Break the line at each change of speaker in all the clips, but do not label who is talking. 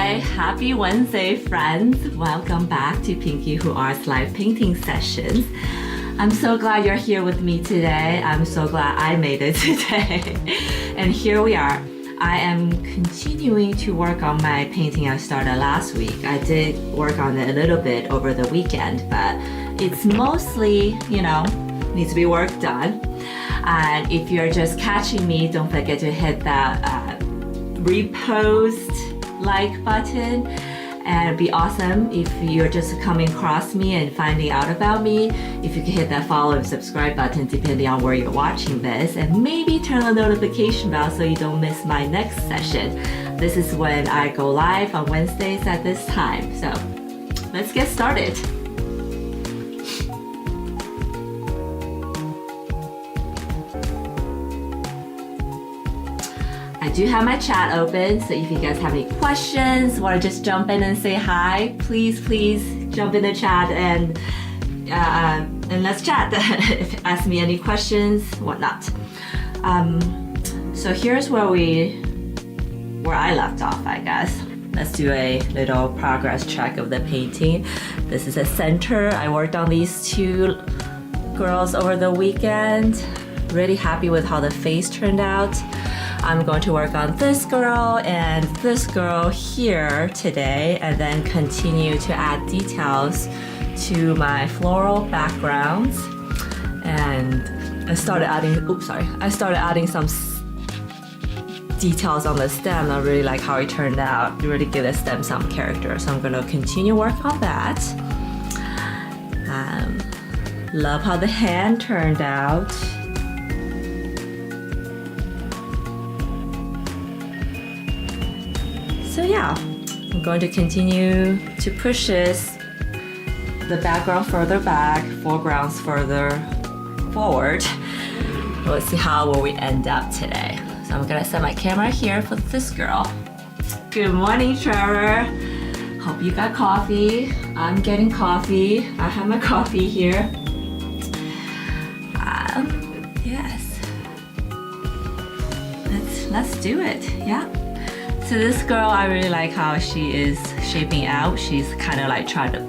Hi, happy Wednesday, friends. Welcome back to PinkyhootArt's live painting sessions. I'm so glad you're here with me today. I'm so glad I made it today. And here we are. I am continuing to work on my painting I started last week. I did work on it a little bit over the weekend, but it's mostly, needs to be work done. And if you're just catching me, don't forget to hit that repost like button, and it'd be awesome if you're just coming across me and finding out about me. If you can hit that follow and subscribe button depending on where you're watching this, and maybe turn on the notification bell so you don't miss my next session. This is when I go live on Wednesdays at this time. So let's get started. I do have my chat open, so if you guys have any questions, want to just jump in and say hi, please jump in the chat and let's chat. Ask me any questions, whatnot. So here's where I left off, I guess. Let's do a little progress check of the painting. This is a center. I worked on these two girls over the weekend. Really happy with how the face turned out. I'm going to work on this girl and this girl here today, and then continue to add details to my floral backgrounds. And I started adding some details on the stem. I really like how it turned out. It really give the stem some character. So I'm going to continue work on that. Love how the hand turned out. So yeah, I'm going to continue to push the background further back, foregrounds further forward. Let's see how will we end up today. So I'm gonna set my camera here for this girl. Good morning, Trevor. Hope you got coffee. I'm getting coffee. I have my coffee here. Yes. Let's do it. Yeah. So this girl, I really like how she is shaping out. She's kind of like trying to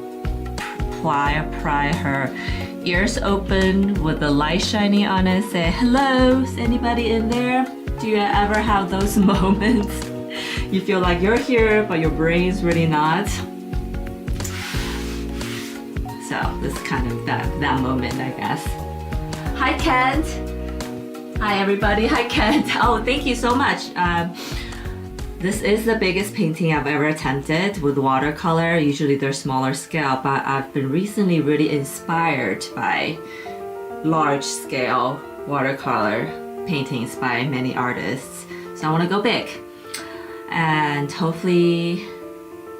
pry her ears open with the light shining on it. Say, hello, is anybody in there? Do you ever have those moments? You feel like you're here, but your brain's really not. So this is kind of that moment, I guess. Hi, Kent. Hi, everybody. Hi, Kent. Oh, thank you so much. This is the biggest painting I've ever attempted with watercolor. Usually they're smaller scale, but I've been recently really inspired by large scale watercolor paintings by many artists. So I want to go big, and hopefully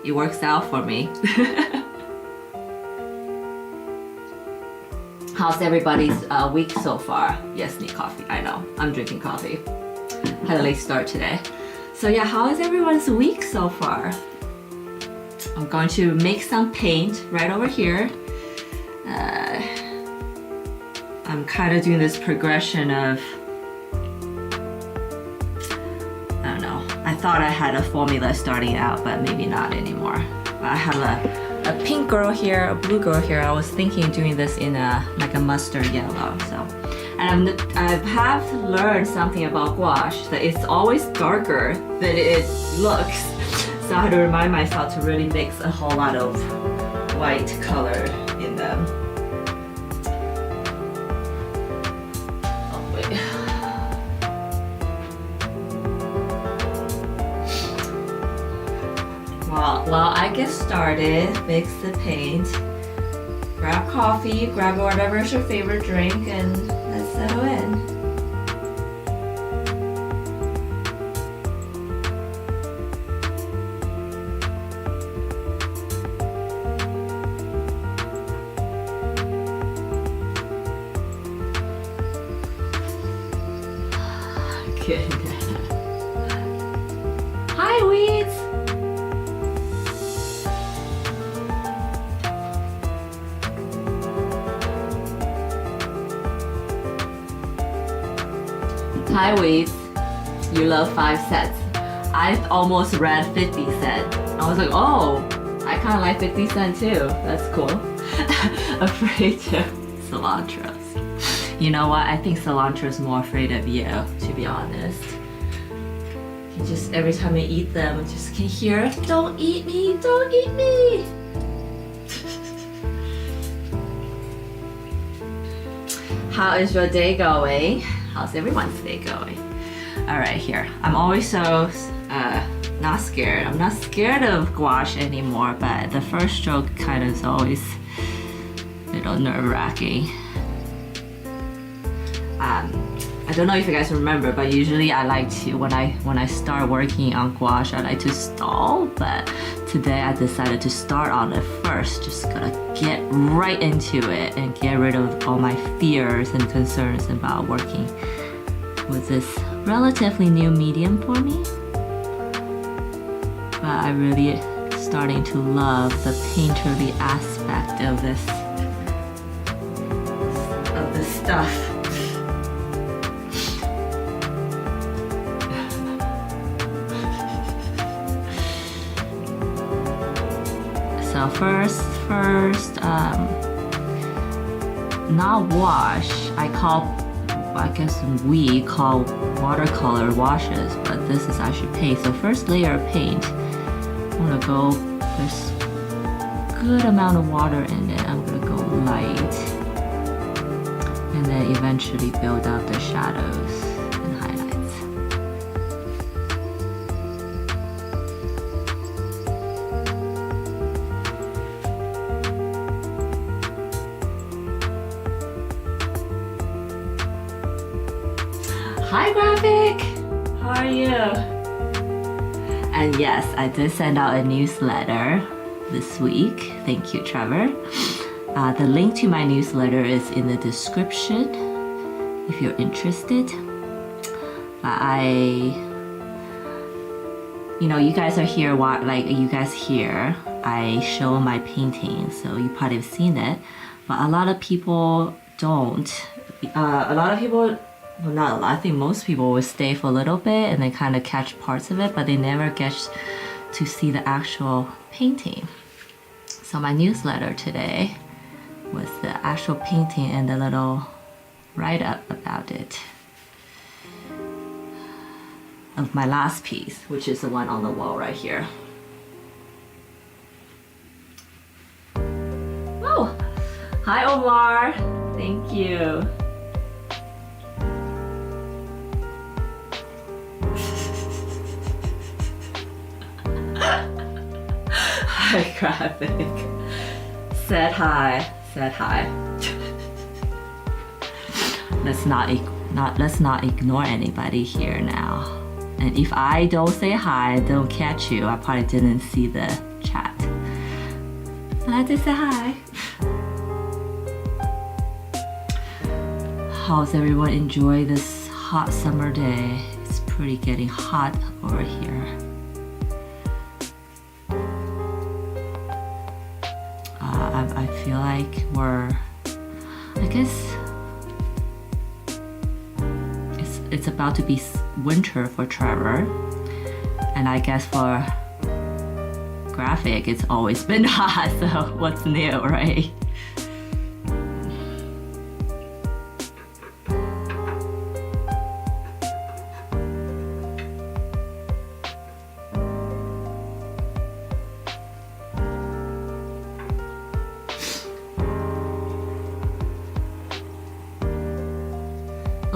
it works out for me. How's everybody's week so far? Yes, need coffee. I know, I'm drinking coffee. Had a late start today. So yeah, how is everyone's week so far? I'm going to make some paint right over here. I'm kind of doing this progression of, I don't know. I thought I had a formula starting out, but maybe not anymore. I have a pink girl here, a blue girl here. I was thinking of doing this in like a mustard yellow. So. And I have learned something about gouache, that it's always darker than it looks. So I had to remind myself to really mix a whole lot of white color in them. Oh wait. While I get started, mix the paint, grab coffee, grab whatever's your favorite drink, and let's settle in. Goodness. Hi, Weeds! Hi, Weeds. You love 5 sets. I've almost read 50 sets. I was like, oh, I kind of like 50 Cent too. That's cool. Afraid of cilantros. You know what? I think cilantro is more afraid of you, to be honest. You just, every time you eat them, you just can hear, don't eat me, don't eat me. How is your day going? How's everyone's day going? All right, here. I'm always so not scared. I'm not scared of gouache anymore, but the first stroke kind of is always a little nerve-wracking. I don't know if you guys remember, but usually I like to, when I start working on gouache, I like to stall, but today I decided to start on it first. Just gonna get right into it and get rid of all my fears and concerns about working with this relatively new medium for me. But I really starting to love the painterly aspect of this stuff. So first, not wash. I guess we call watercolor washes, but this is actually paint. So first layer of paint, I'm gonna go, there's a good amount of water in it. I'm gonna go light, and then eventually build up the shadows and highlights. Hi Graphic! How are you? And yes, I did send out a newsletter this week. Thank you, Trevor. The link to my newsletter is in the description if you're interested. You guys are here, you guys here, I show my paintings, so you probably have seen it, but a lot of people don't. Well, not a lot. I think most people will stay for a little bit and they kind of catch parts of it, but they never get to see the actual painting. So my newsletter today was the actual painting and the little write-up about it of my last piece, which is the one on the wall right here. Oh, hi Omar. Thank you. Hi Graphic. Said hi. Said hi. Let's not ignore anybody here now. And if I don't say hi, don't catch you, I probably didn't see the chat. But I did say hi. How's everyone enjoy this hot summer day? It's pretty getting hot over here. I feel like I guess it's about to be winter for Trevor, and I guess for Graphic it's always been hot, so what's new, right?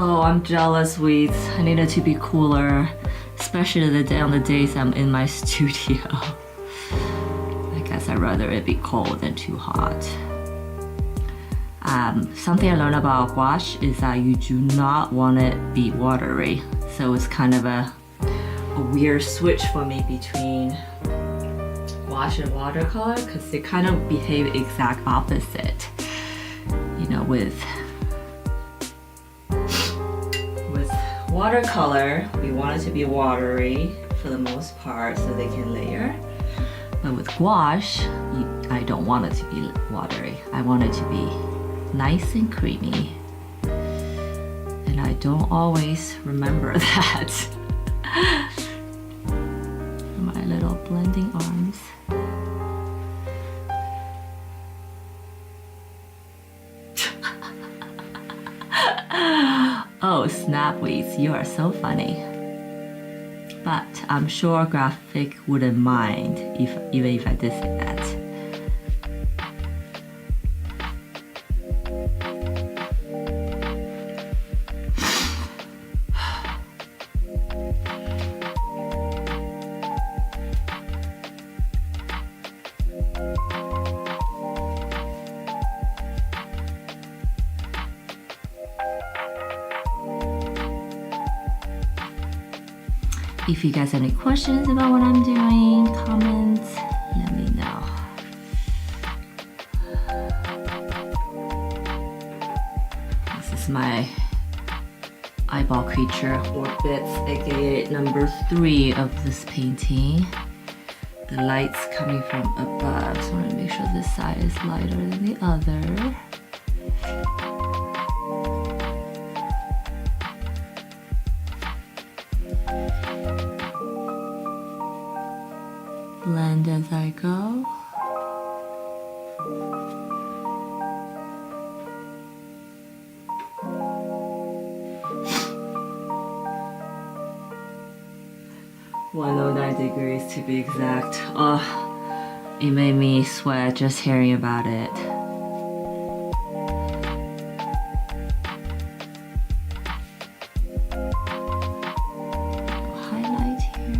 Oh, I'm jealous, Weeds. I need it to be cooler, especially on the days I'm in my studio. I guess I'd rather it be cold than too hot. Something I learned about gouache is that you do not want it to be watery. So it's kind of a weird switch for me between gouache and watercolor, because they kind of behave exact opposite. You know, with watercolor, we want it to be watery for the most part so they can layer. But with gouache, I don't want it to be watery. I want it to be nice and creamy. And I don't always remember that. My little blending arms. Oh, Snapweeds, you are so funny. But I'm sure Graphic wouldn't mind even if I did say that. If you guys have any questions about what I'm doing, comments, let me know. This is my eyeball creature orbits, aka number 3 of this painting. The light's coming from above, so I want to make sure this side is lighter than the other. Blend as I go. $109 to be exact. Oh, it made me sweat just hearing about it. Highlight here.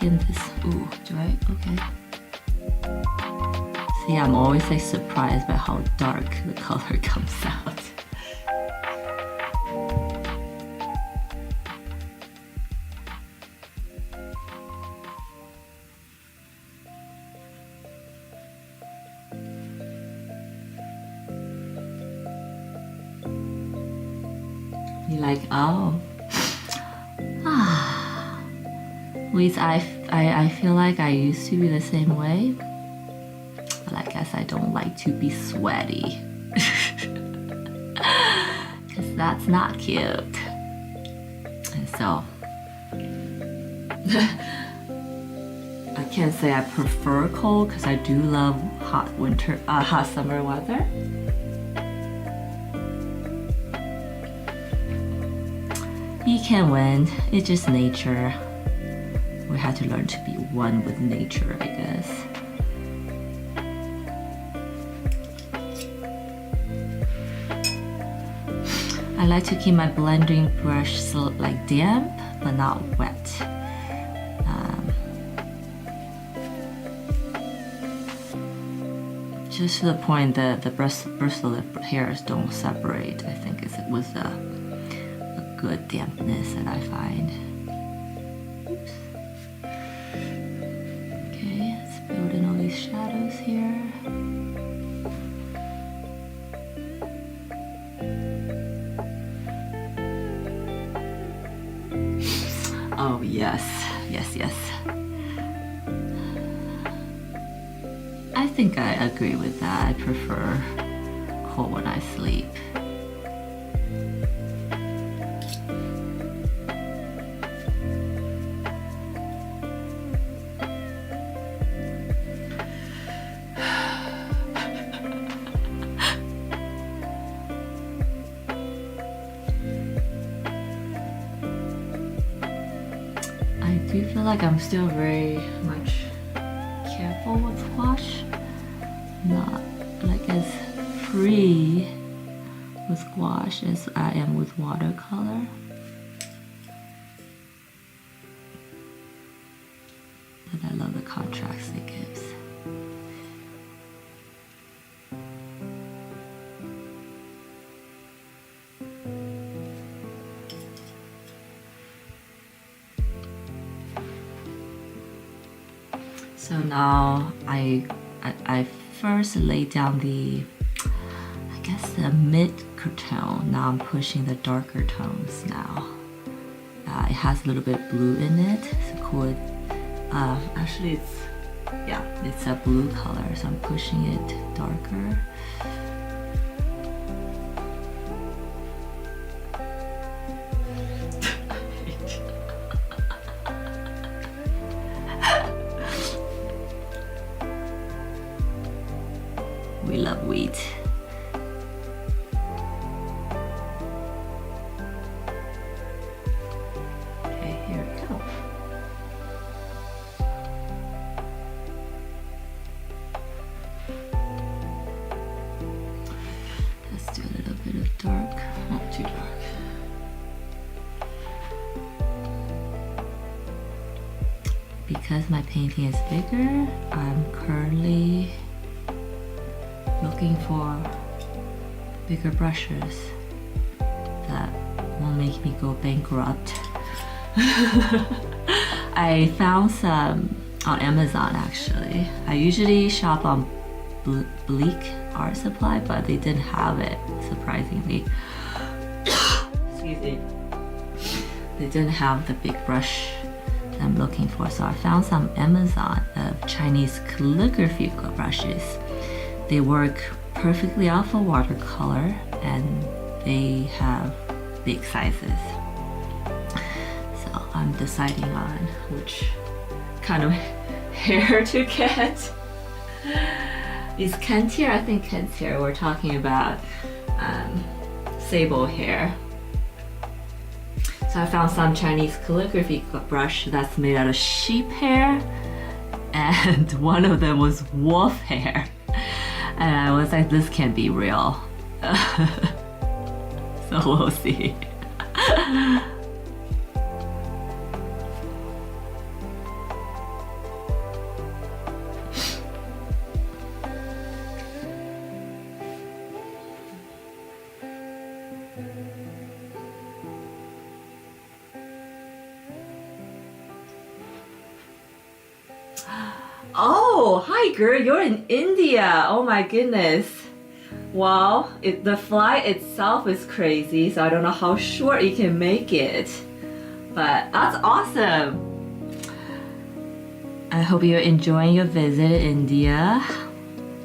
In this, ooh, do I? Okay. See, I'm always like surprised by how dark the color comes out. You like, oh. Which I feel like I used to be the same way, but I guess I don't like to be sweaty because that's not cute. And so I can't say I prefer cold because I do love hot summer weather. You can win, it's just nature. We had to learn to be one with nature, I guess. I like to keep my blending brush so like damp but not wet. Just to the point that the bristle hairs don't separate. I think it's with a good dampness that I find. Building all these shadows here. Oh yes, yes, yes. I think I agree with that. I prefer cold when I sleep. I do feel like I'm still very much careful with gouache, not like as free with gouache as I am with watercolor. But I love the contrast it gives. So now I first laid down the, I guess the mid tone. Now I'm pushing the darker tones now. It has a little bit blue in it, so cool it Actually it's a blue color, so I'm pushing it darker. We love wheat. Okay, here we go. Let's do a little bit of dark, not too dark. Because my painting is bigger, I'm currently looking for bigger brushes that won't make me go bankrupt. I found some on Amazon actually. I usually shop on Bleak Art Supply, but they didn't have it, surprisingly. Excuse me. They didn't have the big brush that I'm looking for, so I found some Amazon of Chinese calligraphy brushes. They work perfectly off of watercolor and they have big sizes. So I'm deciding on which kind of hair to get. Is Kent here? I think Kent's here. We're talking about sable hair. So I found some Chinese calligraphy brush that's made out of sheep hair, and one of them was wolf hair. And I was like, this can't be real. So we'll see. Oh, hi girl, you're in India. Oh my goodness. Well, the flight itself is crazy, so I don't know how short you can make it. But that's awesome. I hope you're enjoying your visit to India.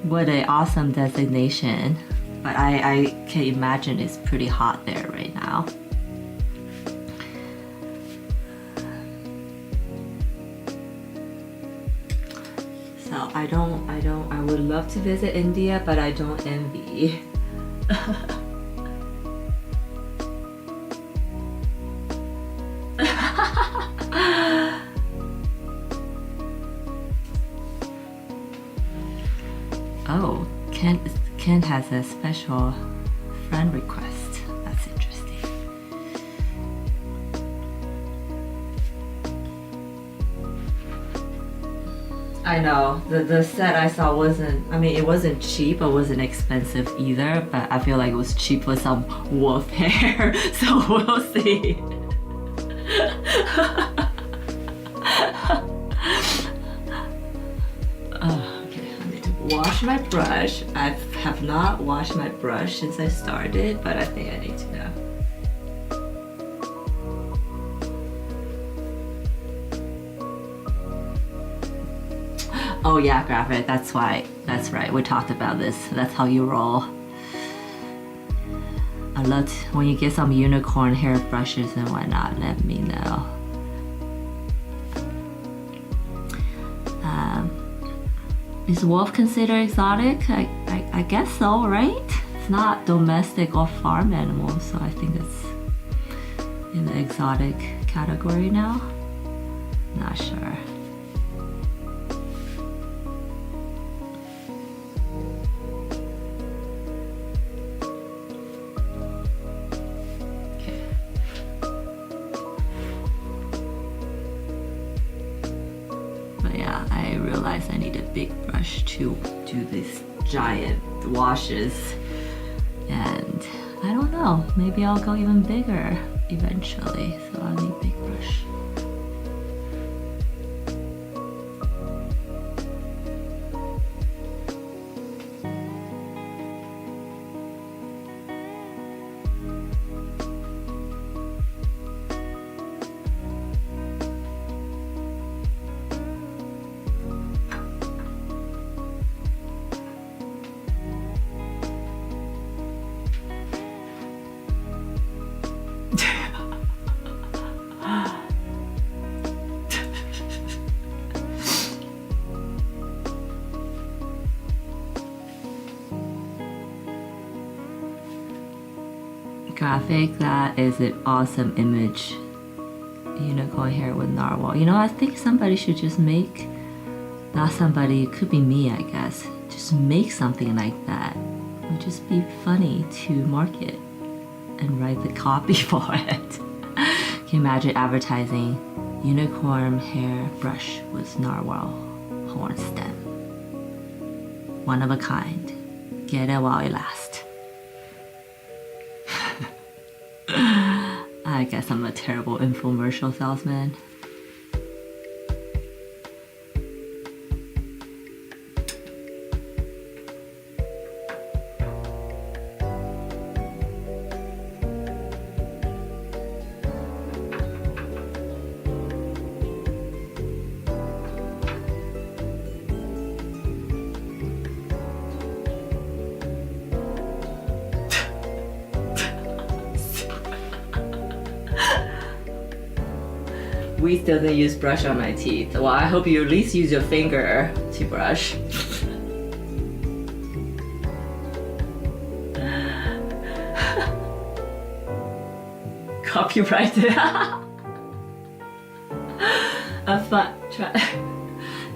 What an awesome destination. But I can imagine it's pretty hot there right now. So I would love to visit India, but I don't envy. Oh, Ken has a special friend request. That's interesting. I know, the set I saw wasn't, I mean, it wasn't cheap, but wasn't expensive either, but I feel like it was cheap for some wolf hair, so we'll see. Okay, I need to wash my brush. I have not washed my brush since I started, but I think I need to now. Oh yeah, Graphic, that's why. That's right, we talked about this. That's how you roll. I love when you get some unicorn hair brushes and whatnot, let me know. Is wolf considered exotic? I guess so, right? It's not domestic or farm animal, so I think it's in the exotic category now. Not sure. I realized I need a big brush to do these giant washes, and I don't know, maybe I'll go even bigger eventually, so I'll need a big brush. graphic. That is an awesome image. Unicorn hair with narwhal. I think somebody should just make, not somebody, it could be me, I guess. Just make something like that. It would just be funny to market and write the copy for it. Can you imagine advertising unicorn hair brush with narwhal horn stem? One of a kind. Get it while it lasts. I guess I'm a terrible infomercial salesman. We still didn't use brush on my teeth. Well, I hope you at least use your finger to brush. Copyrighted.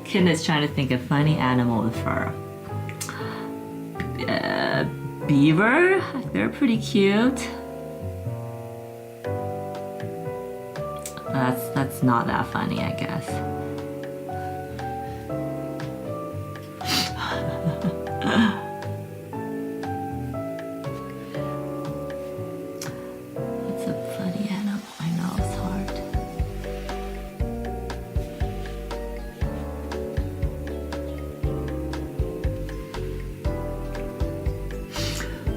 Ken is trying to think of funny animal with fur. Beaver? They're pretty cute. That's not that funny, I guess. What's a funny animal? I know it's hard.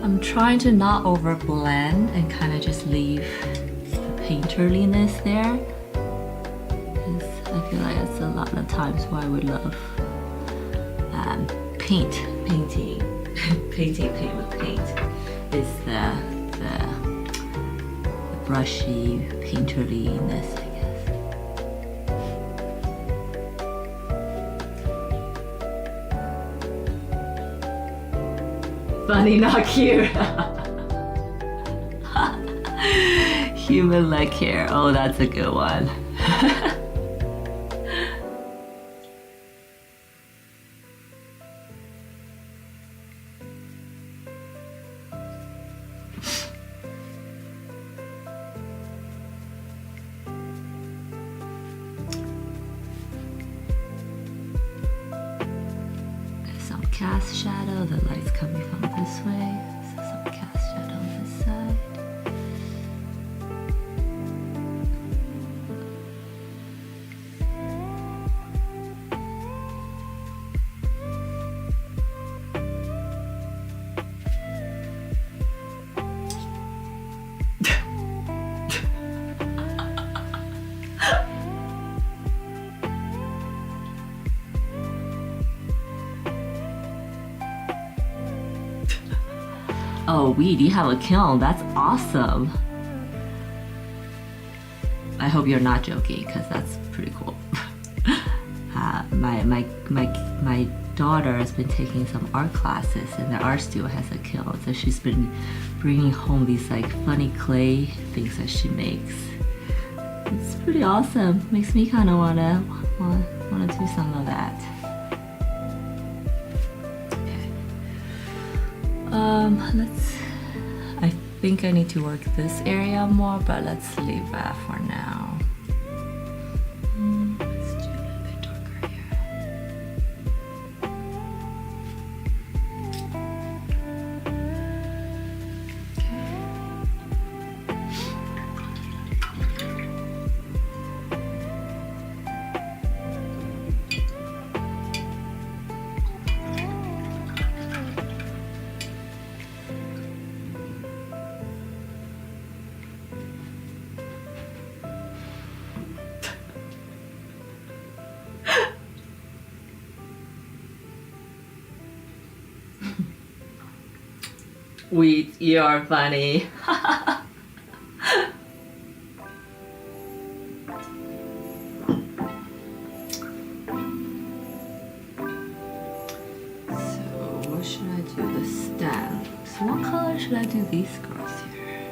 I'm trying to not overblend and kind of just leave painterliness there. I feel like that's a lot of times why I would love painting paint with paint is the brushy painterliness, I guess. Funny, not cute. Human leg hair. Oh, that's a good one. Some cast shadow. The light's coming from this way. So some cast shadow on this side. Oh, weed, you have a kiln. That's awesome. I hope you're not joking, because that's pretty cool. My daughter has been taking some art classes, and their art studio has a kiln. So she's been bringing home these like funny clay things that she makes. It's pretty awesome. Makes me kind of wanna do some of that. I think I need to work this area more, but let's leave that for now. Let's do a little bit darker here. You are funny. So what should I do? The stem. So what color should I do these girls here?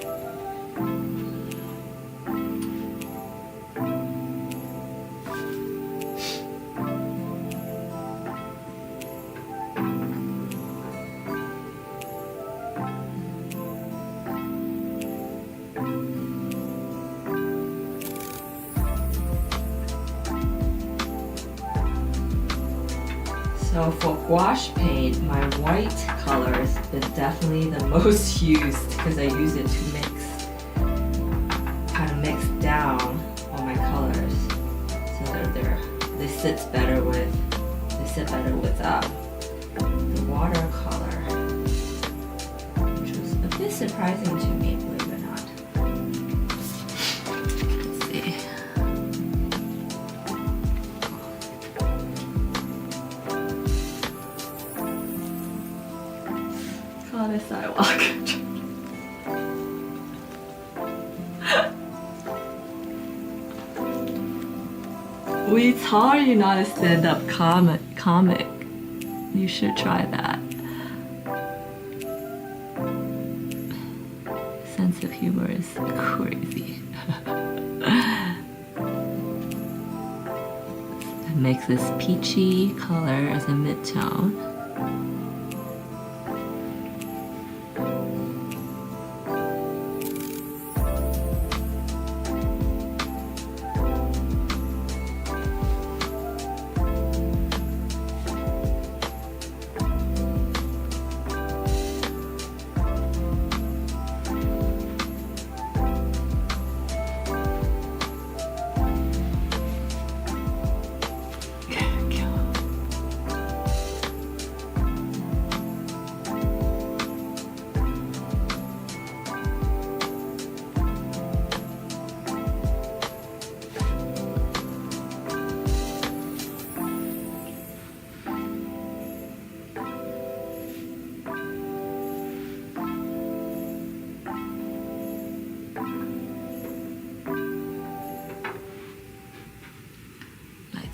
So for gouache paint, my white colors is definitely the most used because I use it to mix down all my colors so that they sit better with the watercolor, which was a bit surprising to me, believe it or not. Let's see. Call it a sidewalk. It's hard, you're not a stand-up comic. You should try that. Sense of humor is crazy. It makes this peachy color as a mid-tone.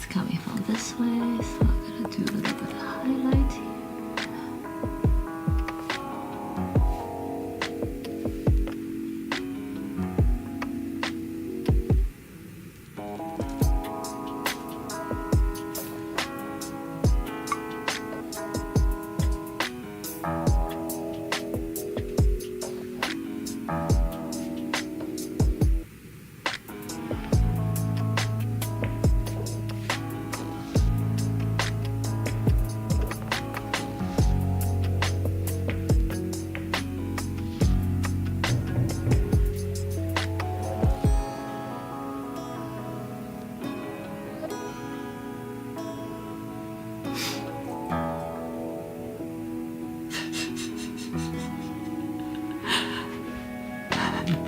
Coming from this way, so I'm gonna do a little bit of highlight here.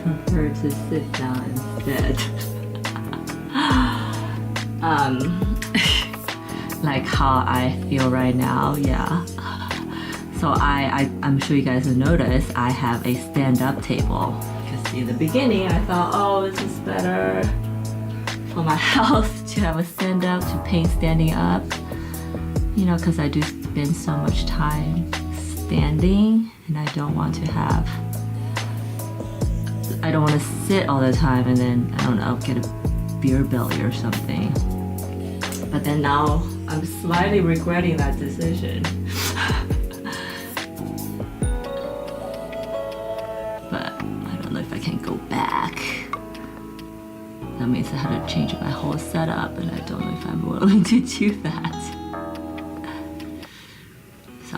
Prefer to sit down instead. Like how I feel right now, yeah. So I'm sure you guys have noticed I have a stand-up table. Because in the beginning I thought, oh, this is better for my health to have a stand-up, to paint standing up. You know, because I do spend so much time standing and I don't want to sit all the time and then, I don't know, get a beer belly or something. But then now I'm slightly regretting that decision. But I don't know if I can go back. That means I had to change my whole setup and I don't know if I'm willing to do that. So.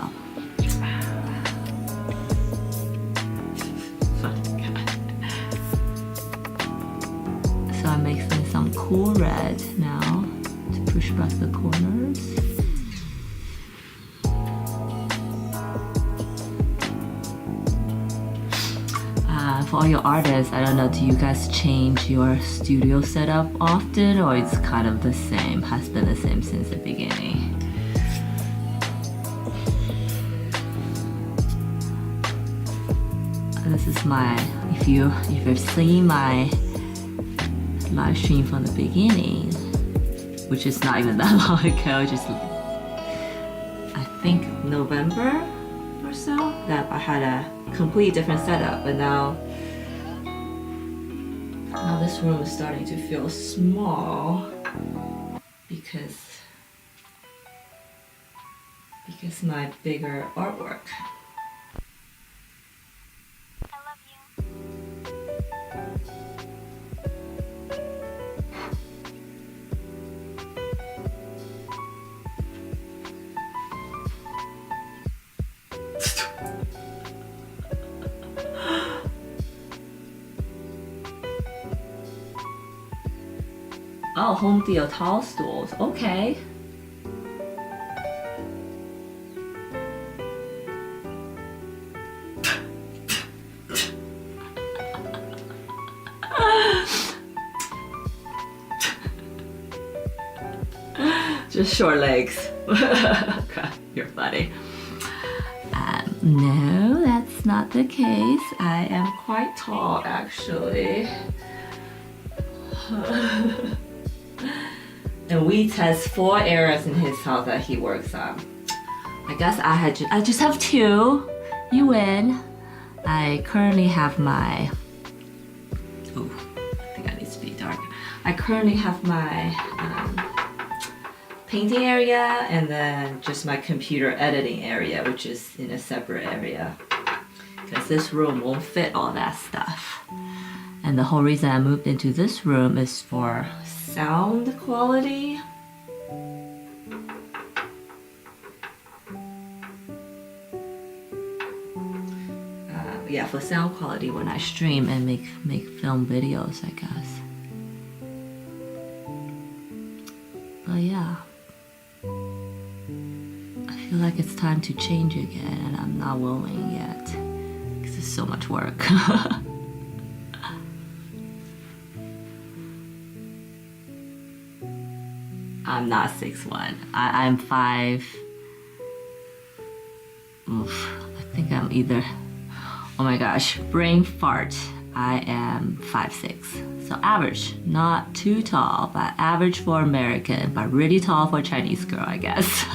So I'm mixing some cool red now to push back the corners. For all your artists, I don't know, do you guys change your studio setup often, or it's kind of the same, has been the same since the beginning? This is my, if you've seen my live stream from the beginning, which is not even that long ago, just I think November or so, that I had a completely different setup, but now this room is starting to feel small because my bigger artwork. Oh, home Depot tall stools. Okay. Just short legs. You're funny. No, that's not the case. I am quite tall, actually. And Wheat has 4 areas in his house that he works on. I guess I just have 2. You win. I currently have my. Oh, I think I need to be darker. I currently have my painting area and then just my computer editing area, which is in a separate area. Because this room won't fit all that stuff. And the whole reason I moved into this room is for sound quality. Yeah, for sound quality when I stream and make film videos, I guess. But yeah, I feel like it's time to change again, and I'm not willing yet because it's so much work. I'm not 6'1". I'm 5. Oof, I think I'm either. Oh my gosh, brain fart. I am 5'6". So average, not too tall, but average for American, but really tall for Chinese girl, I guess.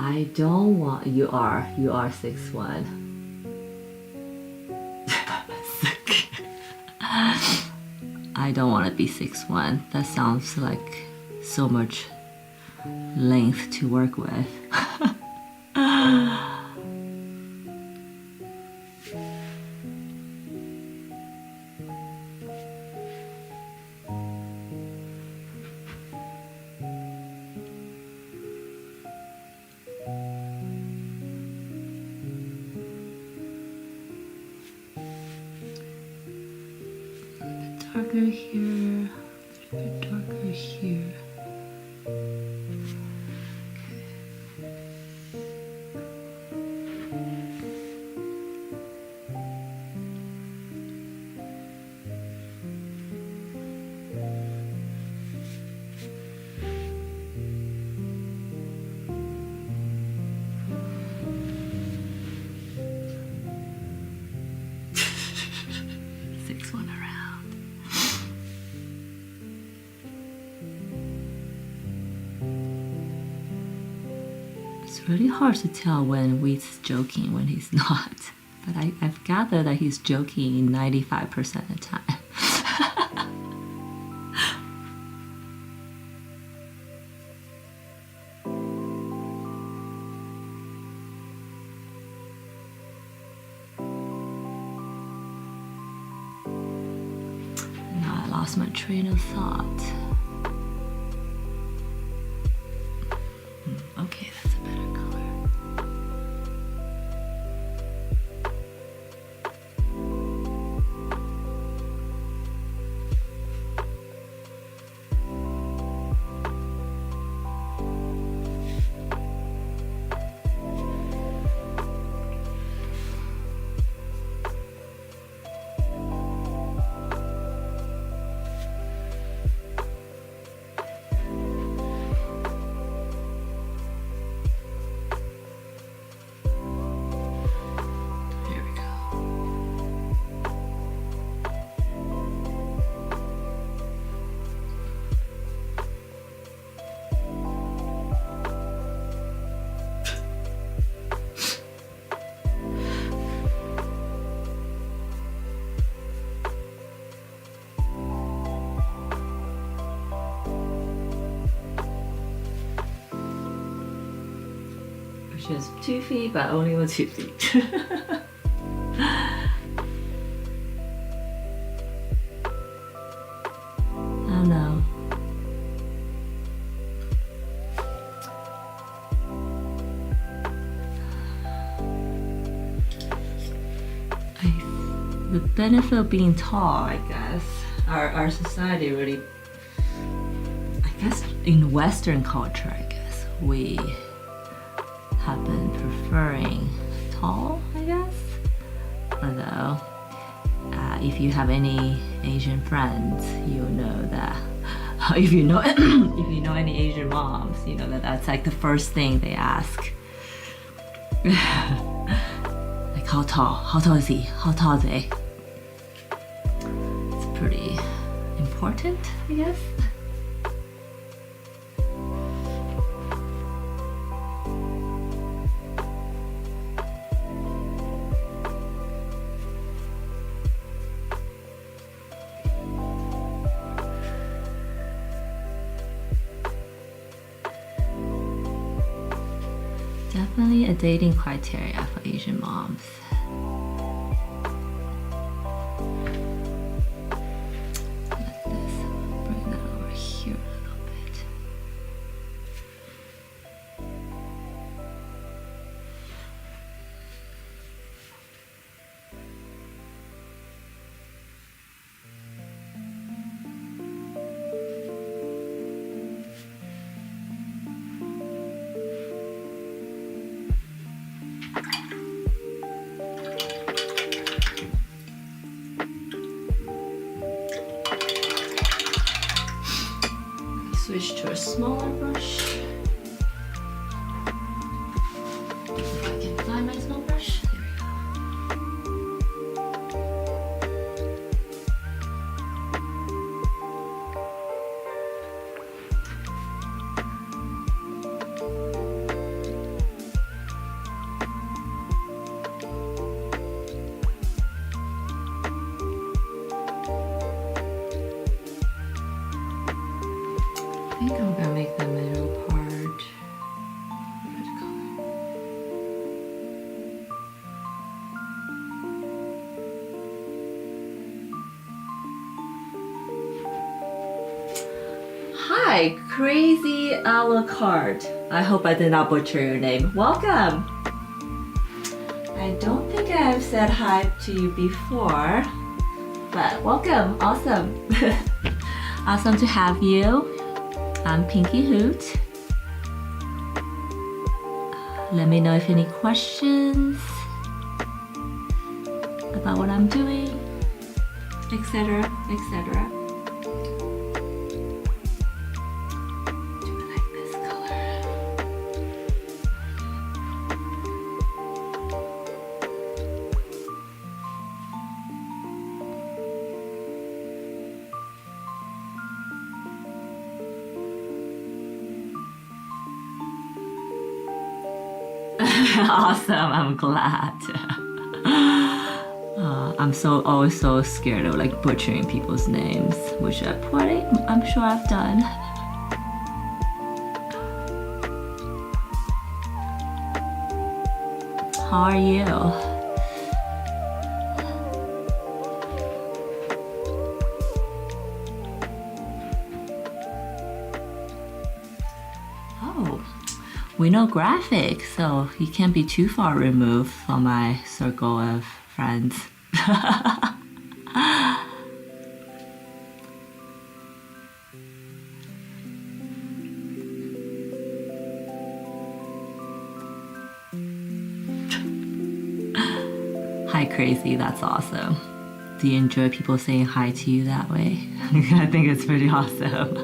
I don't want. You are 6'1". I don't want to be 6'1". That sounds like so much length to work with. Darker here, a little bit darker here. It's really hard to tell when Wheat's joking, when he's not. But I've gathered that he's joking 95% of the time. Now I lost my train of thought. Okay, that's a better color. which is 2 feet, but only with 2 feet. Oh no. The benefit of being tall, I guess, our society really, I guess in Western culture, I guess, we have been preferring tall, I guess. Although, if you have any Asian friends, you'll know that, if you know any Asian moms, you know that that's like the first thing they ask. How tall? How tall is he? How tall are they? It's pretty important, I guess. Definitely a dating criteria for Asian moms. Like this. Bring that over here a little bit. Switch to a smaller brush. If I can find my small brush. There we go. I think I'm gonna make the middle part red color. Hi, Crazy a la carte. I hope I did not butcher your name. Welcome. I don't think I've said hi to you before, but welcome. Awesome. Awesome to have you. I'm Pinky Hoot. Let me know if any questions about what I'm doing, etc., etc. Do I like this color? Awesome, I'm glad. I'm always so scared of like butchering people's names, which I'm sure I've done. How are you? Oh. We know graphic, so you can't be too far removed from my circle of friends. Hi, Crazy, that's awesome. Do you enjoy people saying hi to you that way? I think it's pretty awesome.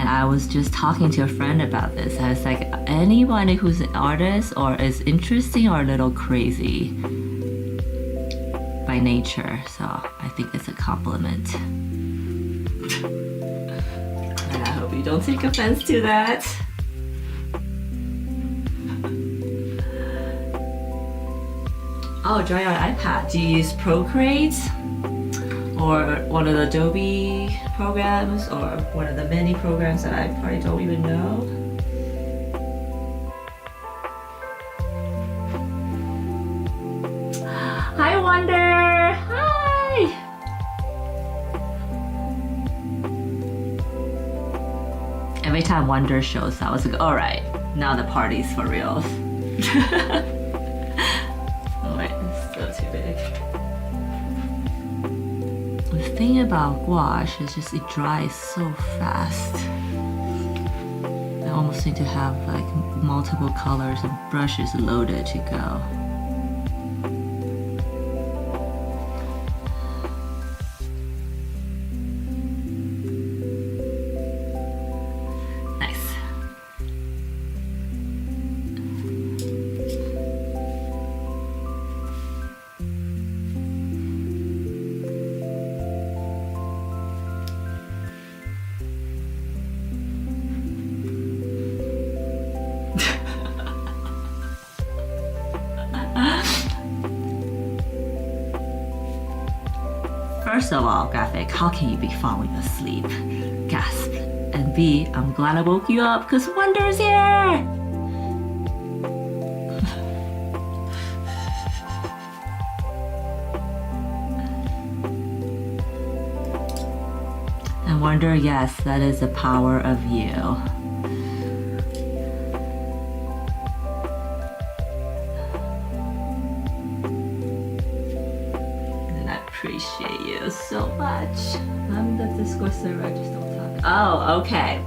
I was just talking to a friend about this. I was like, anyone who's an artist or is interesting or a little crazy by nature. So I think it's a compliment. And I hope you don't take offense to that. Oh, drawing on iPad. Do you use Procreate? Or one of the Adobe programs, or one of the many programs that I probably don't even know? Every time Wonder shows up, I was like, all right, now the party's for real. Oh wait, it's still too big. The thing about gouache is just it dries so fast. I almost need to have like multiple colors and brushes loaded to go. First of all, Graphic, how can you be falling asleep? Gasp. And B, I'm glad I woke you up because Wonder's here! And Wonder, yes, that is the power of you. Appreciate you so much. I'm the Discord server, I just don't talk. Oh, okay.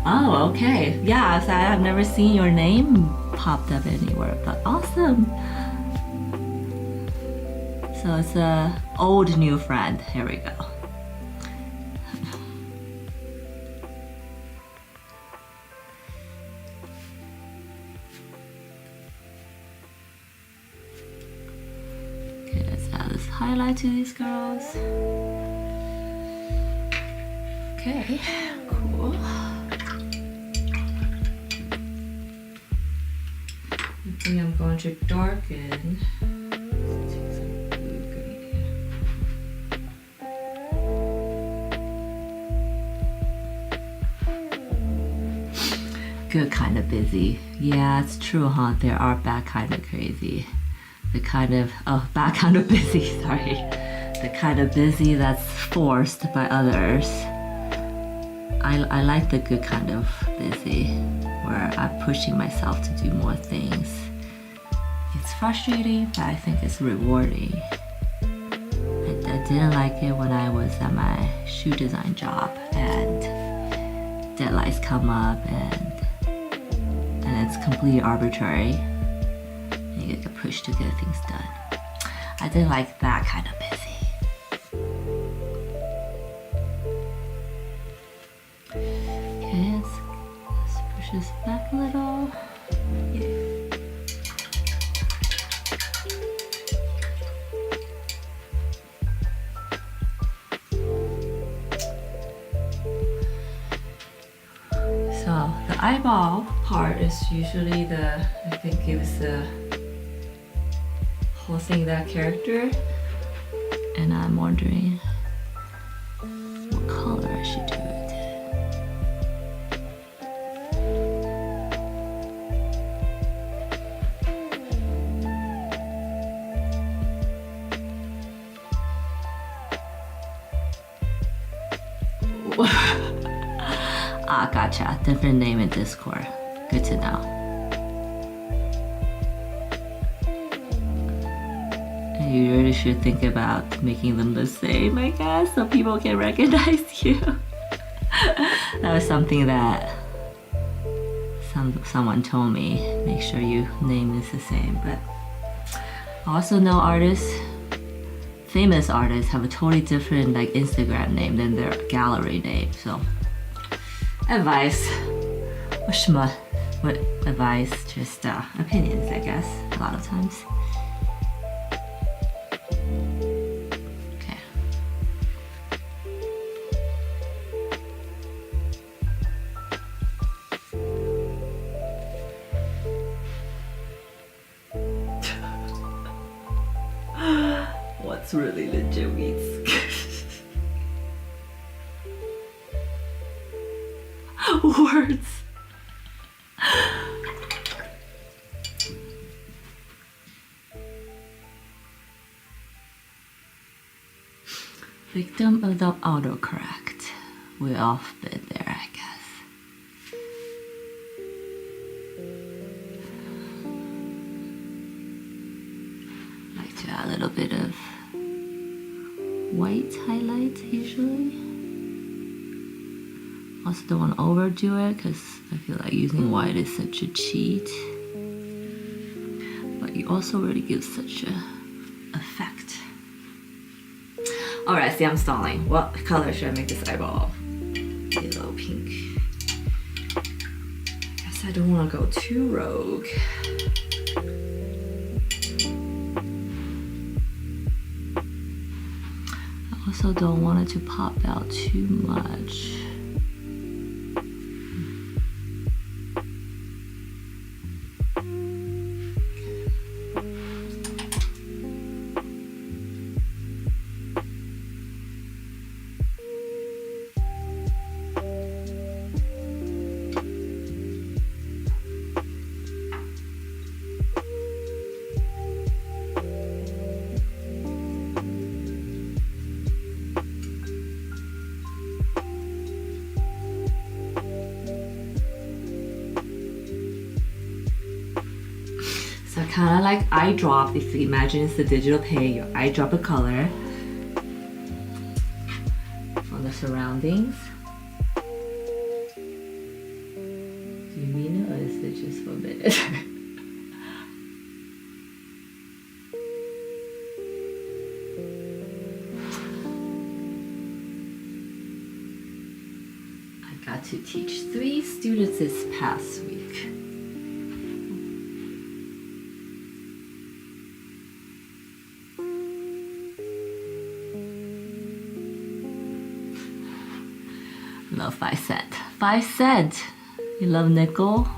Oh, okay. Yeah, so I've never seen your name popped up anywhere, but awesome. So it's a old new friend. Here we go. Highlight to these girls. Okay, cool. I think I'm going to darken. Let's take some blue green here. Good kind of busy. Yeah, it's true, huh? There are bad kind of crazy. The kind of, oh, bad kind of busy, sorry. The kind of busy that's forced by others. I like the good kind of busy, where I'm pushing myself to do more things. It's frustrating, but I think it's rewarding. I didn't like it when I was at my shoe design job and deadlines come up and it's completely arbitrary. You get pushed to get things done. I didn't like that kind of busy. Okay, let's push this back a little. Yeah. So the eyeball part is usually I think gives the whole thing that character, and I'm wondering what color I should do it. Ah, gotcha. Different name in Discord. Good to know. You really should think about making them the same, I guess, so people can recognize you. That was something that someone told me. Make sure your name is the same. But I also know artists, famous artists, have a totally different like Instagram name than their gallery name. So, advice. What advice? Just opinions, I guess. A lot of times. What's really legit means words. Victim of the autocorrect. We off bit there, I guess. I like to add a little bit of white highlight usually. Also don't want to overdo it because I feel like using white is such a cheat. But you also really give such a effect. Alright, see, I'm stalling. What color should I make this eyeball? Yellow, pink. Guess I don't want to go too rogue. I also don't want it to pop out too much. So kind of like eyedrop, if you imagine it's the digital pen, you eyedrop a color on the surroundings. Do you mean it or is it just for a bit? I got to teach 3 students this past week. Love 5 cents. 5 cents. You love nickel?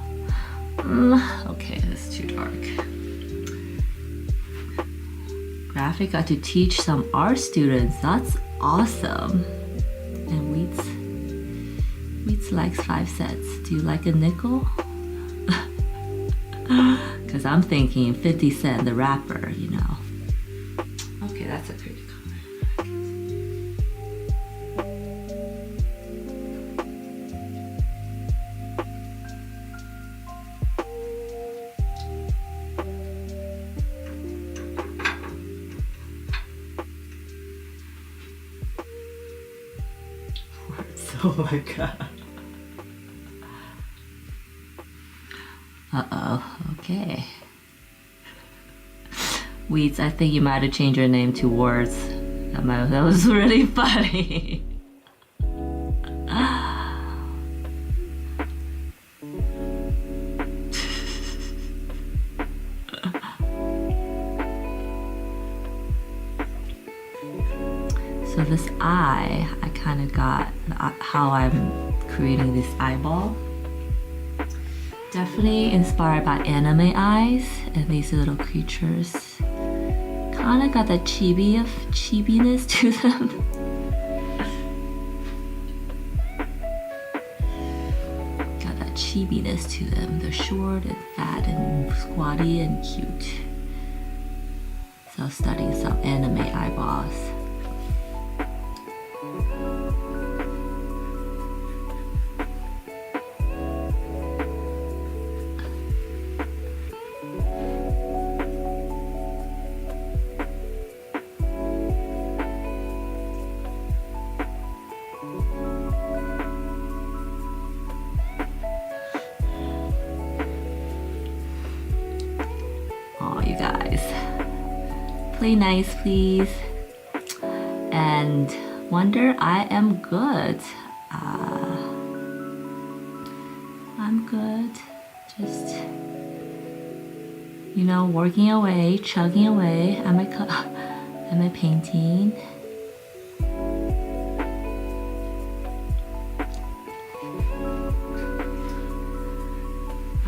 Okay, that's too dark. Graphic got to teach some art students. That's awesome. And Wheats likes 5 cents. Do you like a nickel? Because I'm thinking 50 cent, the wrapper, you know. Okay, that's a pretty color. Oh my god. Uh-oh, okay. Weeds, I think you might have changed your name to Words. That was really funny. So this eye, I kind of got how I'm creating this eyeball. Definitely inspired by anime eyes and these little creatures. Kind of got that chibiness to them. Got that chibiness to them. They're short and fat and squatty and cute. So studying some anime eyeballs. You guys, play nice please. And Wonder, I am good. I'm good, just, you know, working away, chugging away at my painting.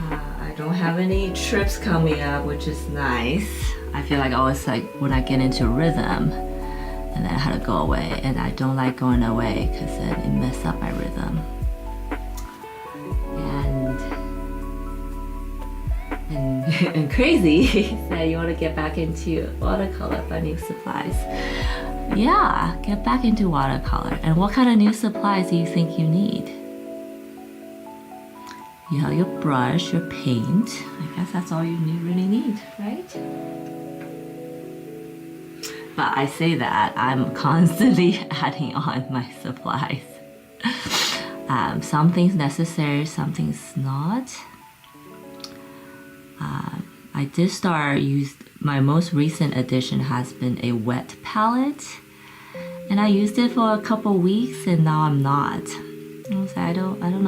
I don't have any trips coming up, which is nice. I feel like always like when I get into rhythm and then I had to go away, and I don't like going away because then it messes up my rhythm. And crazy said you want to get back into watercolor finding supplies. yeah, get back into watercolor. And what kind of new supplies do you think you need? You have your brush, your paint. I guess that's all you really need, right? But I say that, I'm constantly adding on my supplies. Something's necessary, something's not. I did start my most recent addition has been a wet palette, and I used it for a couple weeks, and now I'm not. I don't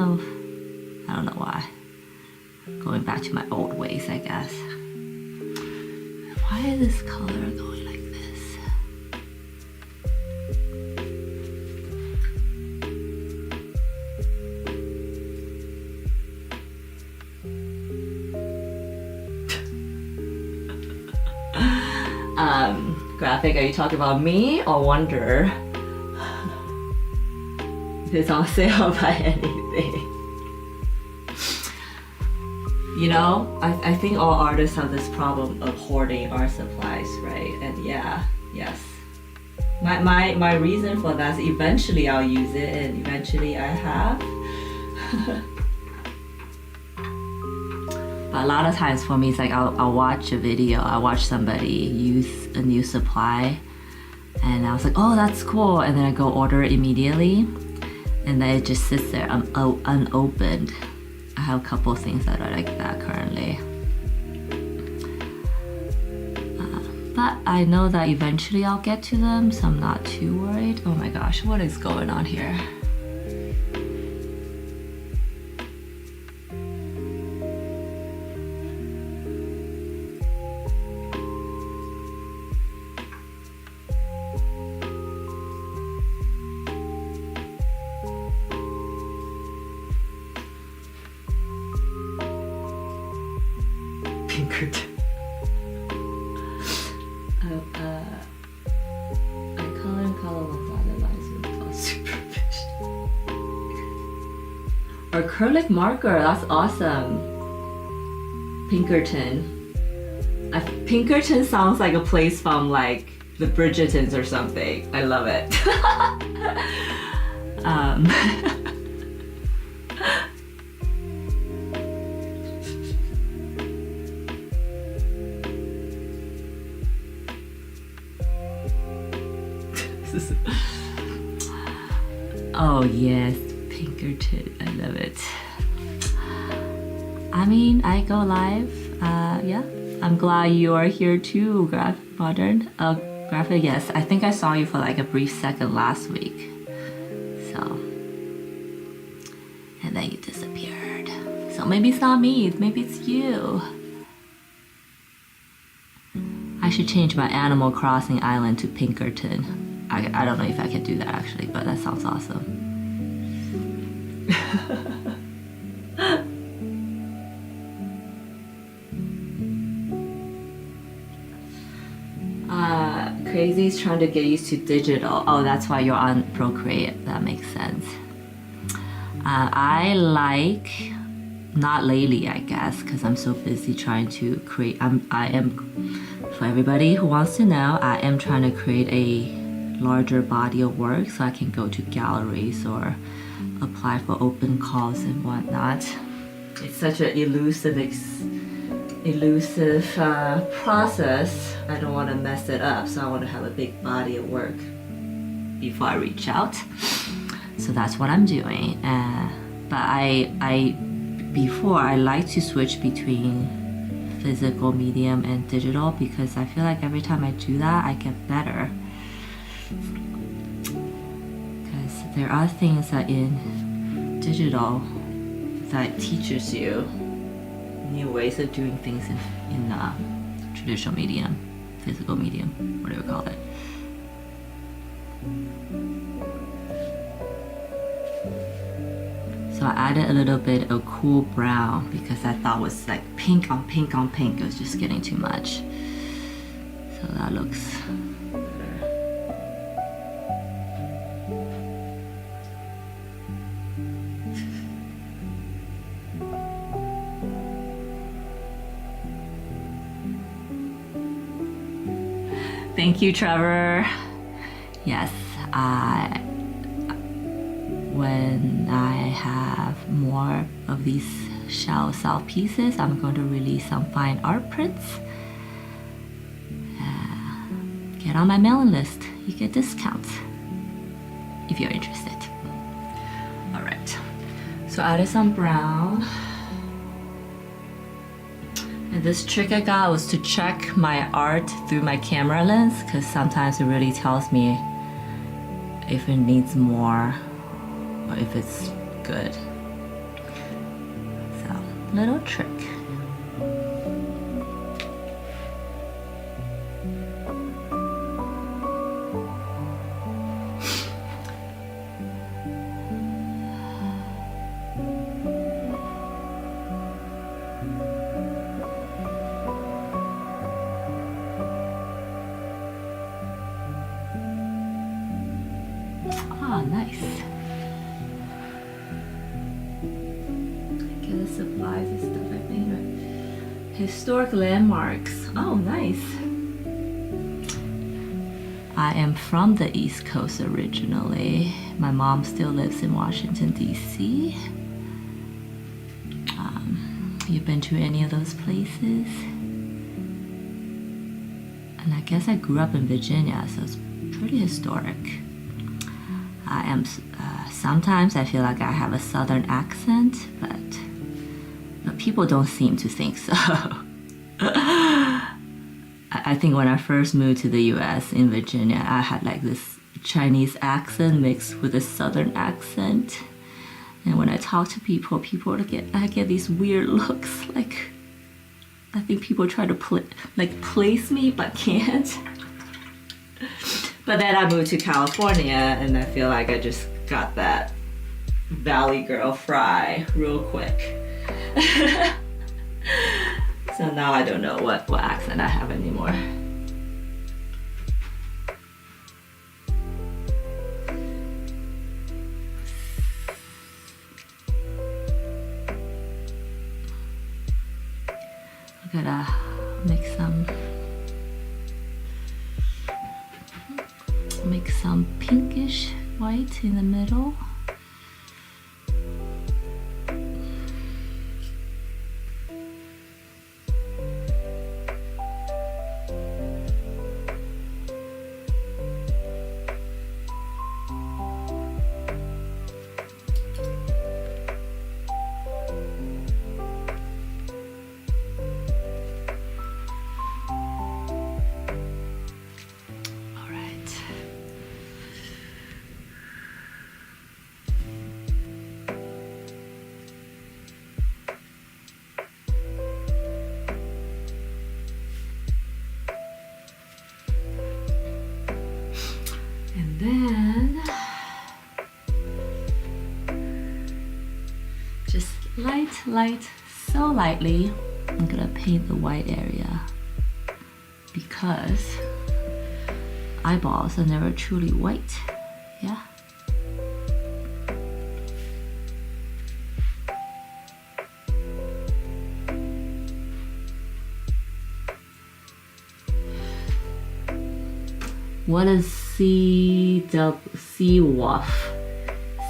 know why. Going back to my old ways, I guess. Why is this color going like this? Graphic, are you talking about me or Wonder? If it's on sale, buy anything. You know, I think all artists have this problem of hoarding art supplies, right? And yeah, yes. My reason for that is eventually I'll use it, and eventually I have. But a lot of times for me, it's like I'll watch a video, I'll watch somebody use a new supply, and I was like, oh, that's cool, and then I go order it immediately, and then it just sits there unopened. I have a couple things that are like that currently. But I know that eventually I'll get to them, so I'm not too worried. Oh my gosh, what is going on here? Pinkerton. I color and color one dotted lines without supervision. Acrylic marker, that's awesome. Pinkerton. Pinkerton sounds like a place from like the Bridgertons or something. I love it. Oh yes, Pinkerton, I love it. I mean, I go live, yeah. I'm glad you are here too, Graphic. Yes, I think I saw you for like a brief second last week. So, and then you disappeared. So maybe it's not me, maybe it's you. I should change my Animal Crossing island to Pinkerton. I don't know if I can do that actually, but that sounds awesome. Crazy's trying to get used to digital. Oh, that's why you're on Procreate. That makes sense. I like, not lately I guess, because I'm so busy trying to create. I am, for everybody who wants to know, I am trying to create a larger body of work so I can go to galleries or apply for open calls and whatnot. It's such an elusive process. I don't want to mess it up, so I want to have a big body of work before I reach out. So that's what I'm doing. But before I like to switch between physical medium and digital, because I feel like every time I do that I get better. Because there are things that in digital that teaches you new ways of doing things in traditional medium, physical medium, whatever you call it. So I added a little bit of cool brown because I thought it was like pink on pink on pink. It was just getting too much. So that looks better. Thank you, Trevor. yes, when I have more of these shell self pieces, I'm going to release some fine art prints. Get on my mailing list. You get discounts if you're interested. All right, so added some brown. And this trick I got was to check my art through my camera lens, because sometimes it really tells me if it needs more or if it's good. So, little trick. Ah, nice. Get the supplies and stuff I made. Historic landmarks. Oh, nice. I am from the East Coast originally. My mom still lives in Washington, D.C. You've been to any of those places? And I guess I grew up in Virginia, so it's pretty historic. I am, sometimes I feel like I have a southern accent, but people don't seem to think so. I think when I first moved to the US in Virginia, I had like this Chinese accent mixed with a southern accent. And when I talk to people, I get these weird looks, like I think people try to place me but can't. But then I moved to California and I feel like I just got that Valley Girl fry real quick. So now I don't know what accent I have anymore. I gotta make some pinkish white in the middle. Then just light, so lightly, I'm gonna paint the white area because eyeballs are never truly white, yeah? What is sea waff?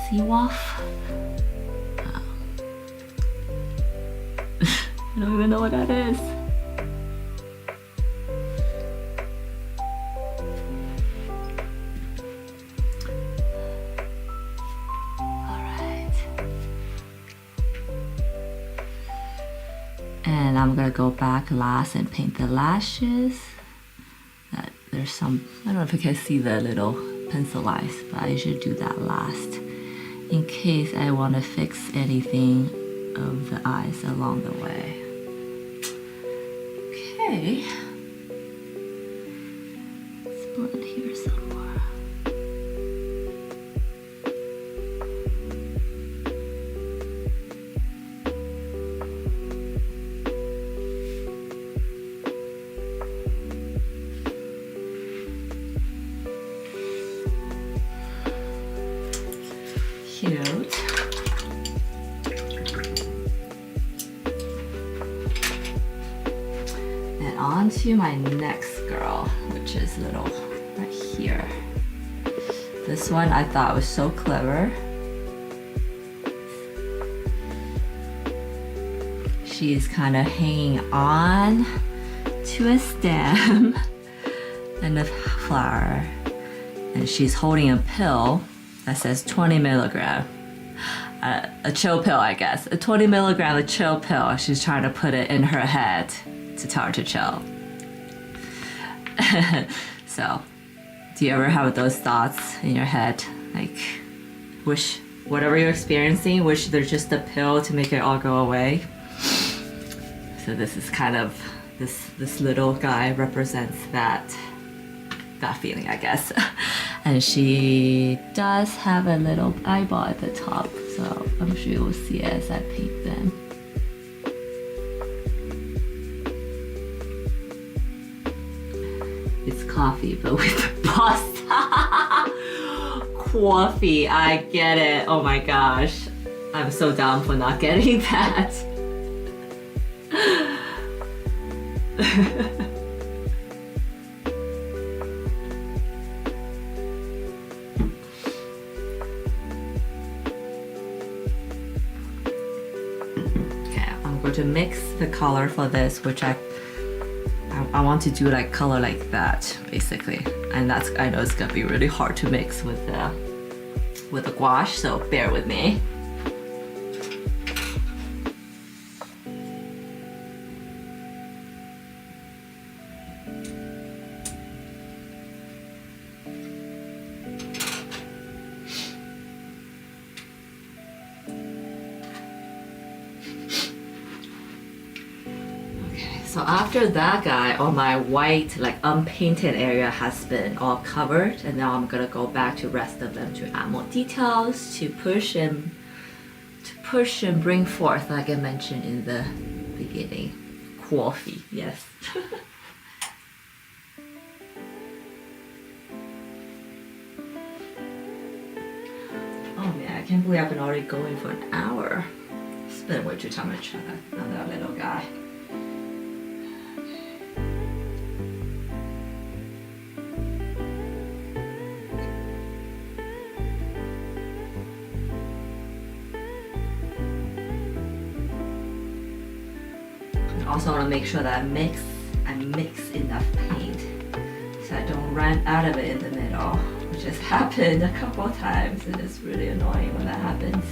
Sea waff? Oh. I don't even know what that is. Alright. And I'm gonna go back last and paint the lashes. There's some, I don't know if you can see the little pencil eyes, but I should do that last in case I want to fix anything of the eyes along the way. Okay. Let's blend here somewhere. Cute. And on to my next girl, which is little right here. This one I thought was so clever. She's kind of hanging on to a stem and a flower, and she's holding a pill that says 20 milligram. A chill pill, I guess. A 20 milligram of chill pill. She's trying to put it in her head to tell her to chill. So, do you ever have those thoughts in your head? Like, wish whatever you're experiencing, wish there's just a pill to make it all go away? So this is kind of, this little guy represents that feeling, I guess. And she does have a little eyeball at the top, so I'm sure you'll see it as I paint them. It's coffee, but with pasta. Coffee, I get it. Oh my gosh. I'm so down for not getting that. To mix the color for this, which I want to do like color like that basically, and that's, I know it's gonna be really hard to mix with the gouache, so bear with me. So after that guy, all my white, like unpainted area has been all covered, and now I'm gonna go back to rest of them to add more details, to push and bring forth, like I mentioned in the beginning. Coffee, yes. Oh man, I can't believe I've been already going for an hour. It's been way too much on that little guy. Also want to make sure that I mix enough paint so I don't run out of it in the middle, which has happened a couple of times, and it's really annoying when that happens.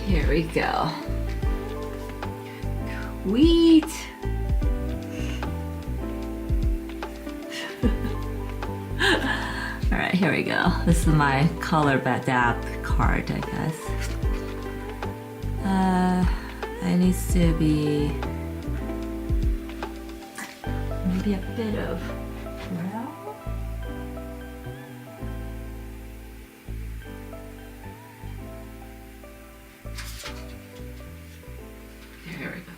Here we go. Sweet. All right, here we go. This is my color adapt card, I guess. It needs to be maybe a bit of Floral. Here we go.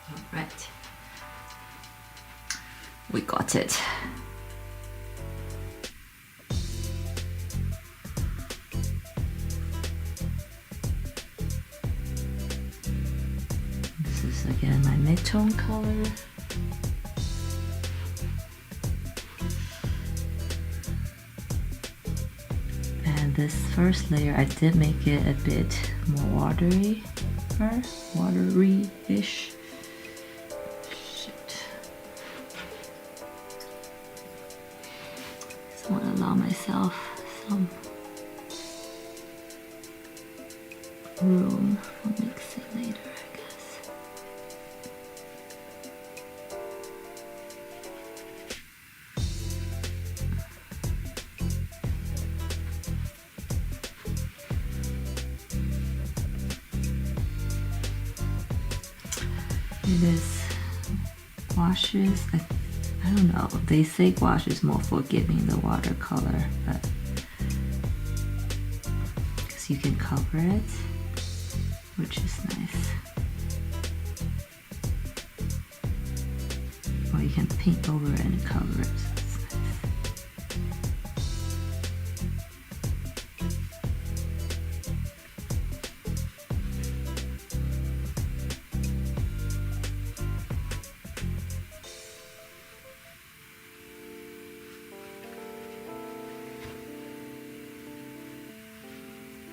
All right, we got it. This is again my mid-tone color. And this first layer, I did make it a bit more watery-ish. Shit. Just want to allow myself some room for mixing later, I guess. It is gouaches. I don't know. They say gouache is more forgiving than watercolor, but because you can cover it, which is nice. Or you can paint over it and cover it. So it's nice.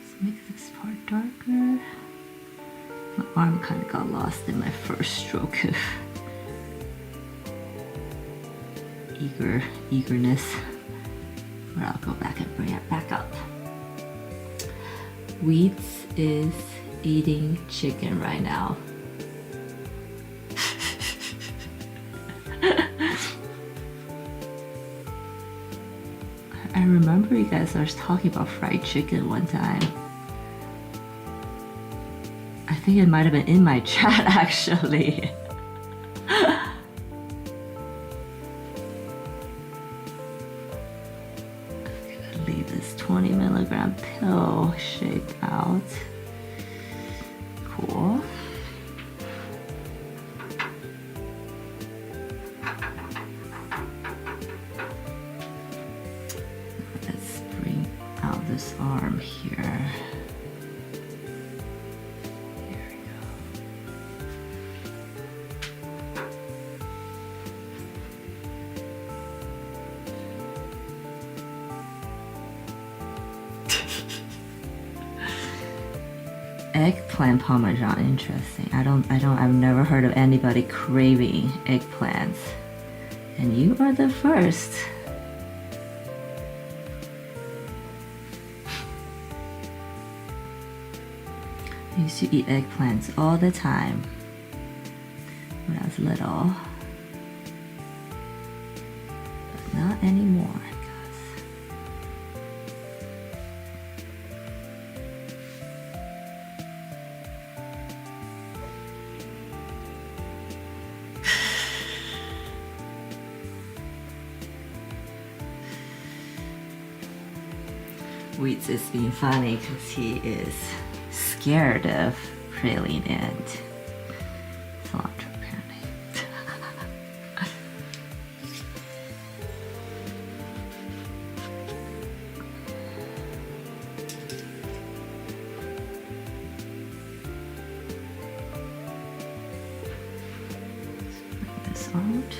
Let's make this part darker. My arm kind of got lost in my first stroke of eagerness. But I'll go back and bring it back up. Wheats is eating chicken right now. I remember you guys were talking about fried chicken one time. I think it might have been in my chat actually. I'm gonna leave this 20 milligram pill shape out. Cool. Let's bring out this arm here. Eggplant parmesan, interesting. I've never heard of anybody craving eggplants. And you are the first. I used to eat eggplants all the time when I was little. But not anymore. Wheats is being funny because he is scared of praline and cilantro apparently. Bring this out.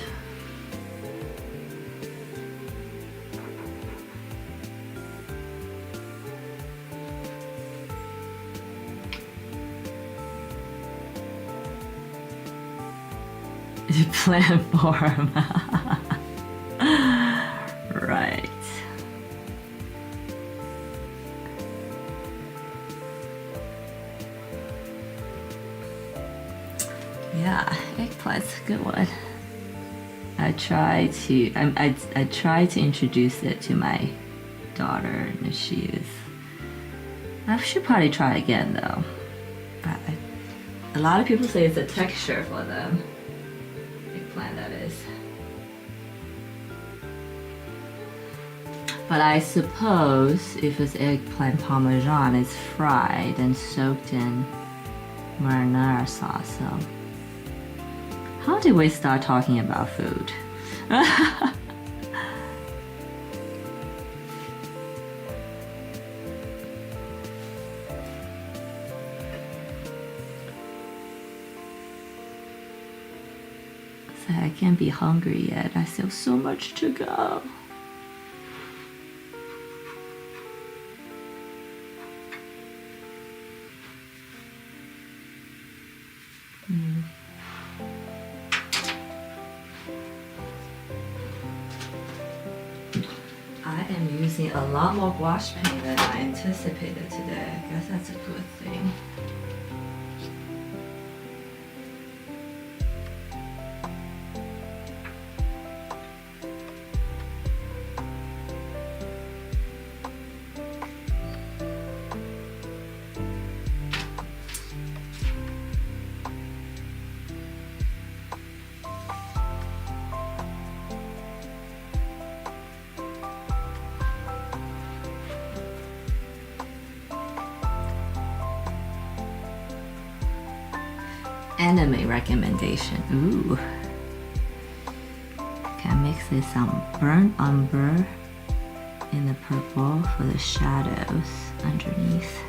Plant form. Right. Yeah, eggplant's a good one. I try to introduce it to my daughter, and I should probably try again though. But a lot of people say it's a texture for them. Eggplant, that is. But I suppose if it's eggplant parmesan, it's fried and soaked in marinara sauce. So, how did we start talking about food? I can't be hungry yet. I still have so much to go. I am using a lot more gouache paint than I anticipated today. I guess that's a good thing. Anime recommendation. Ooh. Can mix this some burnt umber in the purple for the shadows underneath.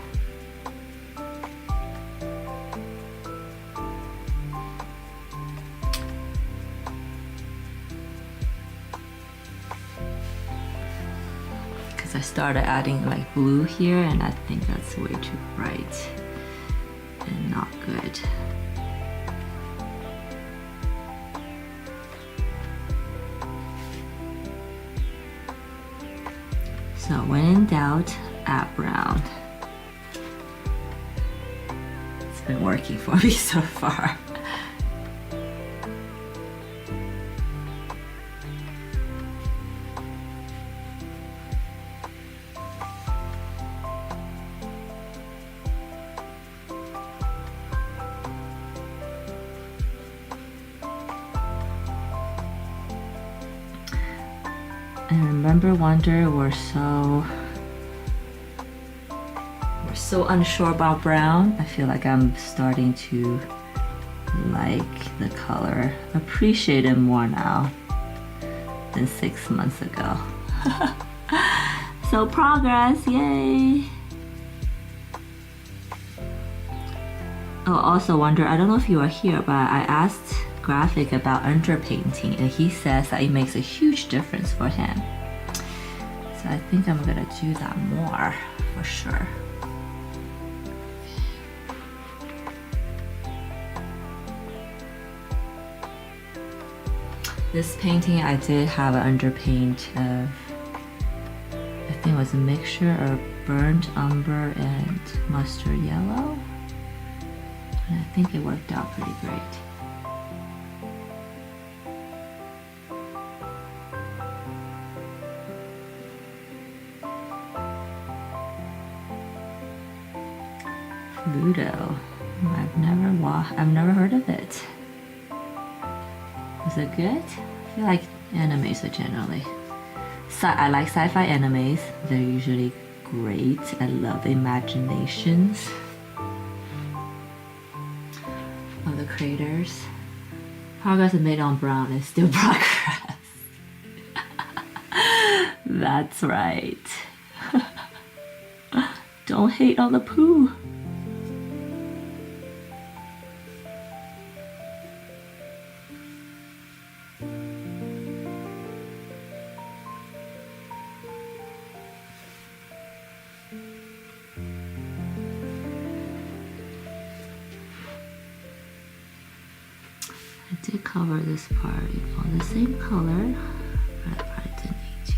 Because I started adding like blue here and I think that's way too bright and not good. So when in doubt, add brown. It's been working for me so far. And remember, wonder, we're so unsure about brown. I feel like I'm starting to like the color, appreciate it more now than 6 months ago. So progress, yay! Oh, also wonder, I don't know if you are here, but I asked Graphic about underpainting and he says that it makes a huge difference for him. So I think I'm gonna do that more for sure. This painting I did have an underpaint of, I think it was a mixture of burnt umber and mustard yellow. And I think it worked out pretty great. Pluto. I've never heard of it. Was it good? I feel like animes are generally. I like sci-fi animes. They're usually great. I love imaginations of the creators. Progress is made on brown is still progress. That's right. Don't hate on the poo. I did cover this part on the same color, but I probably didn't need to.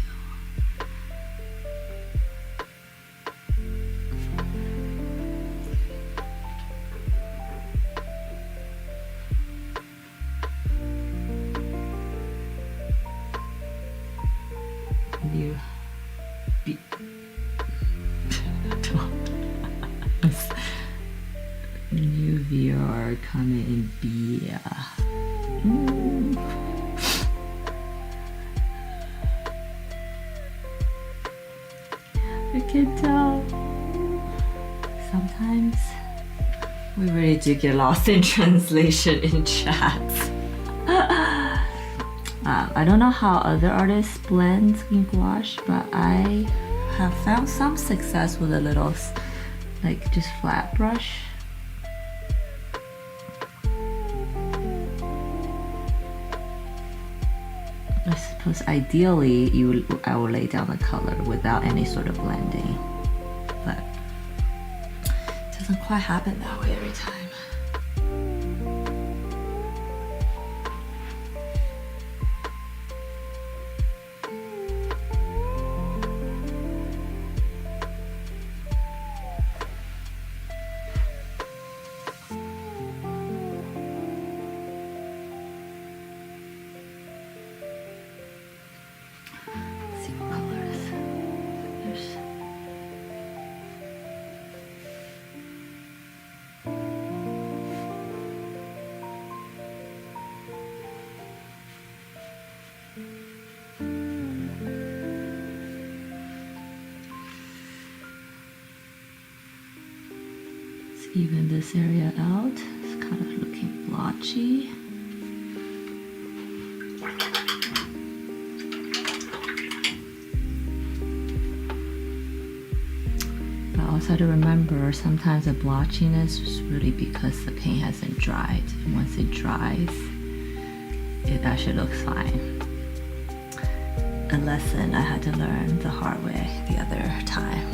New viewer coming in beer. I can tell. Sometimes we really do get lost in translation in chats. I don't know how other artists blend in gouache, but I have found some success with a little, like, just flat brush. I suppose ideally I will lay down the color without any sort of blending, but it doesn't quite happen that way every time. Even this area out, it's kind of looking blotchy. But also have to remember, sometimes the blotchiness is really because the paint hasn't dried. And once it dries, it actually looks fine. A lesson I had to learn the hard way the other time.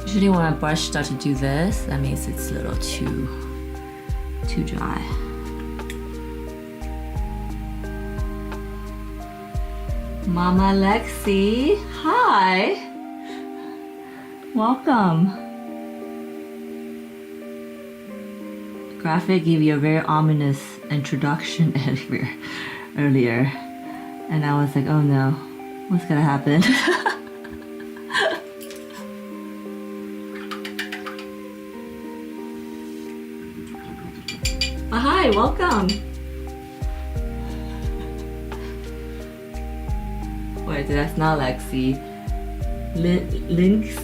Usually when my brush starts to do this, that means it's a little too dry. Mama Lexi, hi! Welcome. The graphic gave you a very ominous introduction earlier. And I was like, oh no, what's gonna happen? Hi, welcome. Wait, that's not Lexi. Linux.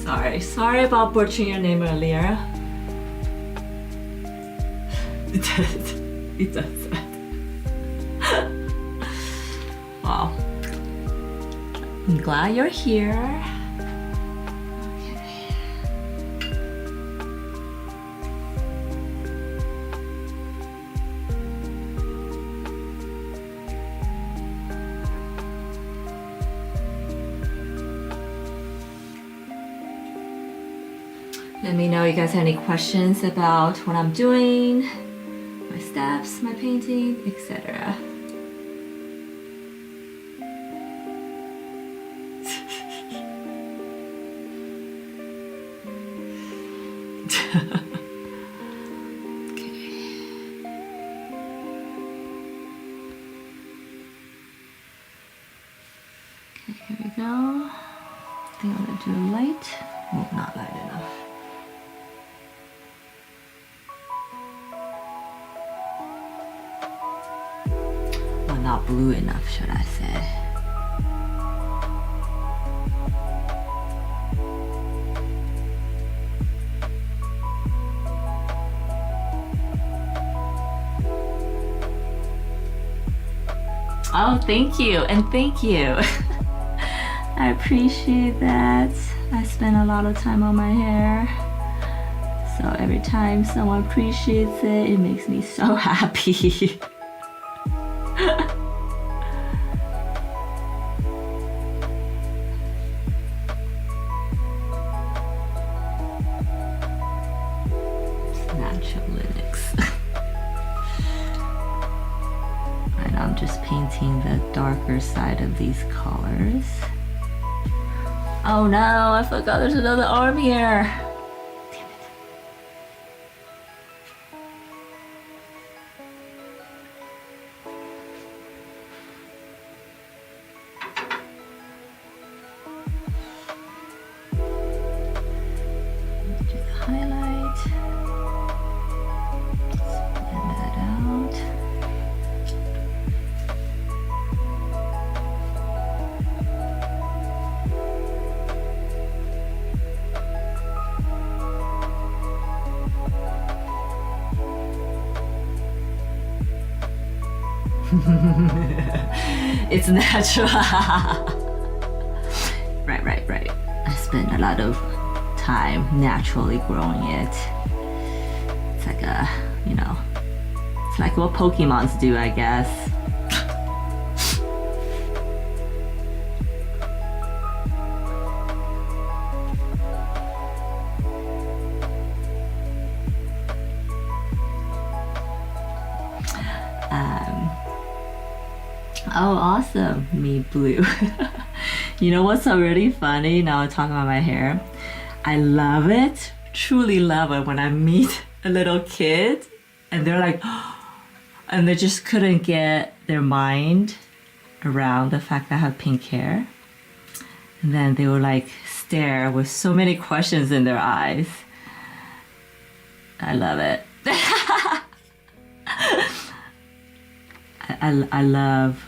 Okay. Sorry about butchering your name earlier. It does that. Wow. I'm glad you're here. Let me know if you guys have any questions about what I'm doing, my steps, my painting, etc. Okay, here we go. I think I'm gonna do a light. Oh, not light enough. Not blue enough, should I say. Oh, thank you, and thank you. I appreciate that. I spend a lot of time on my hair. So every time someone appreciates it, it makes me so happy. The darker side of these colors. Oh no, I forgot there's another arm here. Damn it. Do the highlight. Blend that out. It's natural. Right. I spend a lot of time naturally growing it. It's like a, you know, it's like what Pokemons do, I guess. Oh, awesome. Me blue. You know what's already funny? Now I'm talking about my hair. I love it, truly love it when I meet a little kid and they're like, and they just couldn't get their mind around the fact that I have pink hair. And then they would like stare with so many questions in their eyes. I love it. I love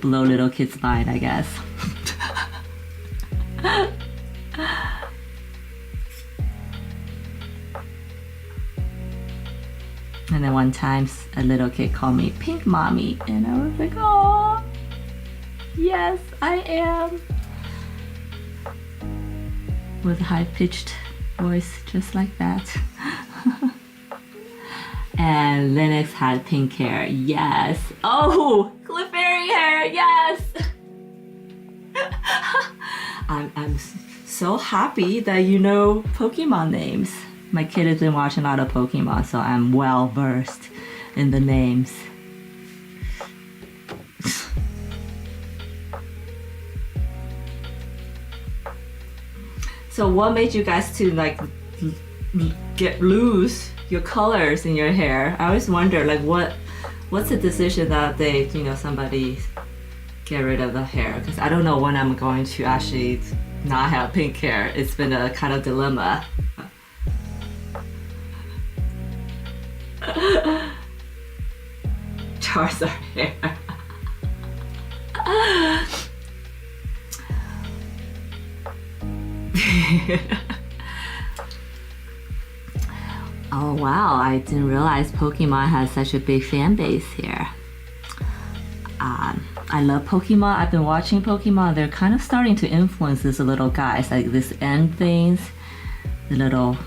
blow little kids' mind, I guess. And then one time a little kid called me Pink Mommy, and I was like, oh, yes, I am. With a high-pitched voice, just like that. And Linux had pink hair, yes. Oh, Clefairy hair, yes. I'm so happy that you know Pokemon names. My kid has been watching a lot of Pokemon, so I'm well versed in the names. So what made you guys to like lose your colors in your hair? I always wonder, like, what's the decision that they, you know, somebody get rid of the hair? Because I don't know when I'm going to actually not have pink hair. It's been a kind of dilemma. Charizard hair. Oh wow, I didn't realize Pokemon has such a big fan base here. I love Pokemon. I've been watching Pokemon. They're kind of starting to influence these little guys, like this end things, the little,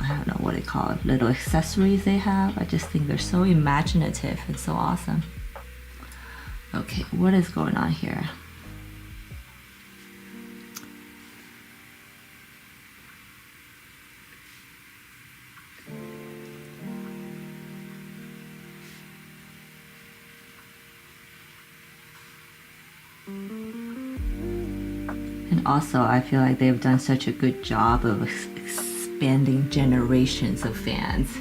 I don't know what they call it, little accessories they have. I just think they're so imaginative and so awesome. Okay, what is going on here? And also, I feel like they've done such a good job of expanding generations of fans.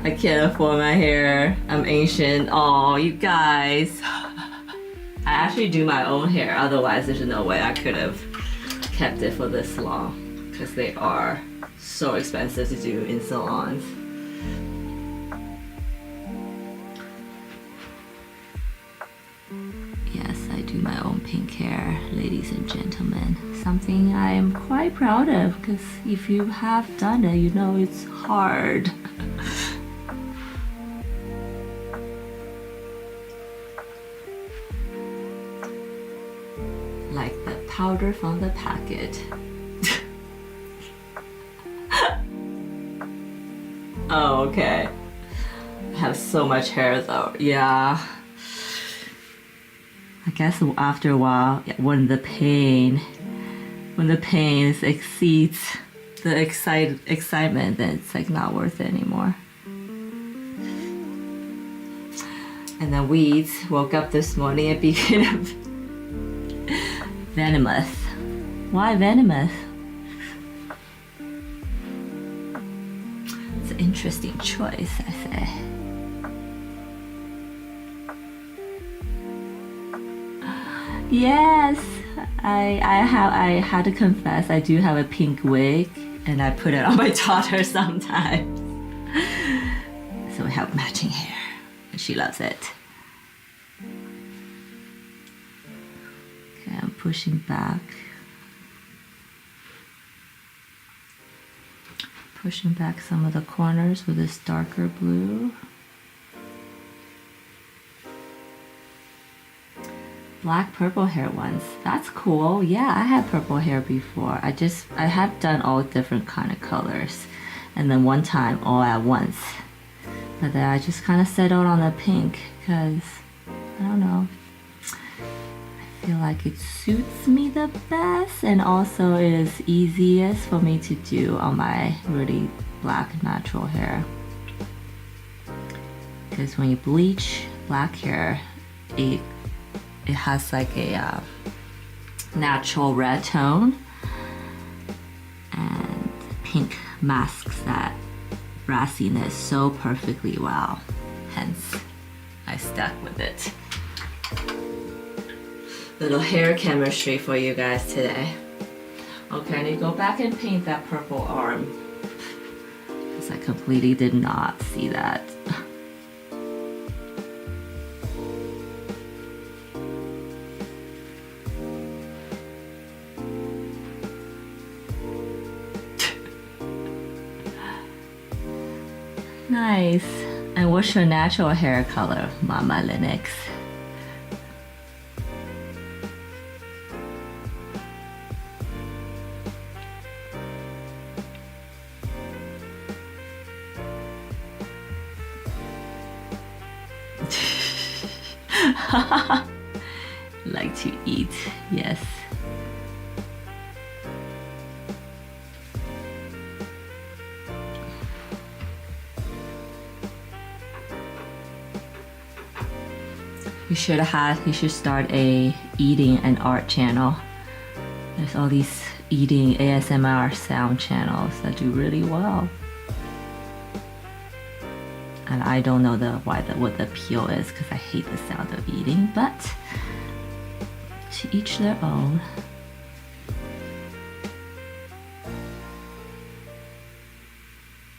I can't afford my hair. I'm ancient. Oh, you guys. I actually do my own hair. Otherwise, there's no way I could have kept it for this long, because they are so expensive to do in salons. Yes, I do my own pink hair, ladies and gentlemen. Something I am quite proud of, because if you have done it, you know it's hard. Like the powder from the packet. Oh, okay. I have so much hair though. Yeah. I guess after a while, when the pain exceeds the excitement, then it's like not worth it anymore. And then weeds woke up this morning and became venomous. Why venomous? It's an interesting choice, I say. Yes, I had to confess, I do have a pink wig, and I put it on my daughter sometimes. So we have matching hair, and she loves it. Okay, I'm pushing back. pushing back some of the corners with this darker blue. Black purple hair ones. That's cool. Yeah, I had purple hair before. I have done all different kind of colors. And then one time all at once. But then I just kind of settled on the pink because, I don't know, I feel like it suits me the best, and also it is easiest for me to do on my really black natural hair. Because when you bleach black hair, it has like a natural red tone, and pink masks that brassiness so perfectly well. Hence, I stuck with it. Little hair chemistry for you guys today. Okay, I need to go back and paint that purple arm because I completely did not see that. Nice. And what's your natural hair color, Mama Linux? Like to eat, yes. You should start a eating and art channel. There's all these eating ASMR sound channels that do really well. And I don't know what the appeal is because I hate the sound of eating, but to each their own.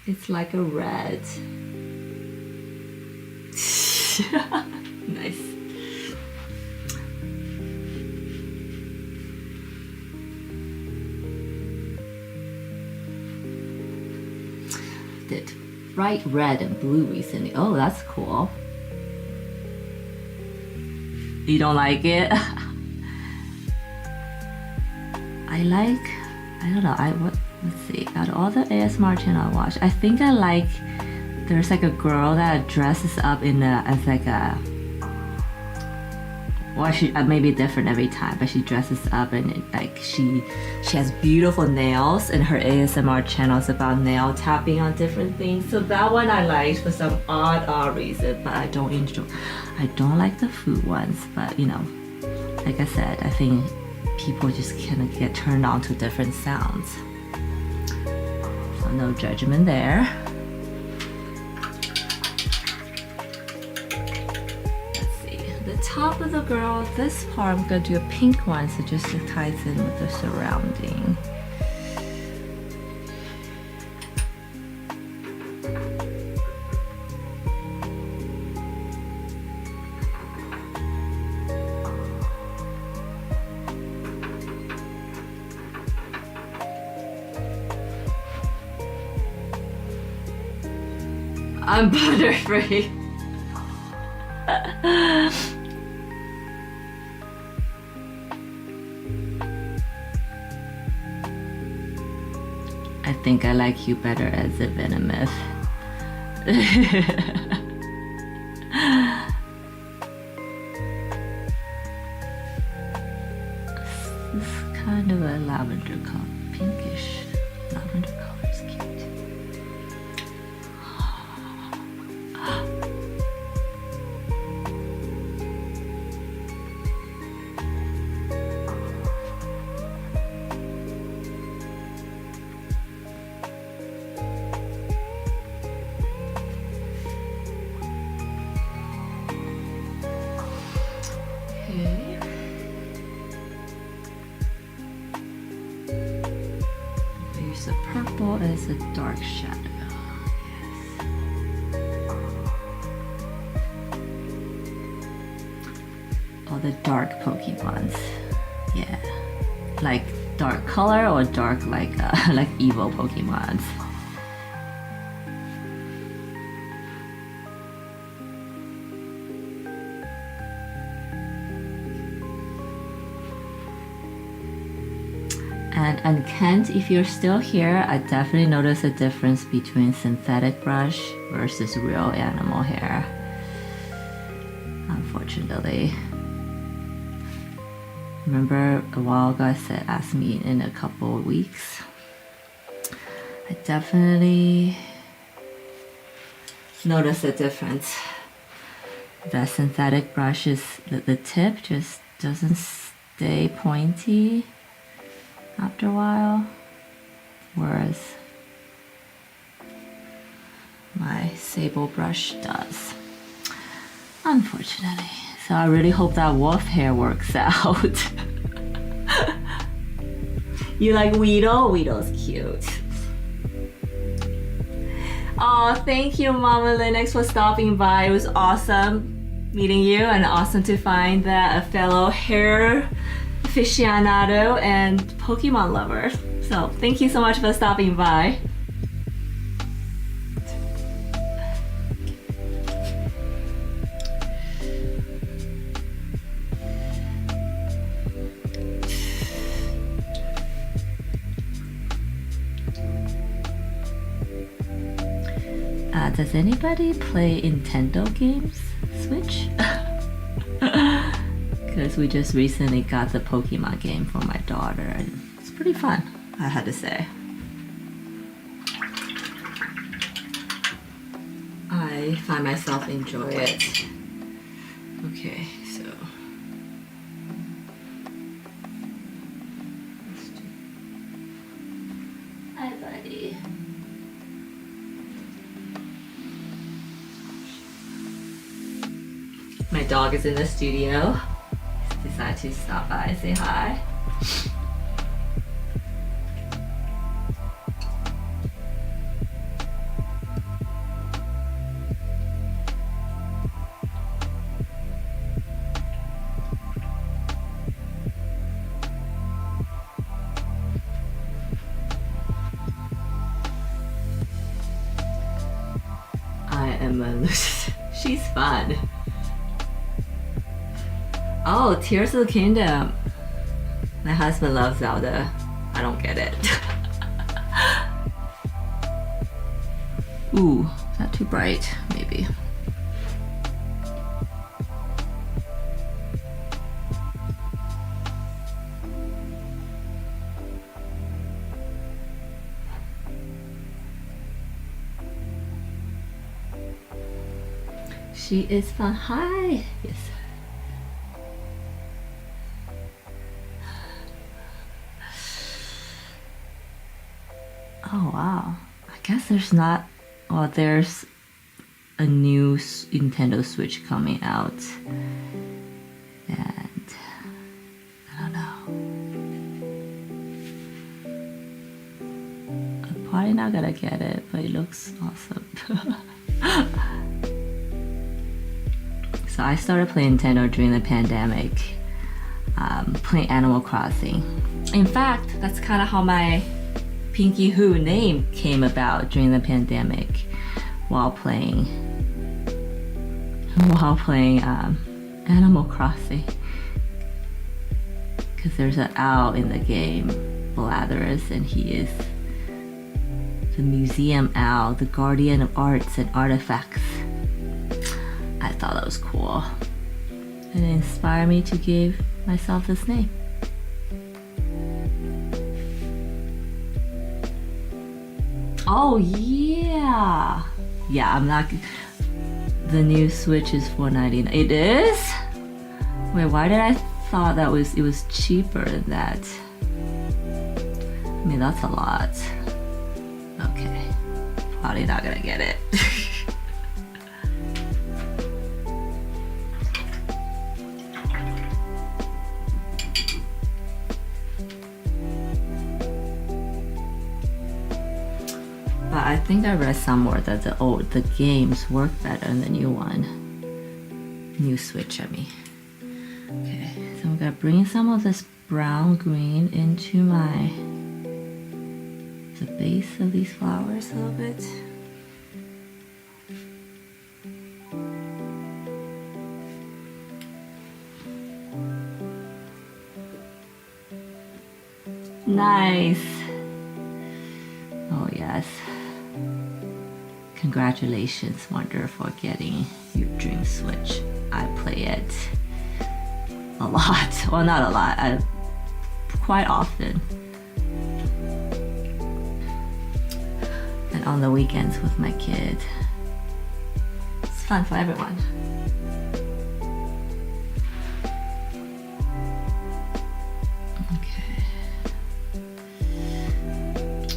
It's like a red. Nice. Did bright red and blue recently. Oh, that's cool. You don't like it? Let's see, out of all the ASMR channel I watch, I think I like, there's like a girl that dresses up as like a, well, she maybe different every time, but she dresses up and she has beautiful nails, and her ASMR channel is about nail tapping on different things. So that one I liked for some odd reason, but I don't like the food ones. But you know, like I said, I think people just kind of get turned on to different sounds. So no judgment there. Top of the girl, this part I'm gonna do a pink one, so just it ties in with the surrounding. I'm butter-free. I think I like you better as a venomous. This is kind of a lavender color, pinkish lavender color is cute. Use the purple as a dark shadow. Yes. All the dark Pokemons. Yeah. Like dark color or dark like evil Pokemons. And Kent, if you're still here, I definitely notice a difference between synthetic brush versus real animal hair. Unfortunately. Remember a while ago I said ask me in a couple of weeks. I definitely notice a difference. The synthetic brushes, the tip just doesn't stay pointy after a while, whereas my sable brush does, unfortunately. So I really hope that wolf hair works out. You like Weedle? Weedle's cute. Oh, thank you, Mama Linux, for stopping by. It was awesome meeting you and awesome to find that a fellow hair aficionado and Pokemon lover. So thank you so much for stopping by. Does anybody play Nintendo games? Switch? Because we just recently got the Pokemon game for my daughter and it's pretty fun, I had to say. I find myself enjoy it. Okay, so let's do... Hi, buddy. My dog is in the studio. He's decided to stop by and say hi. I am a she's fun. Oh, Tears of the Kingdom. My husband loves Zelda. I don't get it. Ooh, is that too bright? Maybe. She is fun. Hi. Yes. Oh wow, I guess there's not, well there's a new Nintendo Switch coming out and I don't know. I'm probably not gonna get it, but it looks awesome. So I started playing Nintendo during the pandemic, playing Animal Crossing. In fact, that's kind of how my Pinky Who name came about during the pandemic while playing Animal Crossing, because there's an owl in the game, Blathers, and he is the museum owl, the guardian of arts and artifacts. I thought that was cool and it inspired me to give myself this name. Oh yeah, yeah. I'm not. The new Switch is $4.99. It is. Wait, why did I thought that it was cheaper than that? I mean, that's a lot. Okay, probably not gonna get it. But I think I read somewhere that the games work better than the new one. New Switch, I mean. Okay, so I'm gonna bring some of this brown green into the base of these flowers a little bit. nice. Oh yes. Congratulations, Wonder, for getting your Dream Switch. I play it a lot. Well, not a lot. Quite often. And on the weekends with my kid. It's fun for everyone. Okay.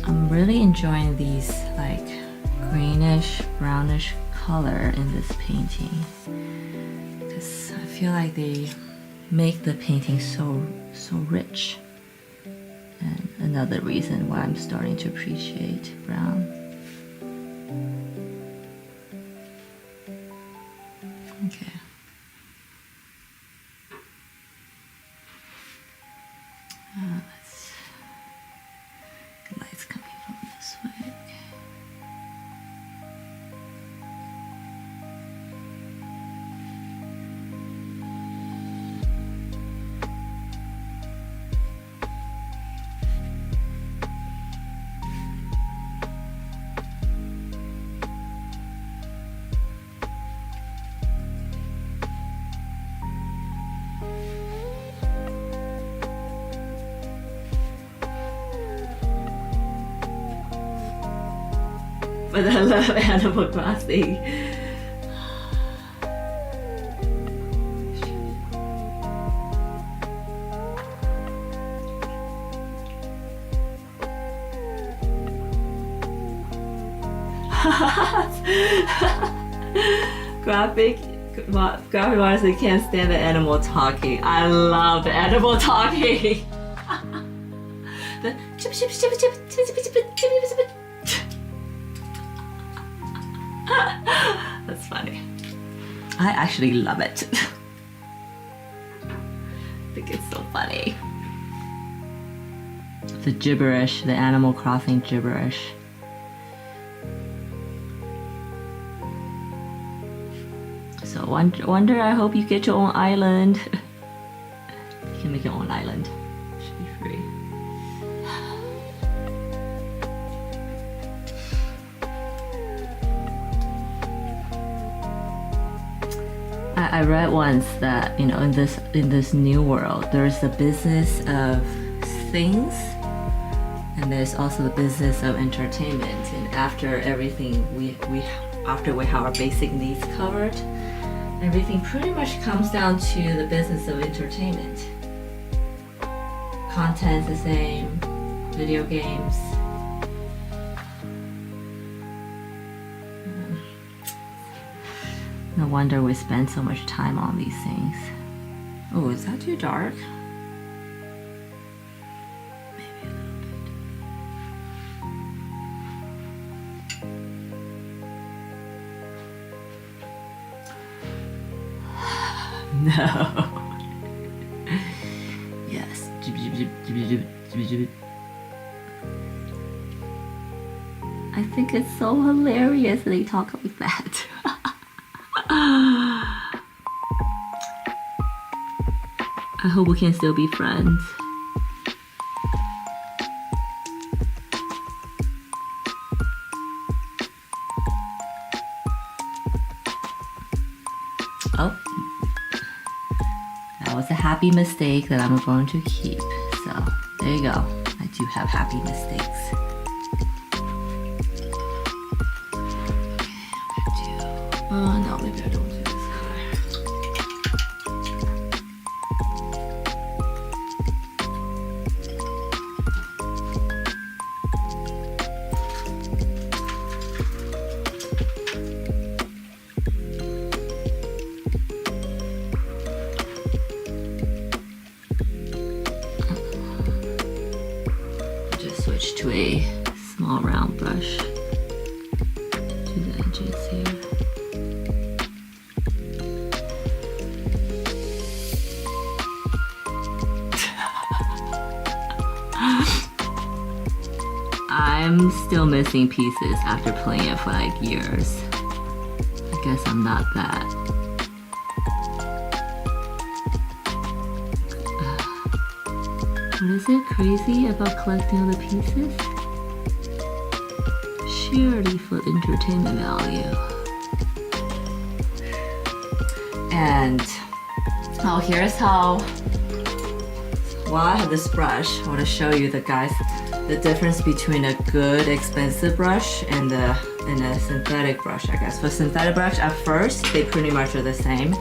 I'm really enjoying these like greenish, brownish color in this painting. Because I feel like they make the painting so rich. And another reason why I'm starting to appreciate brown. Okay. Let's, the light's coming from this way. Okay. But I love Animal Crossing. Graphic artist can't stand the animal talking. I love the animal talking. The chip chip chip chip chip chip chip chip chip. That's funny. I actually love it. I think it's so funny. The gibberish, the Animal Crossing gibberish. So Wonder, I hope you get your own island. You can make your own island. Should be free. I read once that, you know, in this new world, there's the business of things, and there's also the business of entertainment. And after everything after we have our basic needs covered, everything pretty much comes down to the business of entertainment. Content's the same, video games. No wonder we spend so much time on these things. Oh, is that too dark? Maybe a little bit. No. Yes. I think it's so hilarious they talk like that. I hope we can still be friends. Oh, that was a happy mistake that I'm going to keep. So there you go. I do have happy mistakes. No, maybe I don't do this Just switch to a small round brush to the edges here. I'm still missing pieces after playing it for like years. I guess I'm not that. What is it crazy about collecting all the pieces? Surely for entertainment value. And oh, here's how. While I have this brush, I want to show you the difference between a good expensive brush and a synthetic brush, I guess. For synthetic brush, at first they pretty much are the same,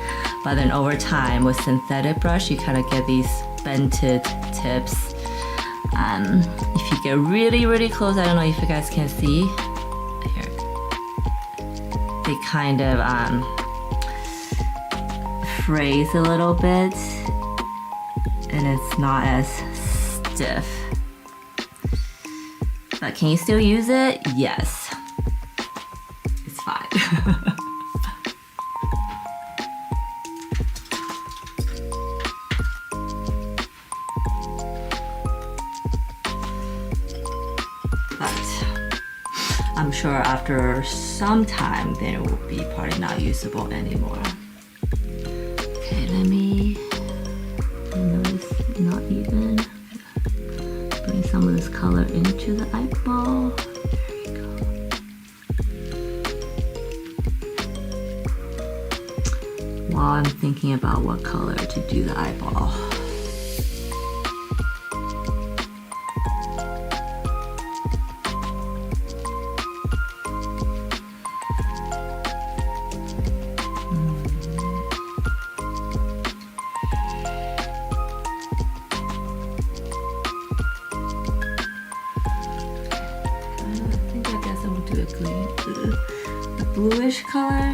but then over time with synthetic brush, you kind of get these bented tips. If you get really, really close, I don't know if you guys can see. Here, they kind of phrase a little bit, and it's not as stiff. But can you still use it? Yes. It's fine. I'm sure after some time then it will be probably not usable anymore. Okay, I know it's not even. Bring some of this color into the eyeball. There you go. While I'm thinking about what color to do the eyeball. Bluish color,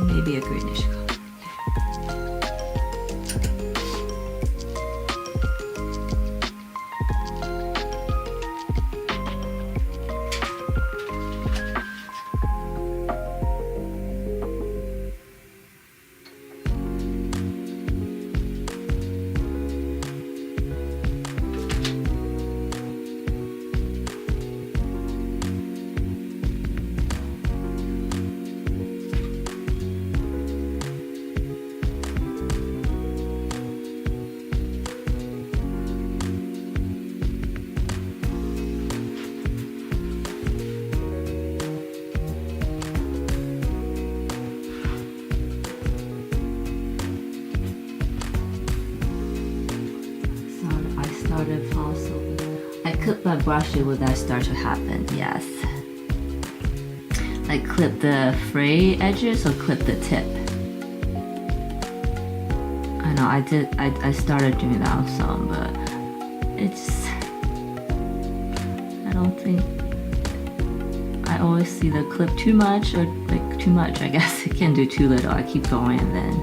maybe a greenish color. I clip my brush, will that start to happen? Yes. Like clip the fray edges or clip the tip. I know I started doing that on some, but it's, I don't think, I always see the clip too much or like too much, I guess. I can't do too little, I keep going and then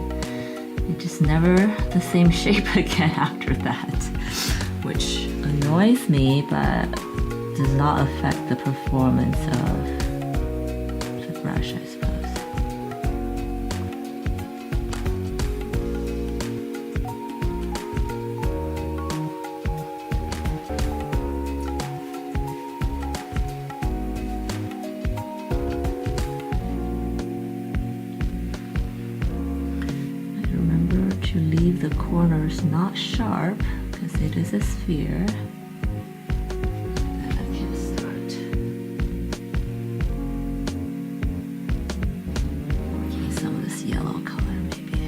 it just never the same shape again after that, which annoys me but does not affect the performance of the brush, I suppose. Remember to leave the corners not sharp because it is a sphere. Then I can start working some of this yellow color maybe.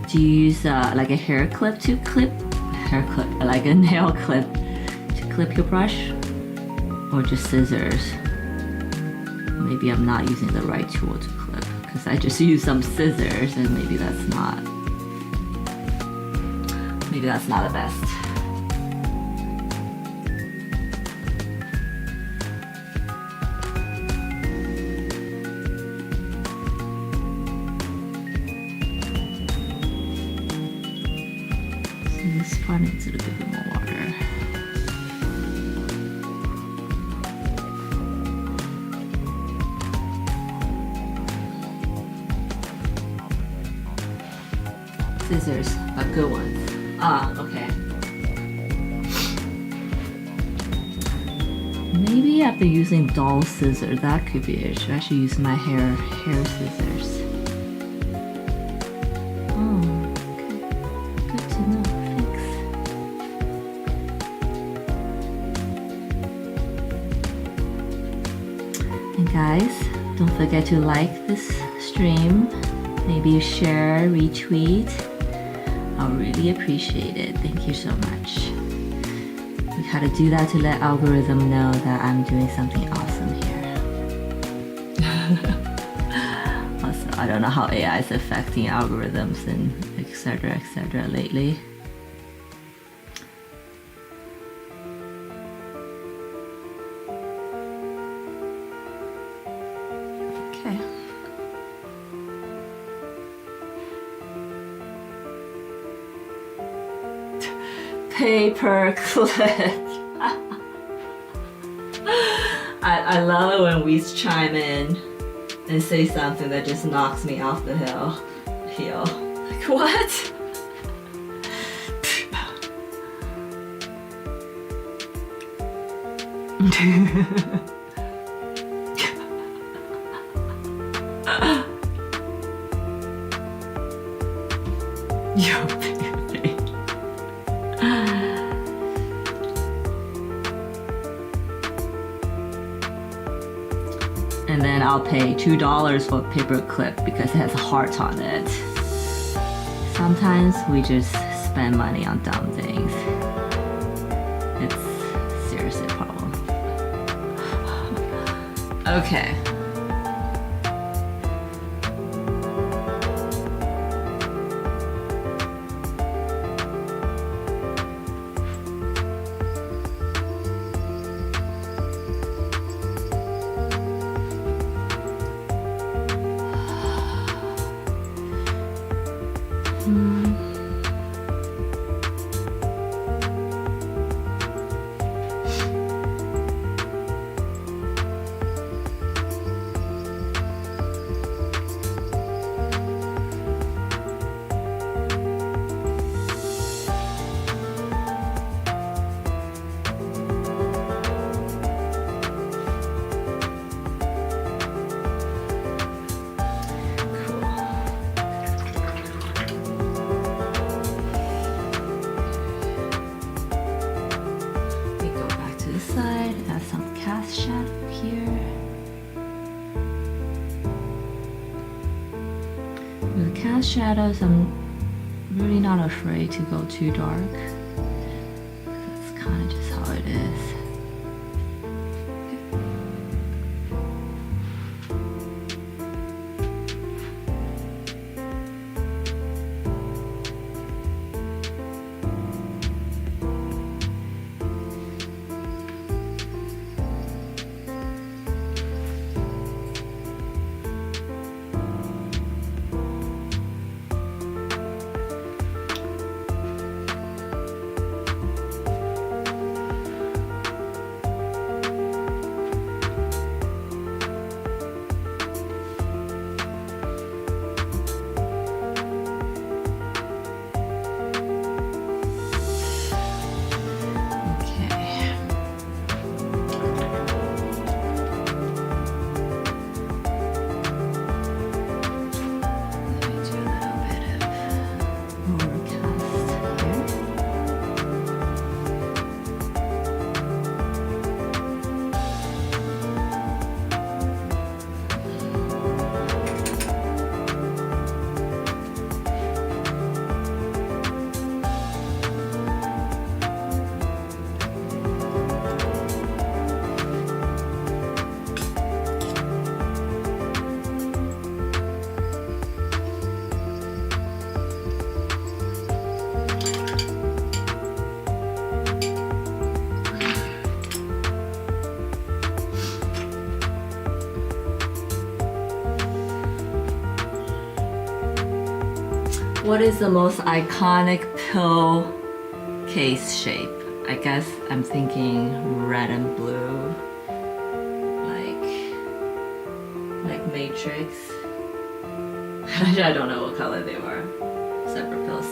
Do you use like a hair clip to clip? Hair clip, like a nail clip to clip your brush? Or just scissors? Maybe I'm not using the right tool to clip because I just use some scissors and maybe that's not the best. So this part needs a little bit more water. Scissors, but good ones. Ah, okay. maybe after using dull scissors, that could be it. Should I actually use my hair scissors? Oh, okay. Good to know. Thanks. And guys, don't forget to like this stream. Maybe share, retweet. I'll really appreciate it. Thank you so much. We gotta do that to let algorithm know that I'm doing something awesome here. Also, I don't know how AI is affecting algorithms and etc. lately. Okay. Paper clip. I love it when we chime in and say something that just knocks me off the heel. Like, what? Yo, baby. And then I'll pay $2 for a paper clip because it has a heart on it. Sometimes we just spend money on dumb things. It's seriously a problem. Okay. Shadows, I'm really not afraid to go too dark. That's kind of just how it is. What is the most iconic pill case shape? I guess I'm thinking red and blue, like Matrix. I don't know what color they were, separate pills,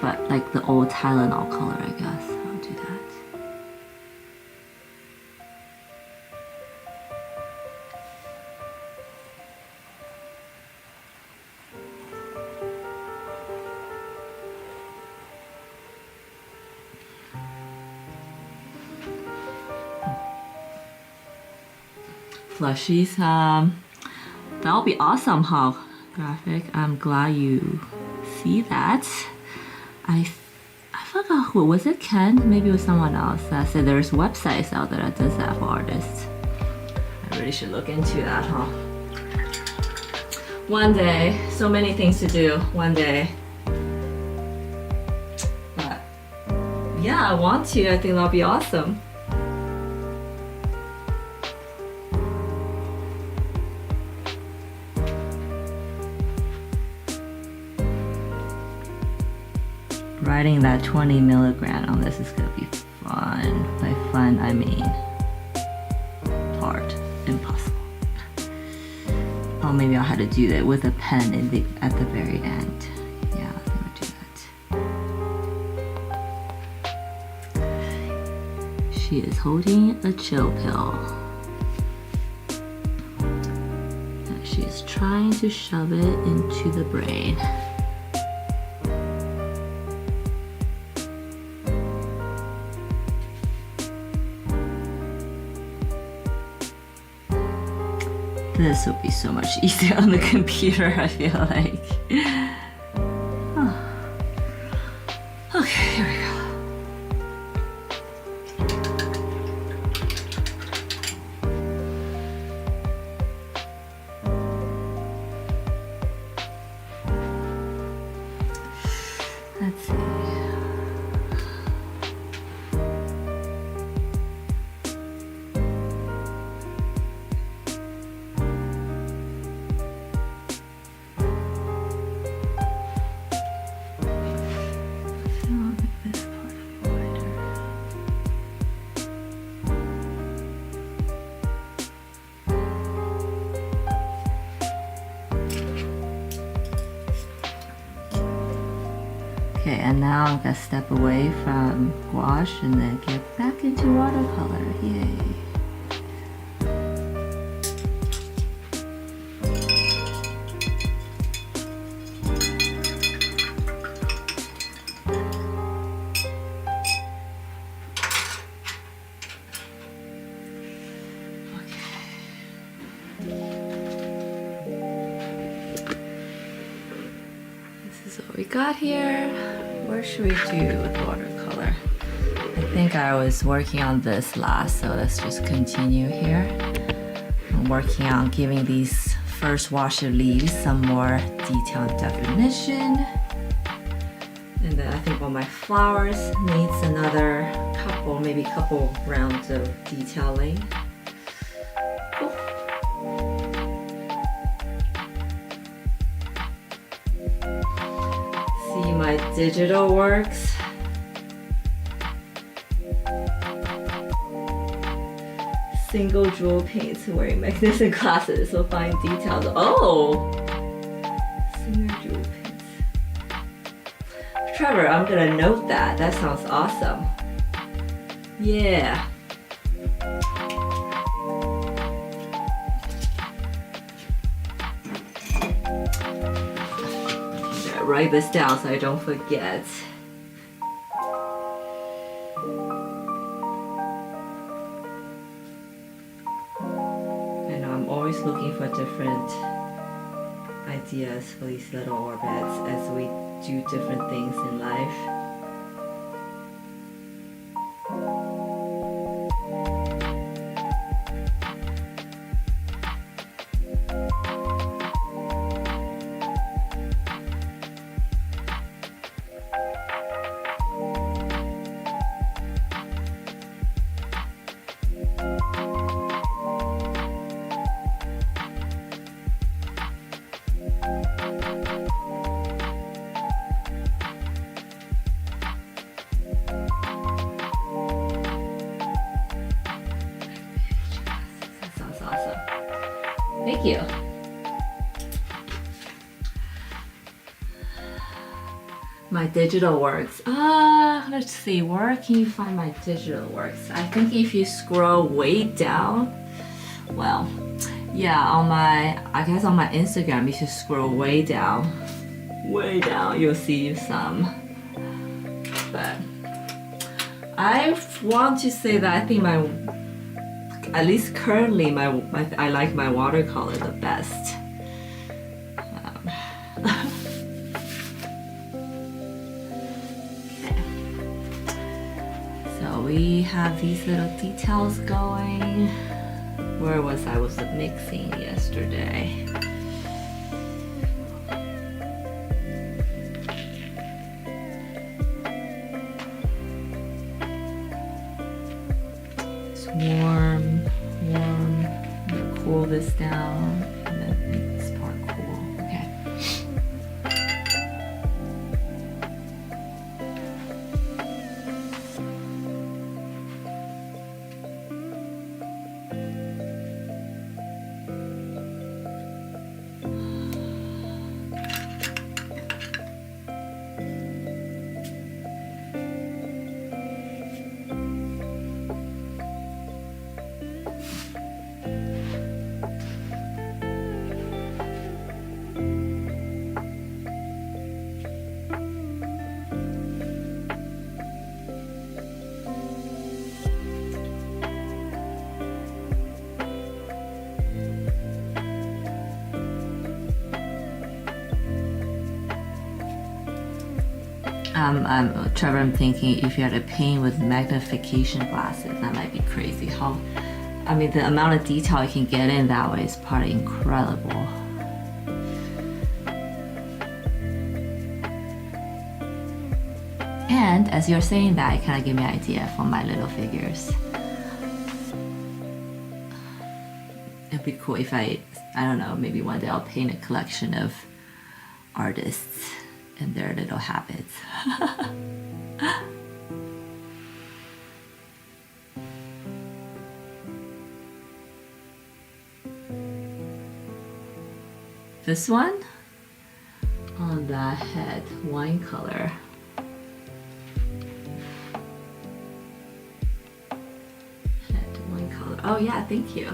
but like the old Tylenol color, I guess. I'll do that. plushies. That'll be awesome, huh? Graphic. I'm glad you see that. I forgot who was it. Ken? Maybe it was someone else that said there's websites out there that does that for artists. I really should look into that, huh? One day. So many things to do. One day. But yeah, I want to. I think that'll be awesome. Writing that 20 milligram on this is gonna be fun. By fun, I mean hard, impossible. Oh, maybe I'll have to do that with a pen at the very end. Yeah, I think I'll do that. She is holding a chill pill. She is trying to shove it into the brain. This will be so much easier on the computer, I feel like. Oh. Okay, here we go. Let's see. Okay, and now I'm gonna step away from gouache and then get back into watercolor. Yay! What we got here. What should we do with watercolor? I think I was working on this last, so let's just continue here. I'm working on giving these first wash of leaves some more detailed definition. And then I think all my flowers needs another couple, maybe couple rounds of detailing. My digital works. Single jewel paints wearing magnificent glasses will find details. Oh! Single jewel paints. Trevor, I'm gonna note that. That sounds awesome. Yeah. Write this down so I don't forget. And I'm always looking for different ideas for these little orbits as we do different things in life. Thank you. My digital works. Let's see, where can you find my digital works? I think if you scroll way down, well, yeah, I guess on my Instagram, you should scroll way down, you'll see some. But I want to say that I think at least currently, I like my watercolor the best. Okay. So we have these little details going. Where was I? Was mixing yesterday? Warm. Cool this down and then make this part cool. Okay. Trevor, I'm thinking if you had to paint with magnification glasses, that might be crazy. I mean, the amount of detail you can get in that way is probably incredible. And as you're saying that, it kind of gave me an idea for my little figures. It'd be cool if I don't know, maybe one day I'll paint a collection of artists and their little habits. This one on the head, wine color. Head, wine color. Oh yeah, thank you.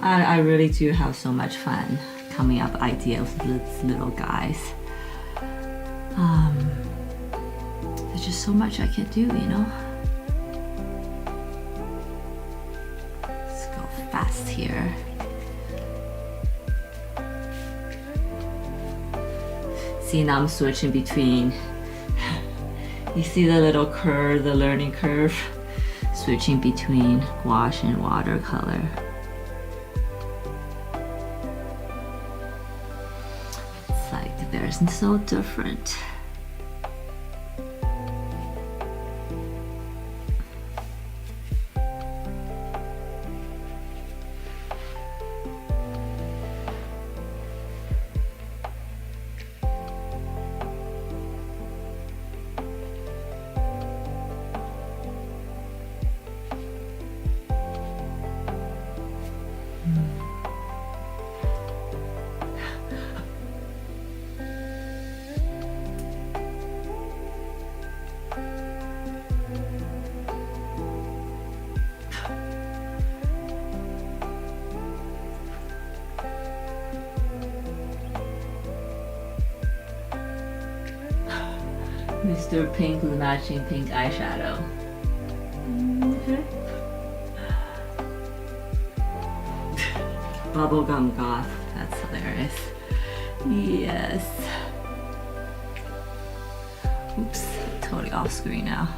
I really do have so much fun coming up with ideas with these little guys. There's just so much I can do, you know? Let's go fast here. See, now I'm switching between, you see the little curve, the learning curve? Switching between gouache and watercolor. They're so different. Mr. Pink with matching pink eyeshadow. Okay. Bubblegum goth. That's hilarious. Yes. Oops, totally off screen now.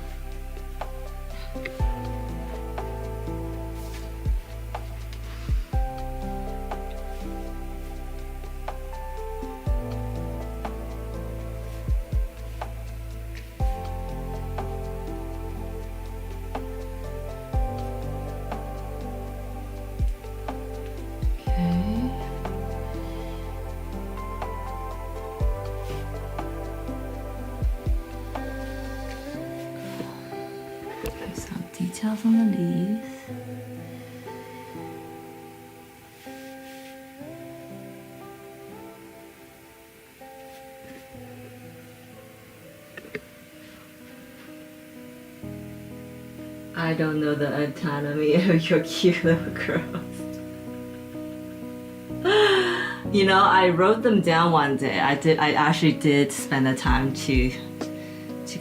Details on the leaves. I don't know the anatomy of your cute little girls. You know, I wrote them down one day. I actually did spend the time to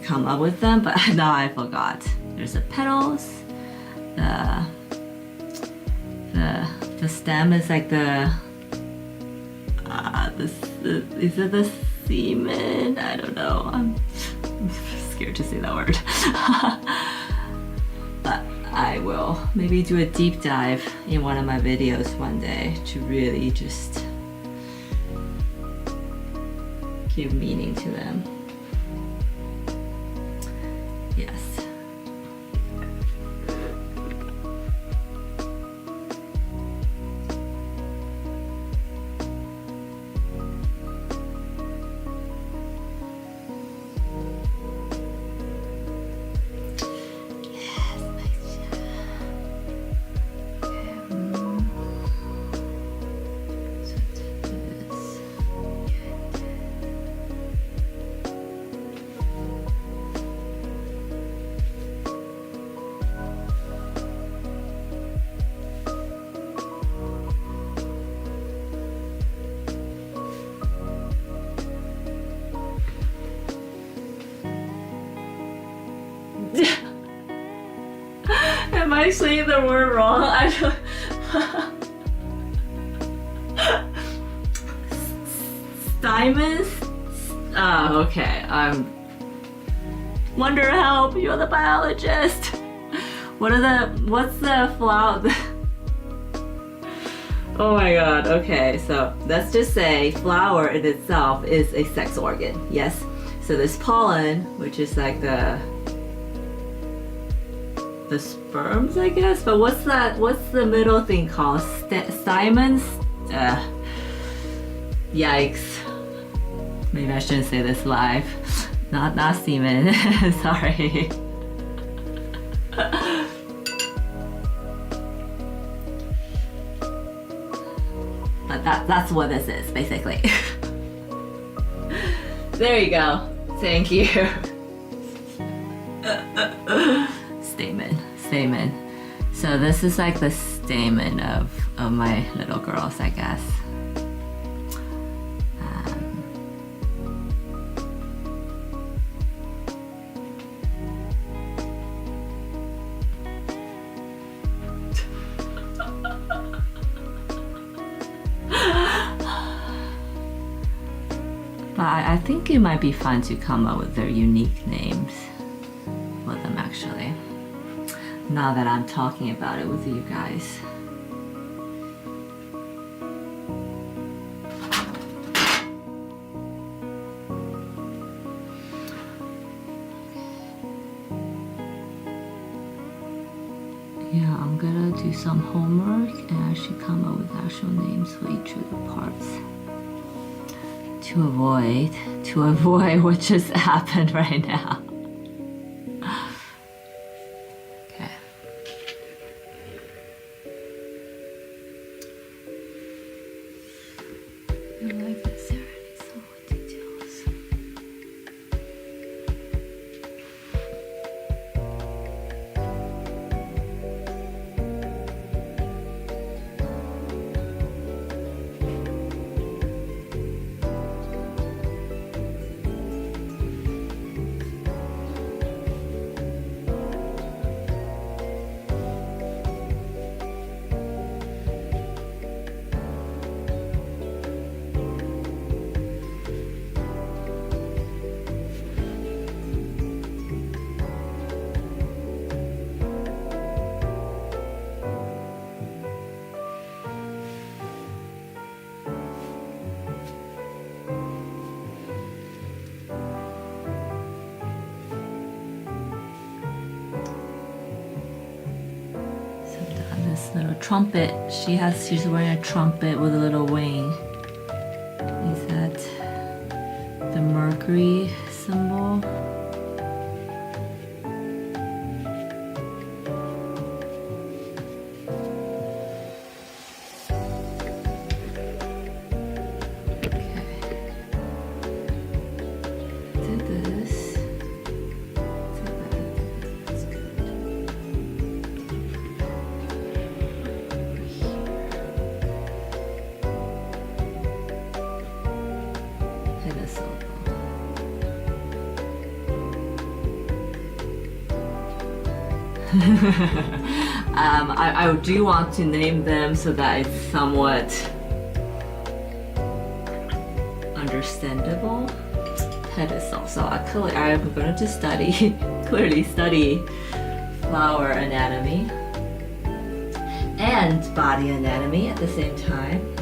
come up with them, but now I forgot. There's the petals. The stem is like is it the semen? I don't know. I'm scared to say that word. But I will maybe do a deep dive in one of my videos one day to really just give meaning to them. Yes. Am I saying the word wrong? I don't. Diamonds? Oh, okay. Wonder help. You're the biologist. What's the flower? Oh my god. Okay, so let's just say flower in itself is a sex organ. Yes. So this pollen, which is like the sperms, I guess. But what's the middle thing called? Stamens? Yikes. Maybe I shouldn't say this live. Not semen. Sorry. But that's what this is, basically. There you go. Thank you. Stamen. So this is like the stamen of my little girls, I guess. But I think it might be fun to come up with their unique names for them, actually. Now that I'm talking about it with you guys. Yeah, I'm gonna do some homework and actually come up with actual names for each of the parts. To avoid what just happened right now. Okay. I like this. There are some more details. Little trumpet. She's wearing a trumpet with a little wing. Is that the Mercury symbol? I do want to name them so that it's somewhat understandable. Pedestal. So I'm going to study, clearly study flower anatomy and body anatomy at the same time.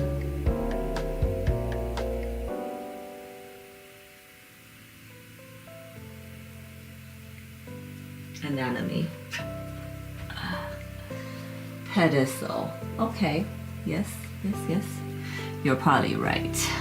Anatomy. Pedestal. Okay. Yes. You're probably right. So,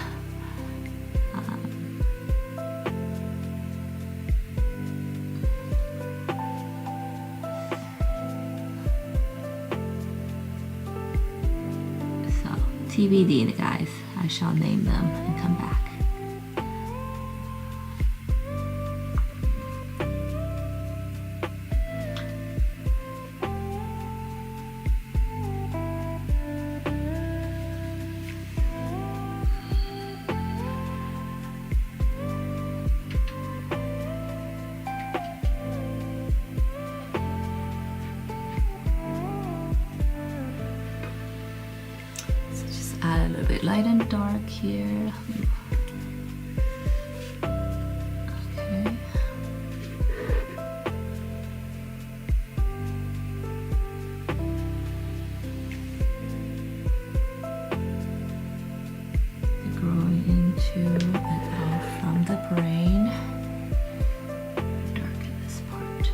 TBD, guys. I shall name them and come back. Add a little bit light and dark here. Okay. Growing into and out from the brain. Darken this part.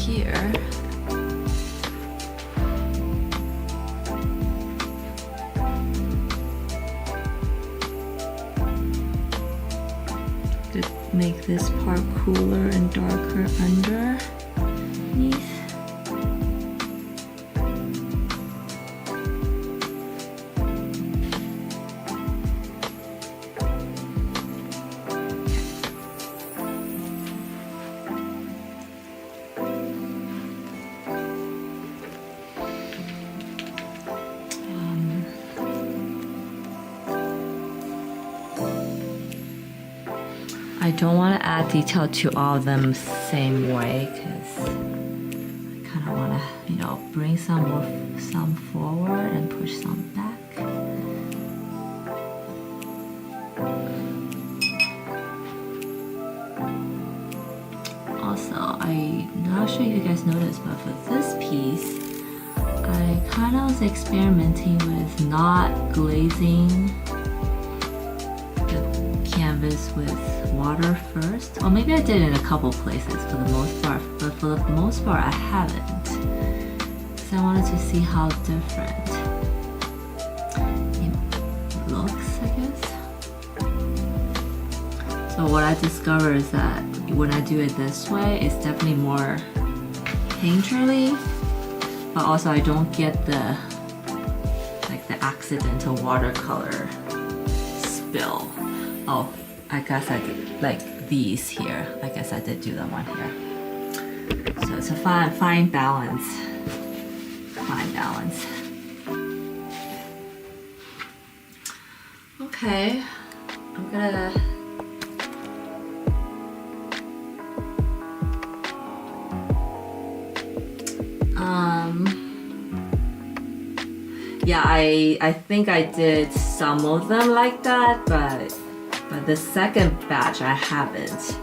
Here. To make this part cooler and darker underneath. I don't want to add detail to all of them same way because I kind of want to, bring some forward and push some back. Also, I'm not sure if you guys noticed, but for this piece, I kind of was experimenting with not glazing the canvas with water first, or maybe I did in a couple places for the most part, but for the most part I haven't, because I wanted to see how different it looks, I guess. So what I discovered is that when I do it this way, it's definitely more painterly, but also I don't get the accidental watercolor spill. Oh, I guess I did, like these here. I guess I did do them on here. So it's a fine balance. Fine balance. Okay, I'm gonna yeah, I think I did some of them like that, but the second batch I haven't.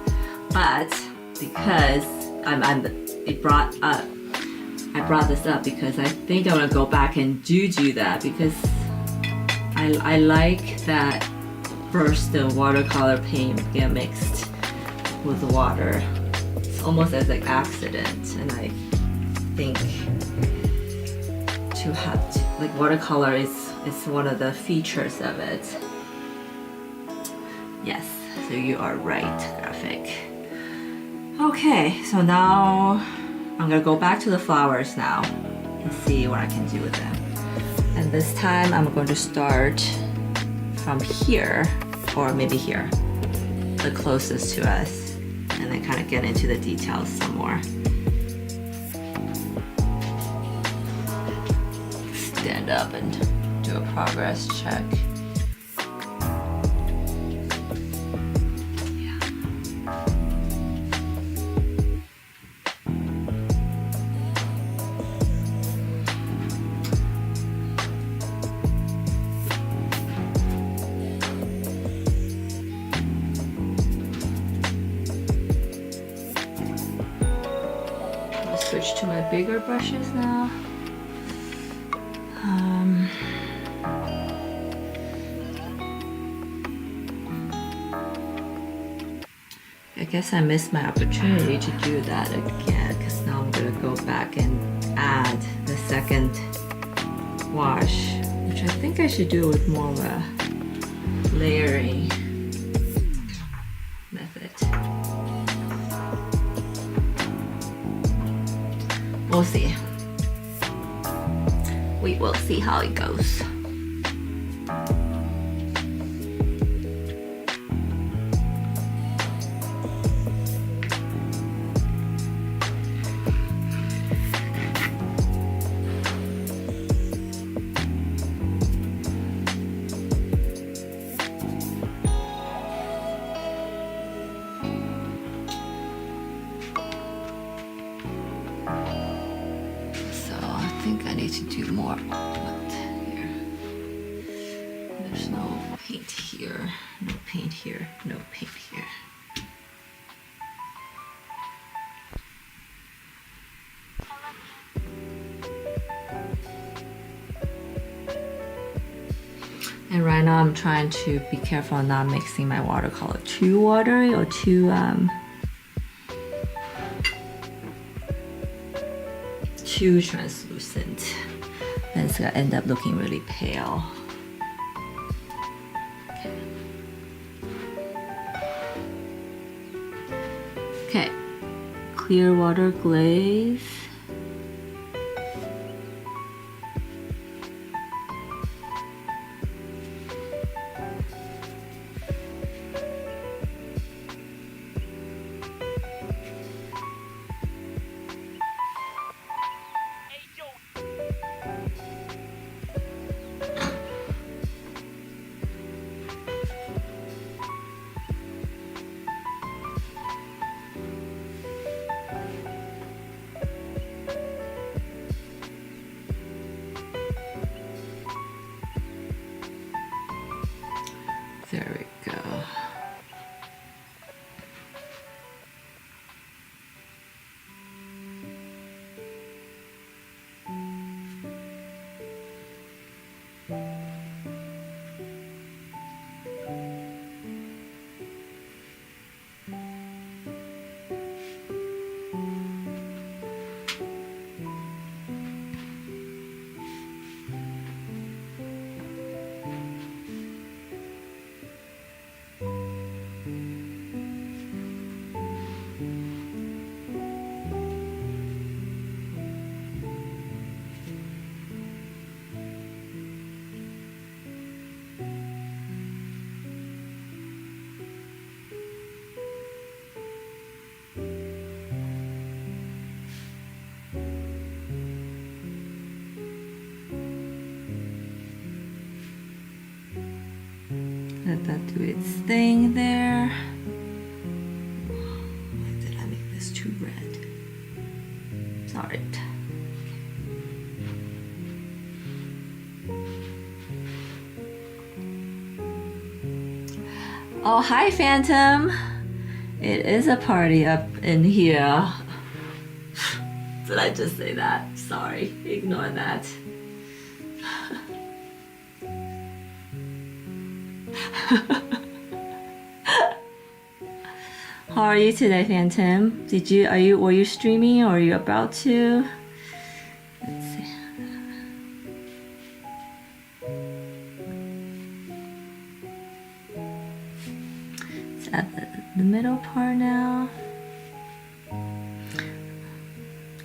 But because I brought this up because I think I'm gonna go back and do that because I like that first the watercolor paint get mixed with water. It's almost as an accident, and I think to have to, like watercolor is one of the features of it. Yes, so you are right, graphic. Okay, so now I'm gonna go back to the flowers now and see what I can do with them. And this time I'm going to start from here, or maybe here, the closest to us, and then kind of get into the details some more. Stand up and do a progress check. Switch to my bigger brushes now. I guess I missed my opportunity to do that again because now I'm gonna go back and add the second wash, which I think I should do with more of a layering method. We'll see. We will see how it goes. I think I need to do more here. There's no paint here, no paint here, no paint here. And right now I'm trying to be careful not mixing my watercolor too watery or too translucent. Then it's gonna end up looking really pale. Okay, clear water glaze. Let that do its thing there. Why did I make this too red? Sorry. Oh, hi, Phantom. It is a party up in here. Did I just say that? Sorry, ignore that. How are you today, Phantom? Were you streaming or are you about to? Let's see. It's at the middle part now.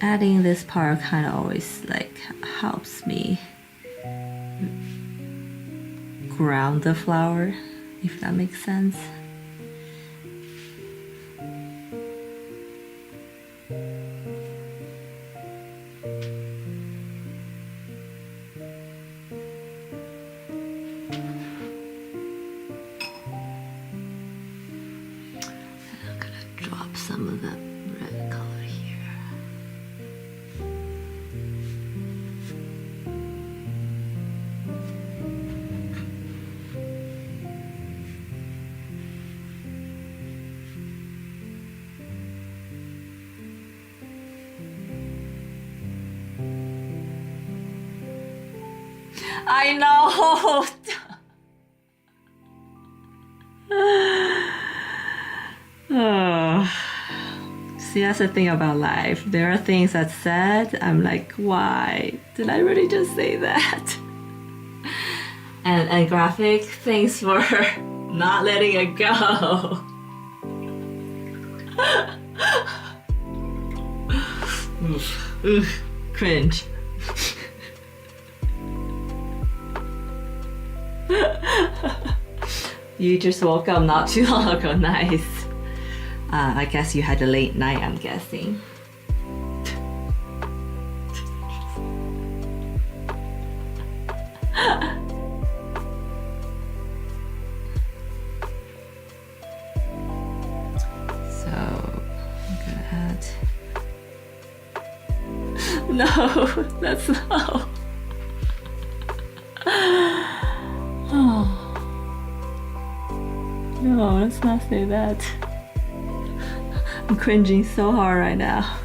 Adding this part kind of always like helps me ground the flower, if that makes sense. I'm gonna drop some of that red color here. I know. Oh. See, that's the thing about life. There are things that's said. I'm like, why did I really just say that? And graphic, thanks for not letting it go. Oof, cringe. You just woke up not too long ago. Nice. I guess you had a late night, I'm guessing. So I'm gonna add. No, that's no. Oh. No, let's not say that. I'm cringing so hard right now.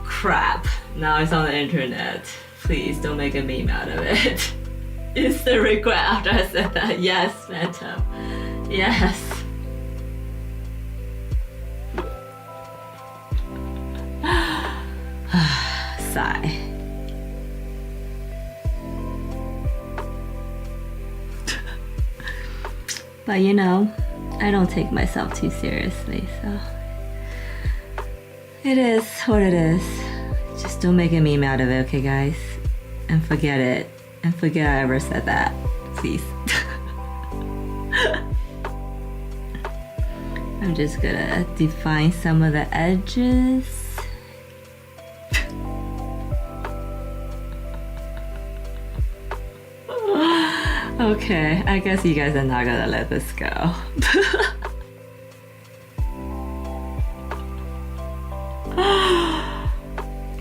Crap, now it's on the internet. Please don't make a meme out of it. It's the regret after I said that. Yes, Phantom. Yes. Sigh. But you know, I don't take myself too seriously, so it is what it is. Just don't make a meme out of it, okay, guys? And forget it. And forget I ever said that, please. I'm just gonna define some of the edges. Okay, I guess you guys are not gonna let this go.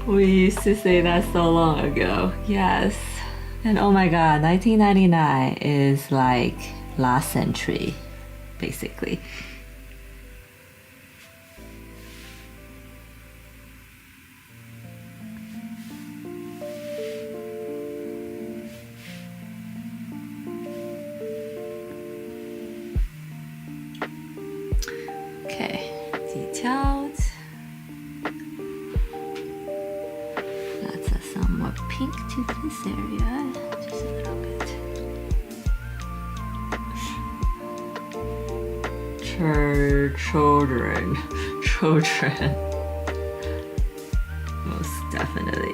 We used to say that so long ago. Yes. And oh my god, 1999 is like last century, basically. Okay, pink to this area, just a little bit. Children. Most definitely.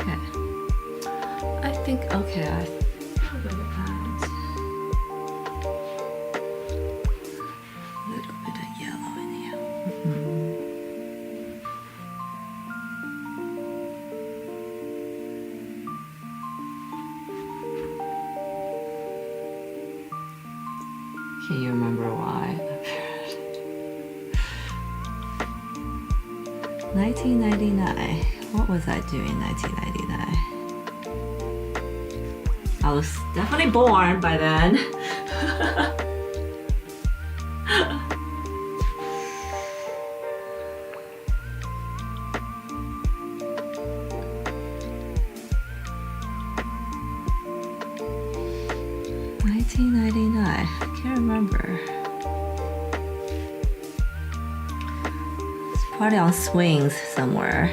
Okay. I think okay. I'm gonna add a little bit of yellow in here. Can you remember why? 1999. What was I doing in 1999? I was definitely born by then. $19.99. I can't remember. It's probably on swings somewhere.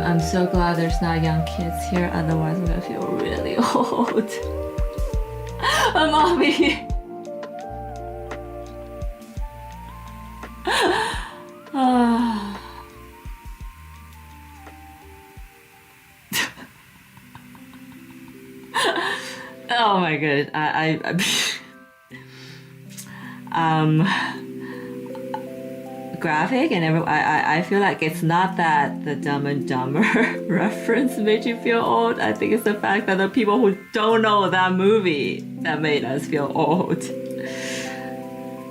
I'm so glad there's not young kids here, otherwise I'm gonna feel really old. Mommy! Oh my goodness, graphic and I feel like it's not that the Dumb and Dumber reference made you feel old. I think it's the fact that the people who don't know that movie that made us feel old.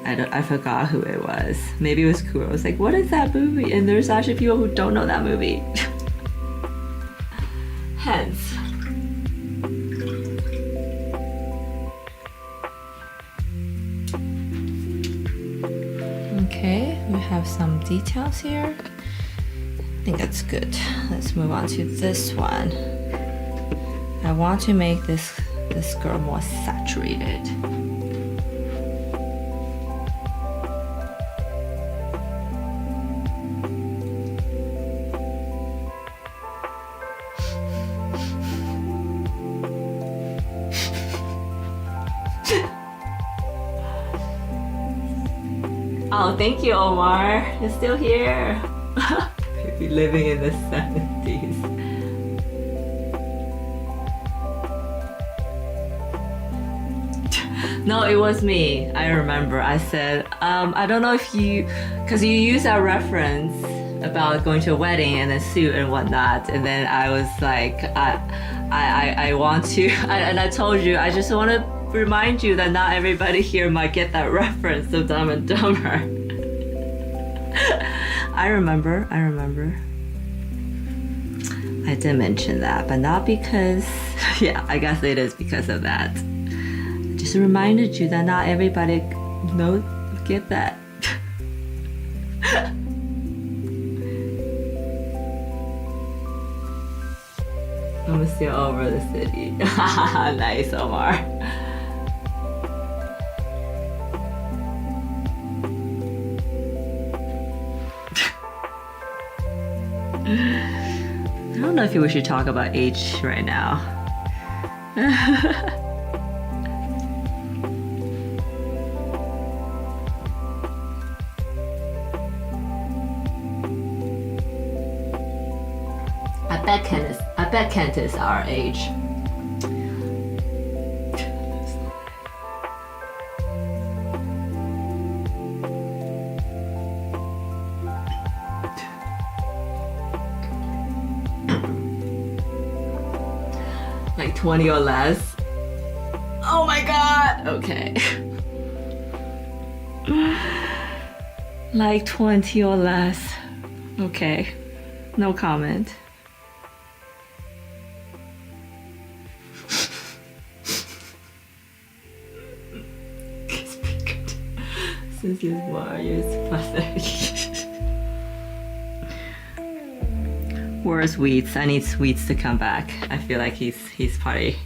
I forgot who it was. Maybe it was cool. I was like, what is that movie? And there's actually people who don't know that movie. Hence. Okay, we have some details here. I think that's good. Let's move on to this one. I want to make this girl more saturated. Oh, thank you, Omar. You're still here. Maybe living in the 70s. No, it was me. I remember. I said, I don't know if you, because you used that reference about going to a wedding and a suit and whatnot, and then I was like, I want to, and I told you, I just want to remind you that not everybody here might get that reference of Dumb and Dumber. I remember. I did mention that, but not because, yeah, I guess it is because of that. I just reminded you that not everybody get that. I'm still over the city. Nice, Omar. I don't know if we should talk about age right now. I bet Kent is our age. Like 20 or less. Oh my god! Okay. Like 20 or less. Okay, no comment. Since his warrior is pathetic. Where's Sweets? I need Sweets to come back. I feel like he's probably.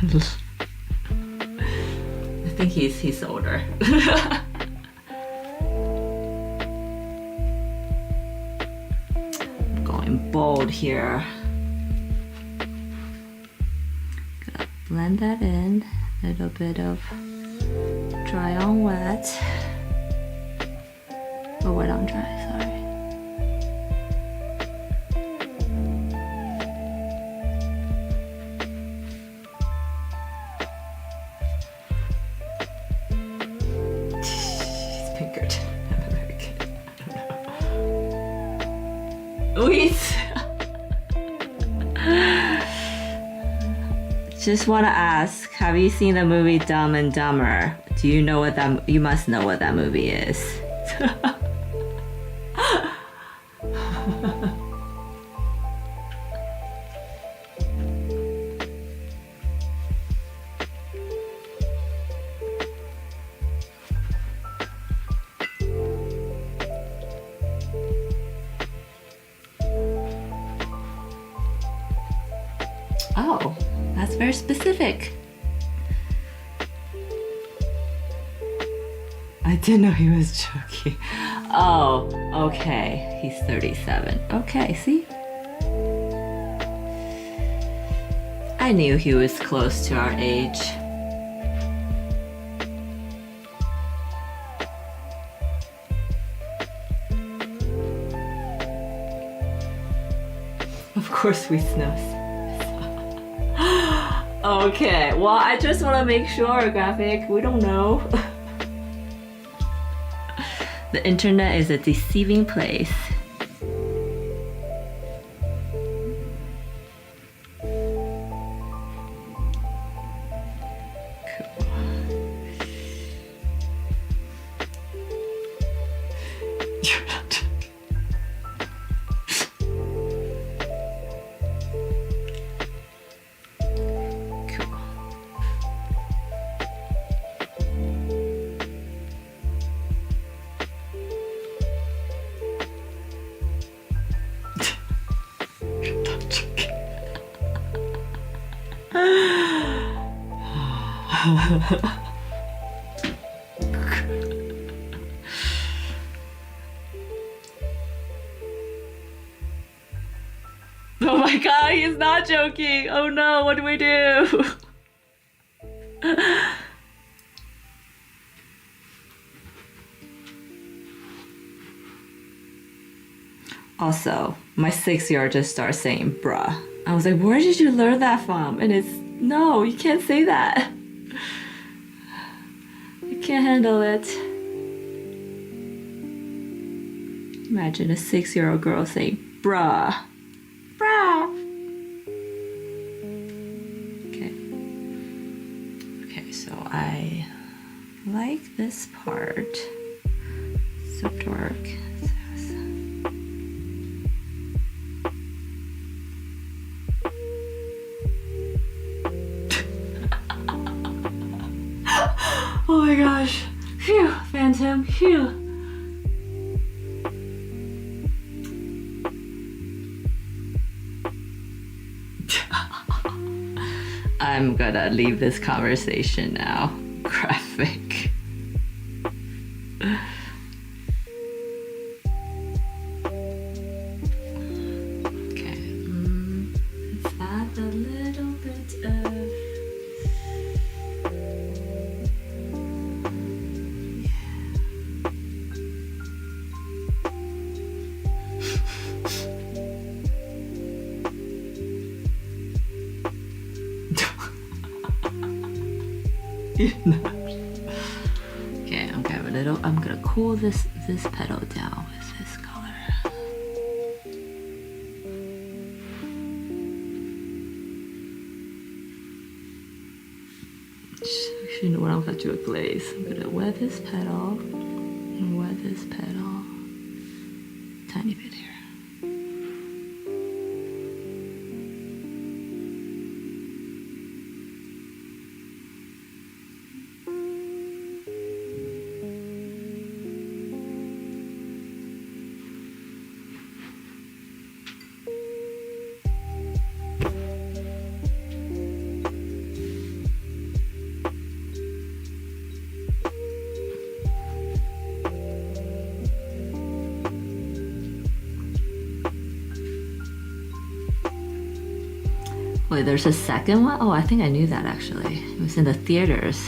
I think he's older. Going bold here. Gonna blend that in. A little bit of dry on wet. Or wet on dry, sorry. It's pinkered. I'm American. I don't know. Wait! Just want to ask, have you seen the movie Dumb and Dumber? Do you know what that? You must know what that movie is. Oh, that's very specific. I didn't know he was joking. Oh, okay. He's 37. Okay, see? I knew he was close to our age. Of course, we knows. Okay, well, I just want to make sure, graphic. We don't know. The internet is a deceiving place. Oh my god, he's not joking. Oh no, what do we do? Also, my 6-year-old just started saying bruh. I was like, where did you learn that from? And it's, no, you can't say that. You can't handle it. Imagine a 6-year-old girl saying bruh. Bruh. Okay. Okay, so I like this part. So dark. Oh my gosh. Phew, Phantom. Phew. I'm gonna leave this conversation now. Graphic. Okay. Let's add a little bit of. Okay, I'm gonna cool this petal down with this color. Actually, no, I'm gonna do a glaze. I'm gonna wet this petal and wet this petal. Tiny bit here. Wait, there's a second one? Oh, I think I knew that actually. It was in the theaters.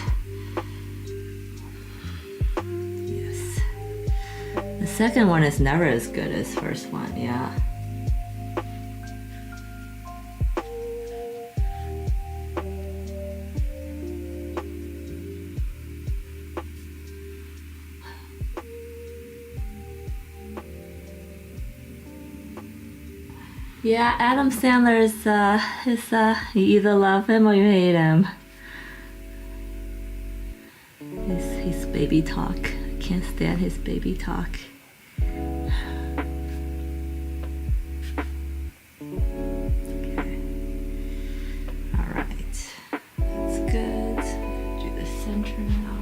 Yes. The second one is never as good as first one, yeah. Yeah, Adam Sandler is you either love him or you hate him. His baby talk. I can't stand his baby talk. Okay. Alright. That's good. Do the center now.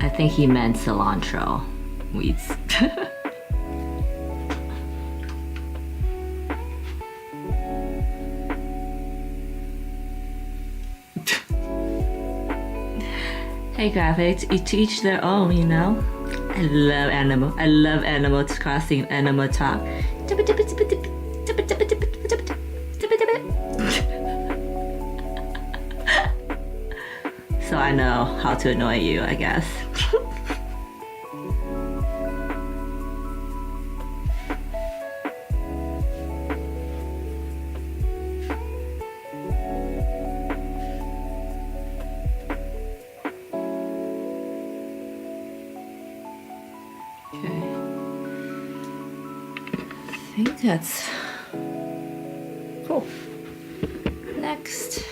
I think he meant cilantro weeds. Hey graphics, to each their own, you know? I love animal crossing, animal talk. So I know how to annoy you, I guess. Okay. I think that's cool. Next.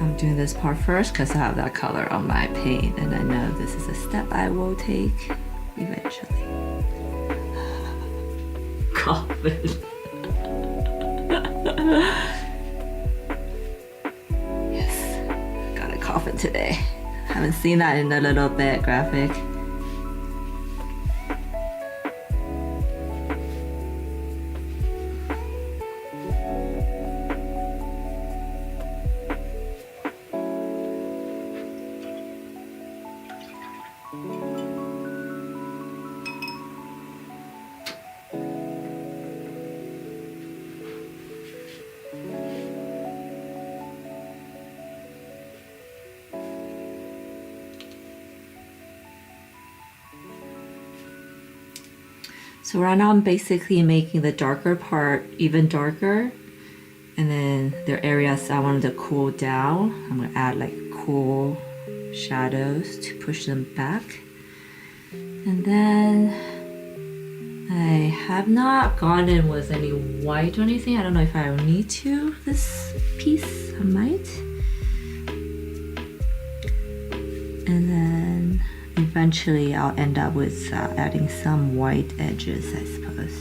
I'm doing this part first because I have that color on my paint and I know this is a step I will take eventually. Coffin. Yes, got a coffin today. Haven't seen that in a little bit, graphic. So right now I'm basically making the darker part even darker, and then there are areas I wanted to cool down. I'm gonna add like cool shadows to push them back. And then I have not gone in with any white or anything. I don't know if I need to this piece, I might. And then eventually I'll end up with adding some white edges, I suppose.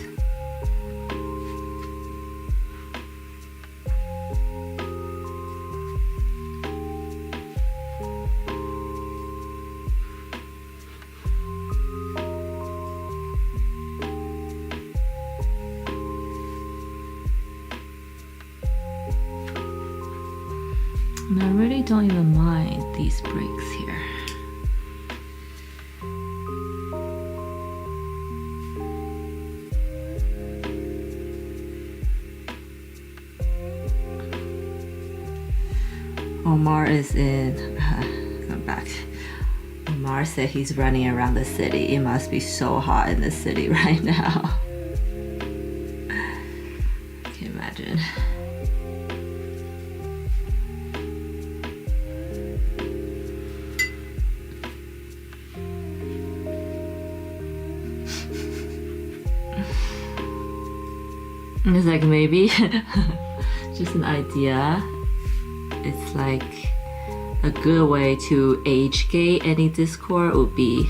And I really don't even mind these breaks here. Omar is in, come back. Omar said he's running around the city. It must be so hot in the city right now. question. It's like maybe just an idea. It's like a good way to age gate any Discord would be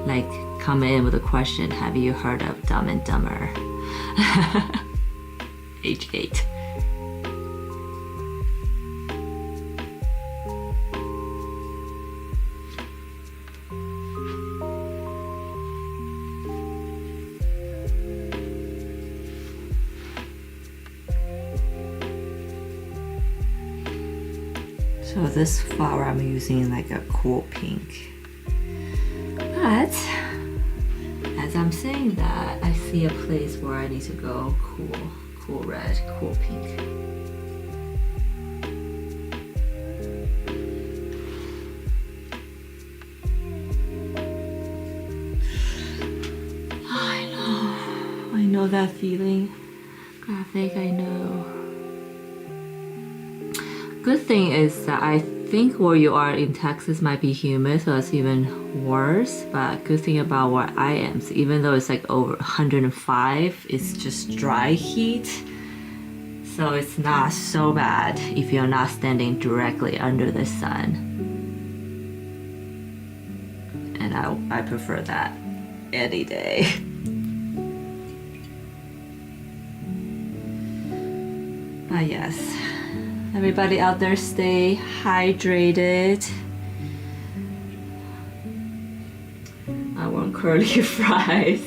like come in with a question. Have you heard of Dumb and Dumber? Age gate. So this flower I'm using like a cool pink. But as I'm saying that, I see a place where I need to go cool red, cool pink. I know that feeling. Graphic, I know. Good thing is that I think where you are in Texas might be humid, so it's even worse. But good thing about where I am, so even though it's like over 105, it's just dry heat. So it's not so bad if you're not standing directly under the sun. And I prefer that any day. But yes. Everybody out there stay hydrated. I want curly fries.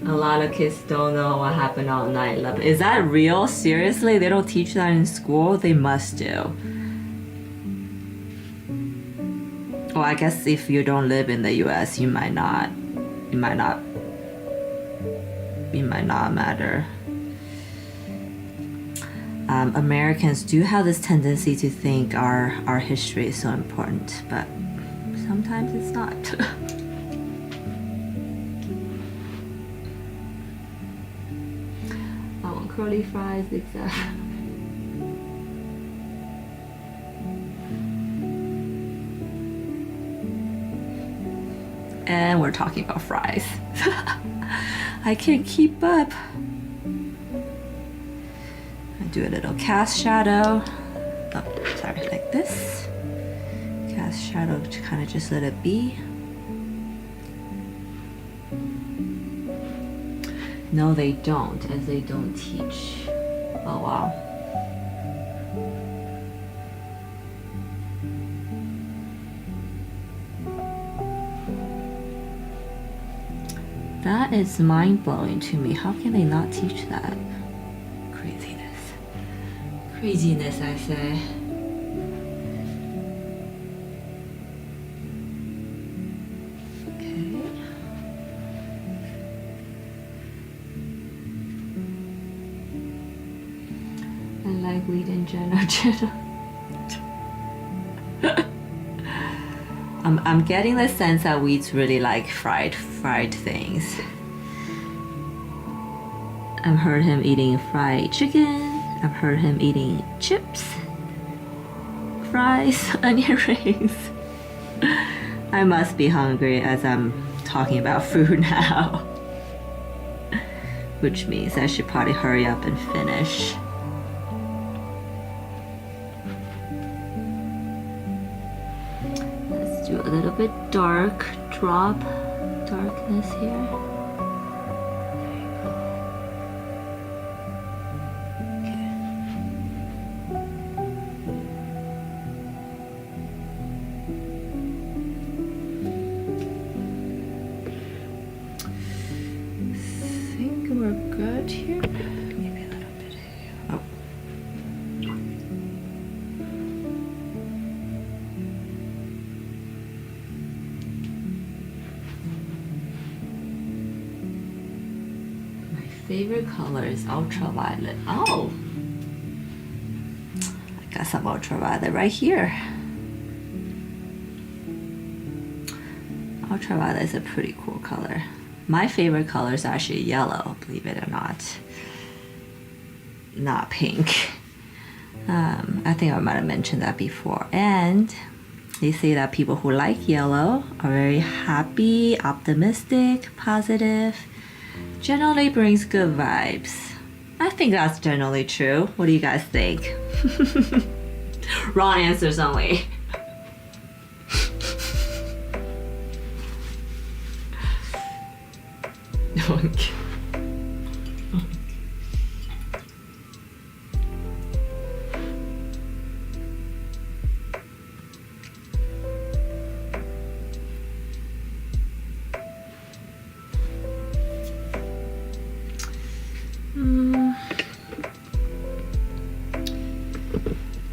A lot of kids don't know what happened on 9/11. Is that real? Seriously? They don't teach that in school? They must do. Well, I guess if you don't live in the US, you might not matter. Americans do have this tendency to think our history is so important, but sometimes it's not. I want curly fries, exactly. And we're talking about fries. I can't keep up. Do a little cast shadow. Oh, sorry, like this. Cast shadow to kind of just let it be. No, they don't, as they don't teach. Oh, wow. That is mind-blowing to me. How can they not teach that? Craziness, I say. Okay. I like wheat in general. I'm getting the sense that wheats really like fried things. I've heard him eating fried chicken. I've heard him eating chips, fries, onion rings. I must be hungry as I'm talking about food now. Which means I should probably hurry up and finish. Let's do a little bit dark, drop darkness here. Favorite color is ultraviolet. Oh, I got some ultraviolet right here. Ultraviolet is a pretty cool color. My favorite color is actually yellow, believe it or not. not pink. I think I might have mentioned that before. And they say that people who like yellow are very happy, optimistic, positive, generally brings good vibes. I think that's generally true. What do you guys think? Wrong answers only. Okay.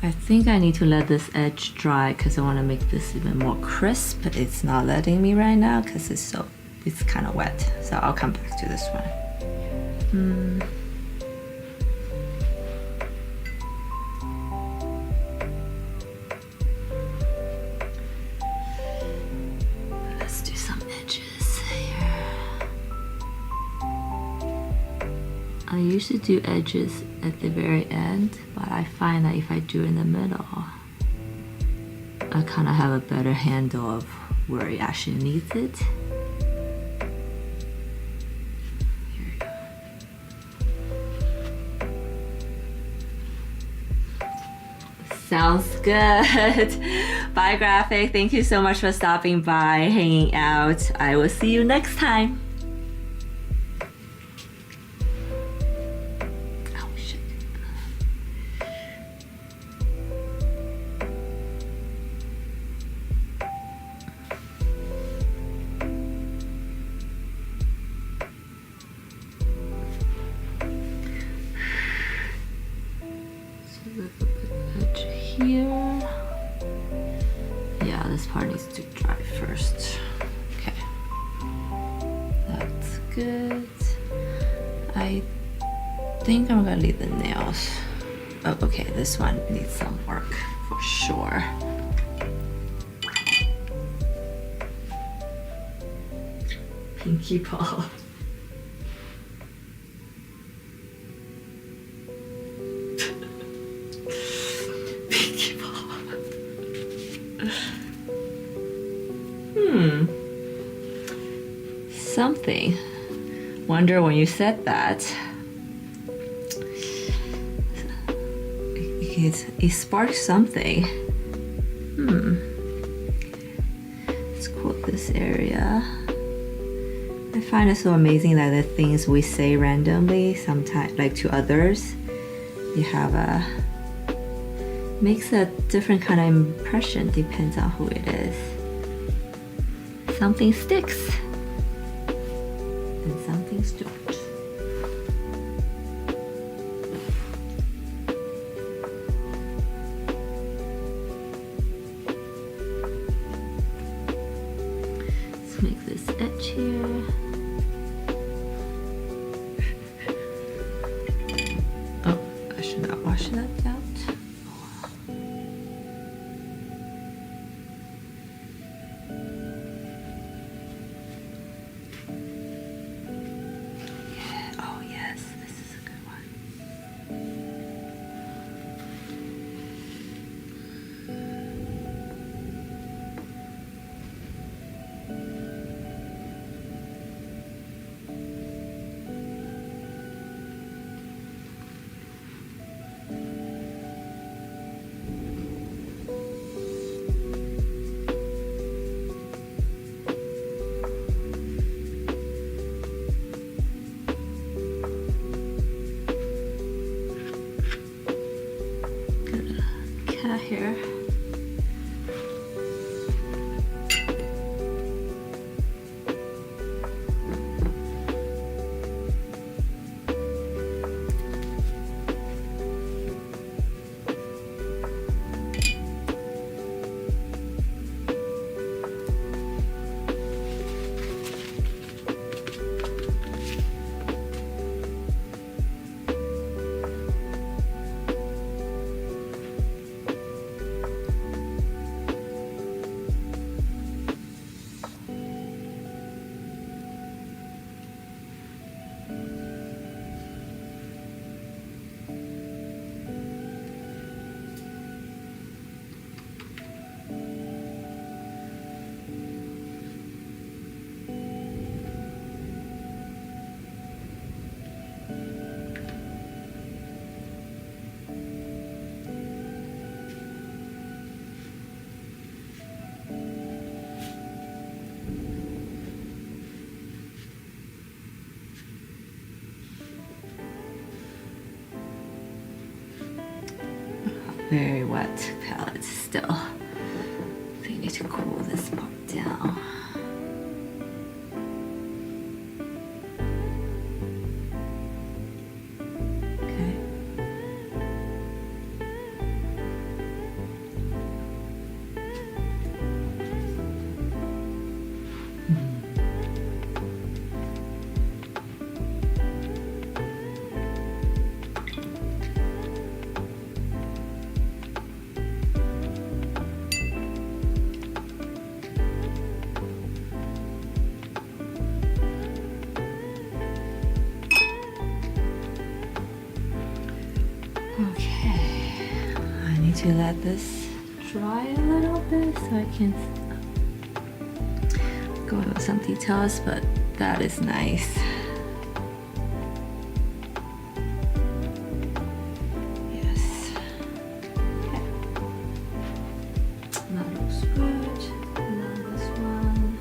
I think I need to let this edge dry because I want to make this even more crisp. It's not letting me right now because it's kind of wet. So I'll come back to this one. Let's do some edges here. I usually do edges at the very end, but I find that if I do in the middle, I kind of have a better handle of where it actually needs it. Here we go. Sounds good. Bye, Graphic. Thank you so much for stopping by, hanging out. I will see you next time. Here. Yeah, this part needs to dry first. Okay. That's good. I think I'm gonna leave the nails. Oh, okay, this one needs some work for sure. Pinky ball. Something. Wonder when you said that. It sparked something. Let's quote this area. I find it so amazing that the things we say randomly, sometimes like to others, you have makes a different kind of impression, depends on who it is. Something sticks and some things don't. Let's make this edge here. Oh, I should not wash that out. very wet palette still. So you need to cool this part down. Okay, I need to let this dry a little bit so I can go with some details, but that is nice. Yes. Okay. That looks good. Now this one.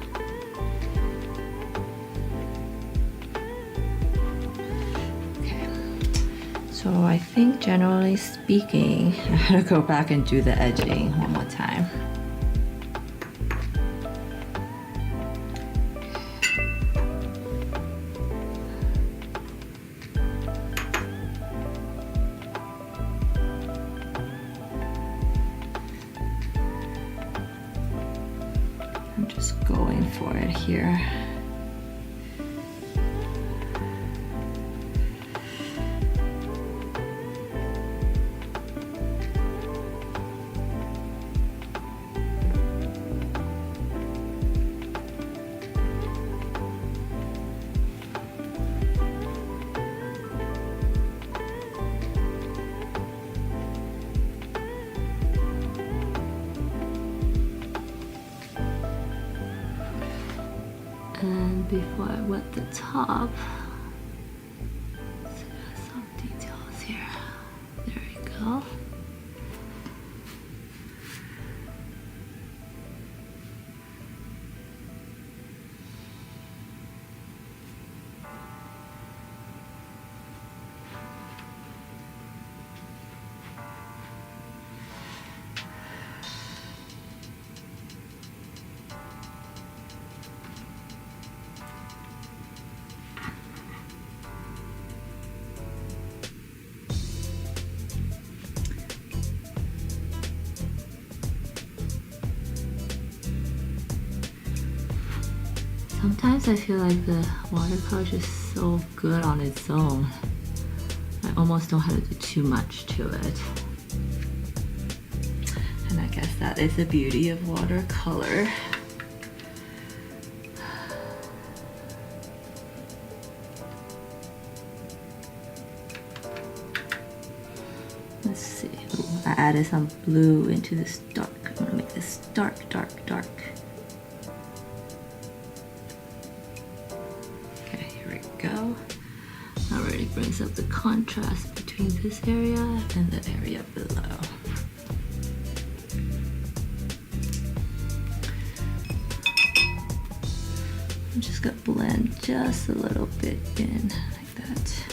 So I think generally speaking, I gotta go back and do the edging one more time. I'm just going for it here. And before I wet the top, some details here. There we go. Sometimes I feel like the watercolor is just so good on its own. I almost don't have to do too much to it. And I guess that is the beauty of watercolor. Let's see. Ooh, I added some blue into this dark. I'm gonna make this dark, dark, dark. Go. That already brings up the contrast between this area and the area below. I'm just gonna blend just a little bit in like that.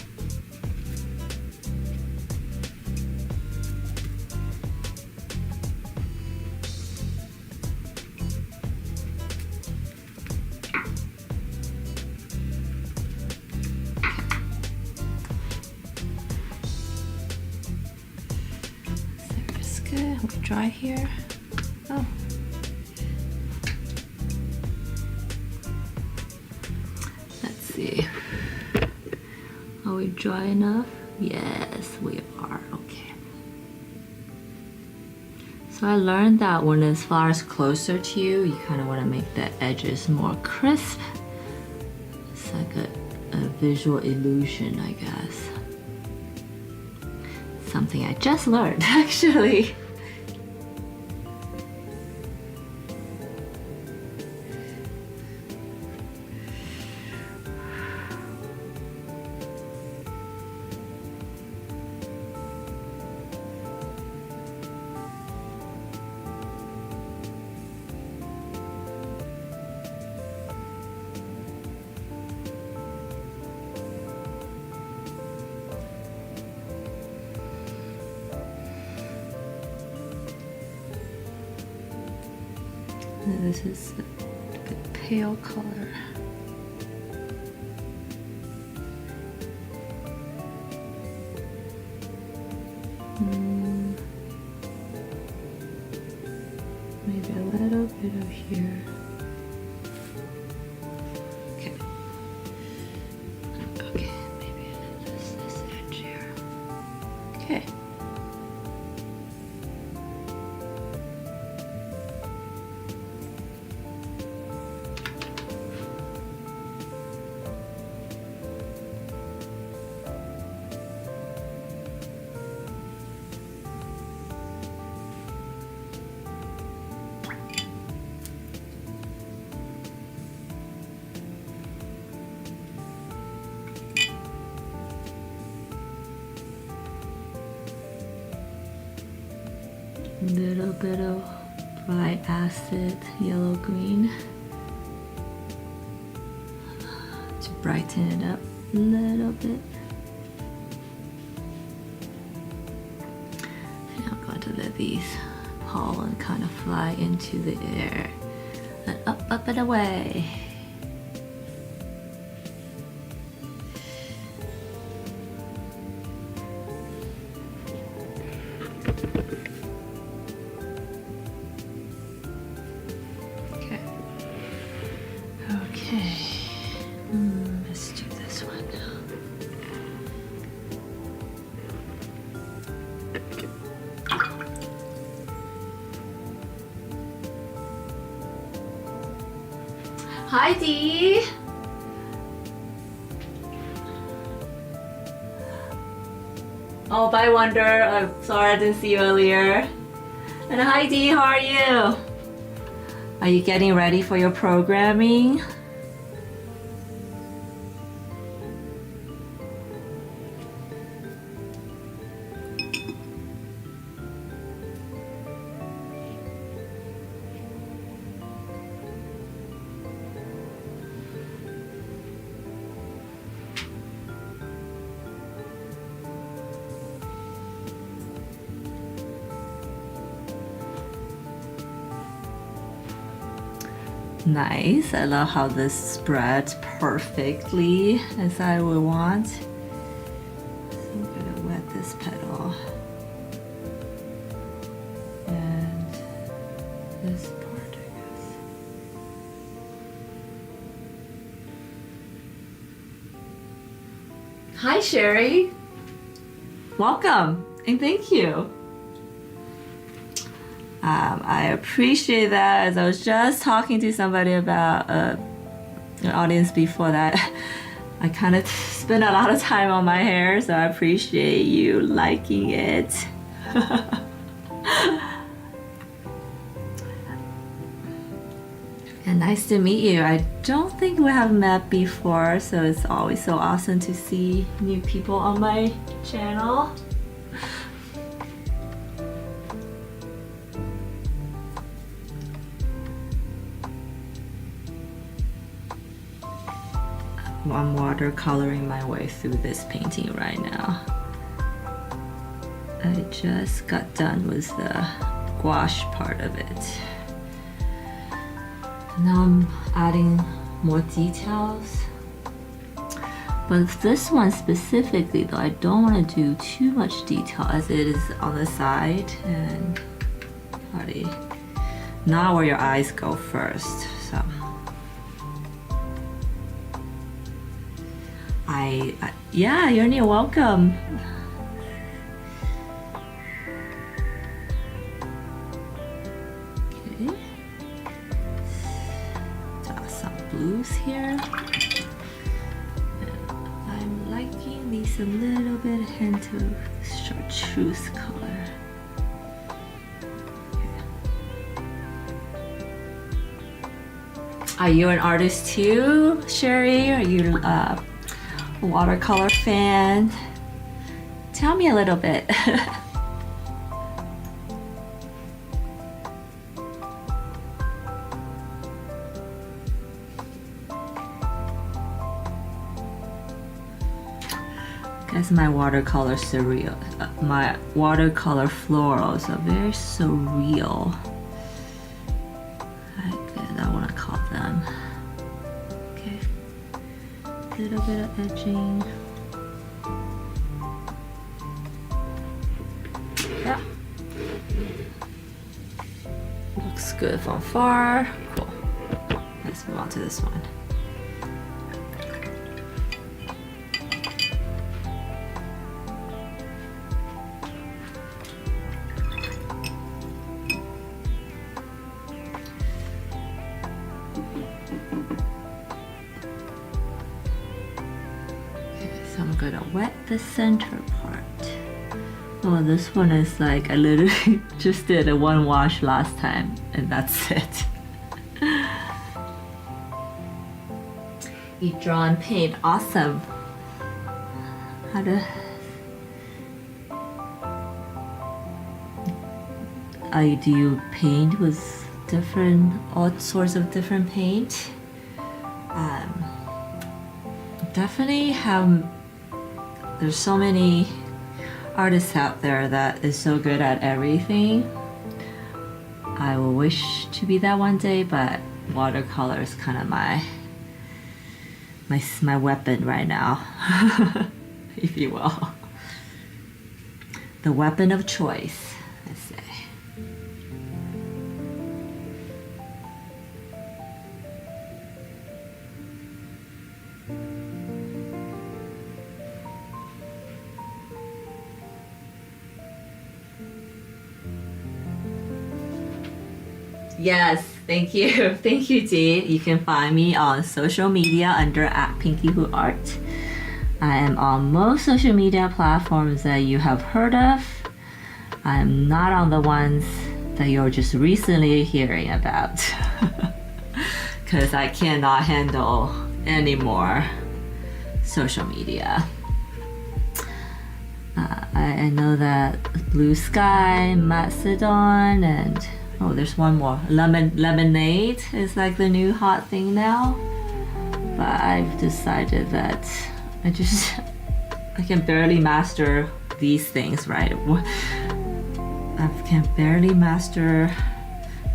We're dry here. Oh. Let's see. Are we dry enough? Yes, we are. Okay. So I learned that when this flower is closer to you, you kind of want to make the edges more crisp. It's like a visual illusion, I guess. Something I just learned, actually. And this is the pale color. Maybe a little bit of here. Okay. Okay, maybe just this edge here. Okay. Little bit of bright acid yellow green to brighten it up a little bit. And I'm going to let these pollen kind of fly into the air and up and away. Let's do this one now. Hi Dee! Oh, bye Wonder. I'm sorry I didn't see you earlier. And hi Dee, how are you? Are you getting ready for your programming? Nice. I love how this spreads perfectly as I would want. So I'm gonna wet this petal and this part, I guess. Hi Sherry. Welcome and thank you. I appreciate that. As I was just talking to somebody about an audience before that, I kind of spend a lot of time on my hair, so I appreciate you liking it. And nice to meet you. I don't think we have met before, so it's always so awesome to see new people on my channel. I'm watercoloring my way through this painting right now. I just got done with the gouache part of it. Now I'm adding more details. But this one specifically though, I don't want to do too much detail as it is on the side and probably not where your eyes go first. So yeah, you're welcome. Okay. Draw some blues here. And I'm liking these a little bit hint of chartreuse color. Okay. Are you an artist too, Sherry? Are you watercolor fan? Tell me a little bit. Guys, my watercolor surreal, my watercolor florals are very surreal. little bit of edging. Yeah. Looks good from far. Cool. Let's move on to this one. So I'm gonna wet the center part. Oh, this one is like I literally just did a one wash last time and that's it. You draw and paint, awesome. How to do you paint with all sorts of different paint? Definitely have. There's so many artists out there that is so good at everything. I will wish to be that one day, but watercolor is kind of my weapon right now, if you will. The weapon of choice, I say. Yes, thank you. Thank you, Dee. You can find me on social media under @PinkyhootArt. I am on most social media platforms that you have heard of. I'm not on the ones that you're just recently hearing about. Because I cannot handle any more social media. I know that Blue Sky, Macedon, and oh, there's one more. Lemonade is like the new hot thing now. But I've decided that I can barely master these things, right? I can barely master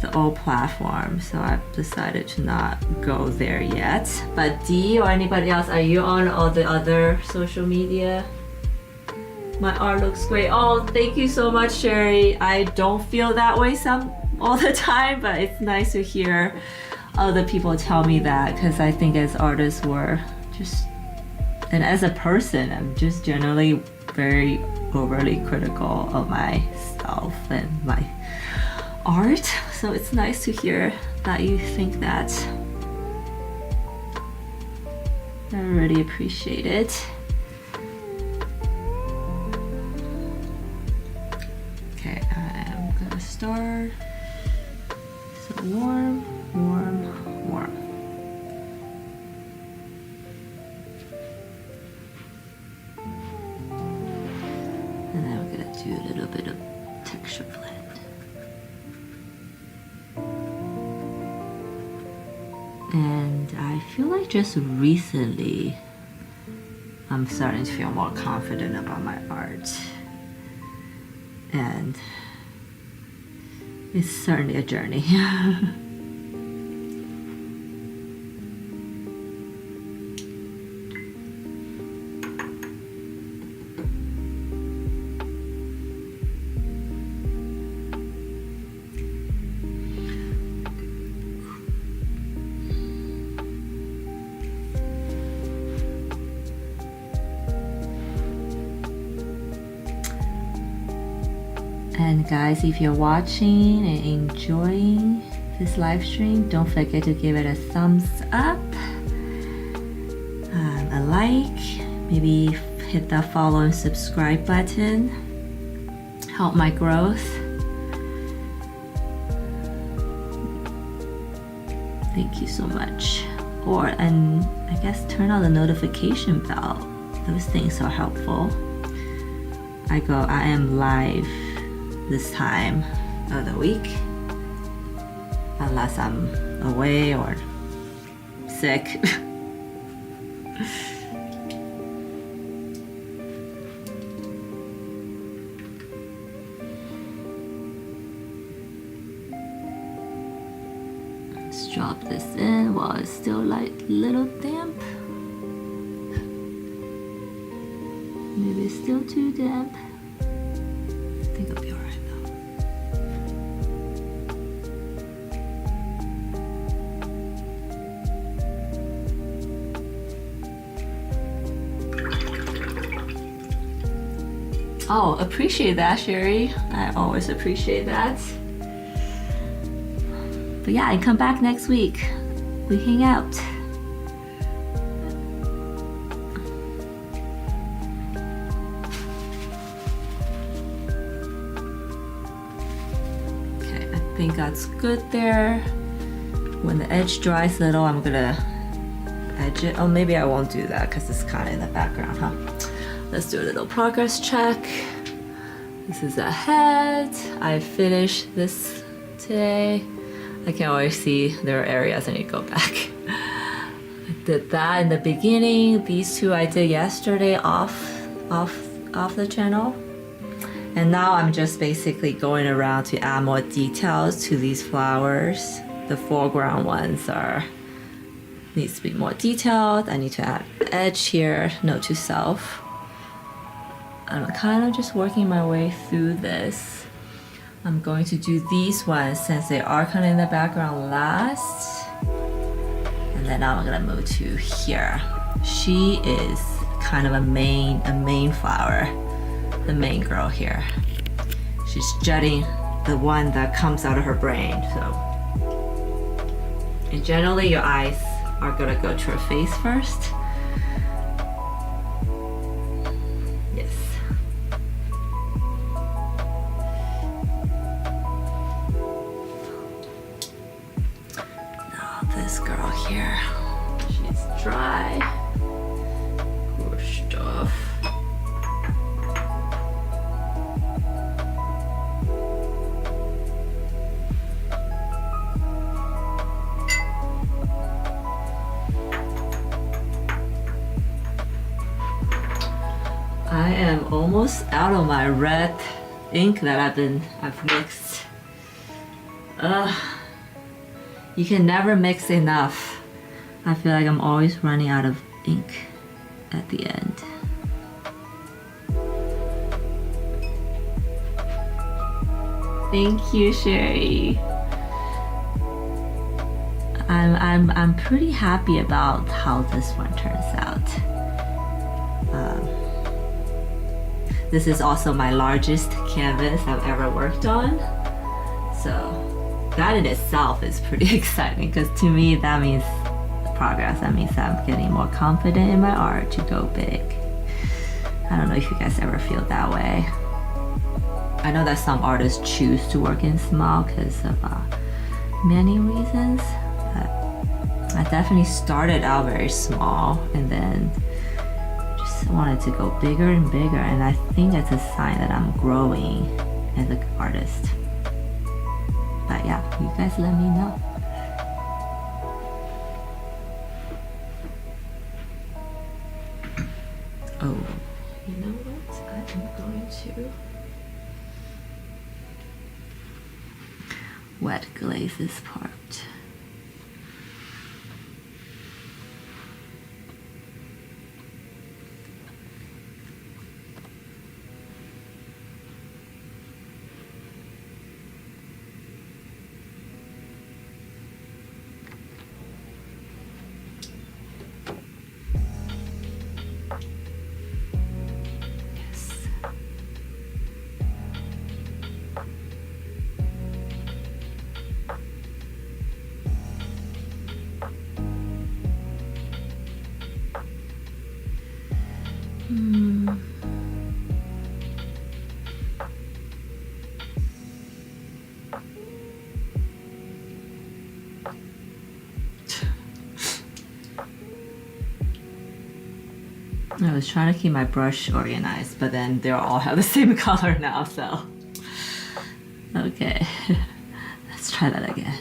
the old platform, so I've decided to not go there yet. But Dee or anybody else, are you on all the other social media? My art looks great. Oh, thank you so much, Sherry. I don't feel that way all the time, but it's nice to hear other people tell me that, because I think as artists and as a person, I'm just generally very overly critical of myself and my art. So it's nice to hear that you think that. I really appreciate it. Okay, I'm gonna start. So warm, warm, warm. And then I'm gonna do a little bit of texture blend. And I feel like just recently I'm starting to feel more confident about my art. And it's certainly a journey. And guys, if you're watching and enjoying this live stream, don't forget to give it a thumbs up, a like, maybe hit the follow and subscribe button. Help my growth. Thank you so much. And I guess turn on the notification bell. Those things are helpful. I am live this time of the week, unless I'm away or sick. Let's drop this in while it's still like little damp. Maybe it's still too damp. I think I'll be alright though. Oh, appreciate that, Sherry. I always appreciate that. But yeah, I come back next week. We hang out. Okay, I think that's good there. When the edge dries a little, I'm gonna edge it. Oh, maybe I won't do that because it's kind of in the background, huh? Let's do a little progress check. This is a head. I finished this today. I can always see there are areas I need to go back. I did that in the beginning. These two I did yesterday off the channel. And now I'm just basically going around to add more details to these flowers. The foreground ones needs to be more detailed. I need to add edge here, note to self. I'm kind of just working my way through this. I'm going to do these ones since they are kind of in the background last. And then now I'm gonna move to here. She is kind of a main flower, the main girl here. She's jutting the one that comes out of her brain, so. And generally your eyes are gonna go to her face first. Here, she's dry. Poor stuff. I am almost out of my red ink that I've mixed. You can never mix enough. I feel like I'm always running out of ink at the end. Thank you, Sherry. I'm pretty happy about how this one turns out. This is also my largest canvas I've ever worked on, so that in itself is pretty exciting because to me that means progress. That means I'm getting more confident in my art to go big. I don't know if you guys ever feel that way. I know that some artists choose to work in small because of many reasons. But I definitely started out very small and then just wanted to go bigger and bigger, and I think it's a sign that I'm growing as an artist. But yeah, you guys let me know. Oh, you know what? I am going to wet glaze this part. I was trying to keep my brush organized, but then they all have the same color now, so. Okay, let's try that again.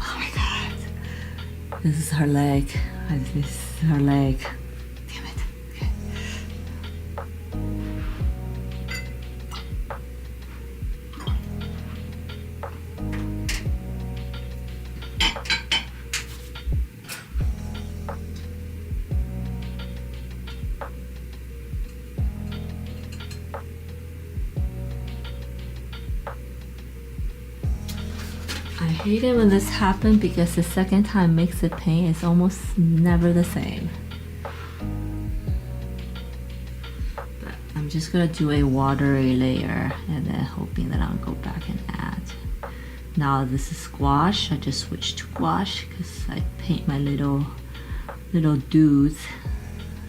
Oh my god. This is her leg. This is her leg. Damn it. Okay. hate it when this happens because the second time mix the paint is almost never the same. But I'm just gonna do a watery layer and then hoping that I'll go back and add. Now this is gouache. I just switched to gouache because I paint my little dudes.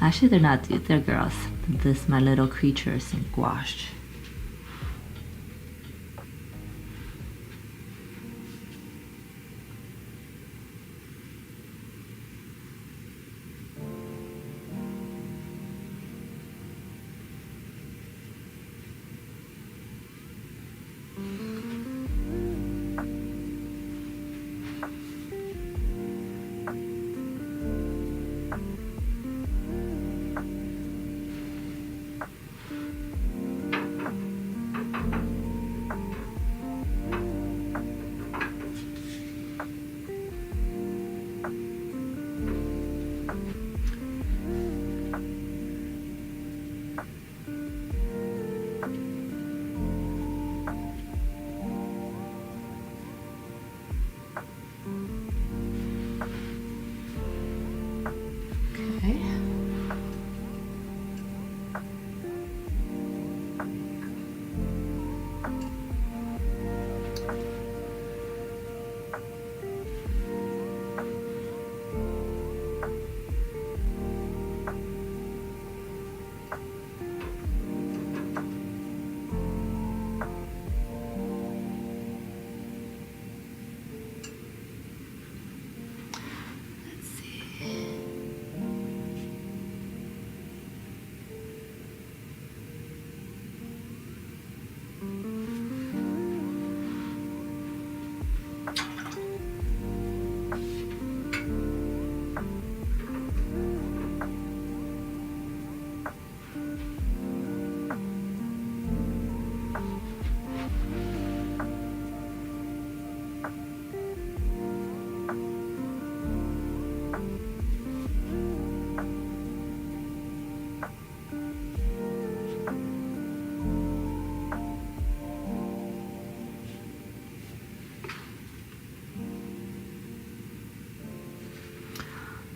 Actually, they're not dudes, they're girls. This my little creatures in gouache.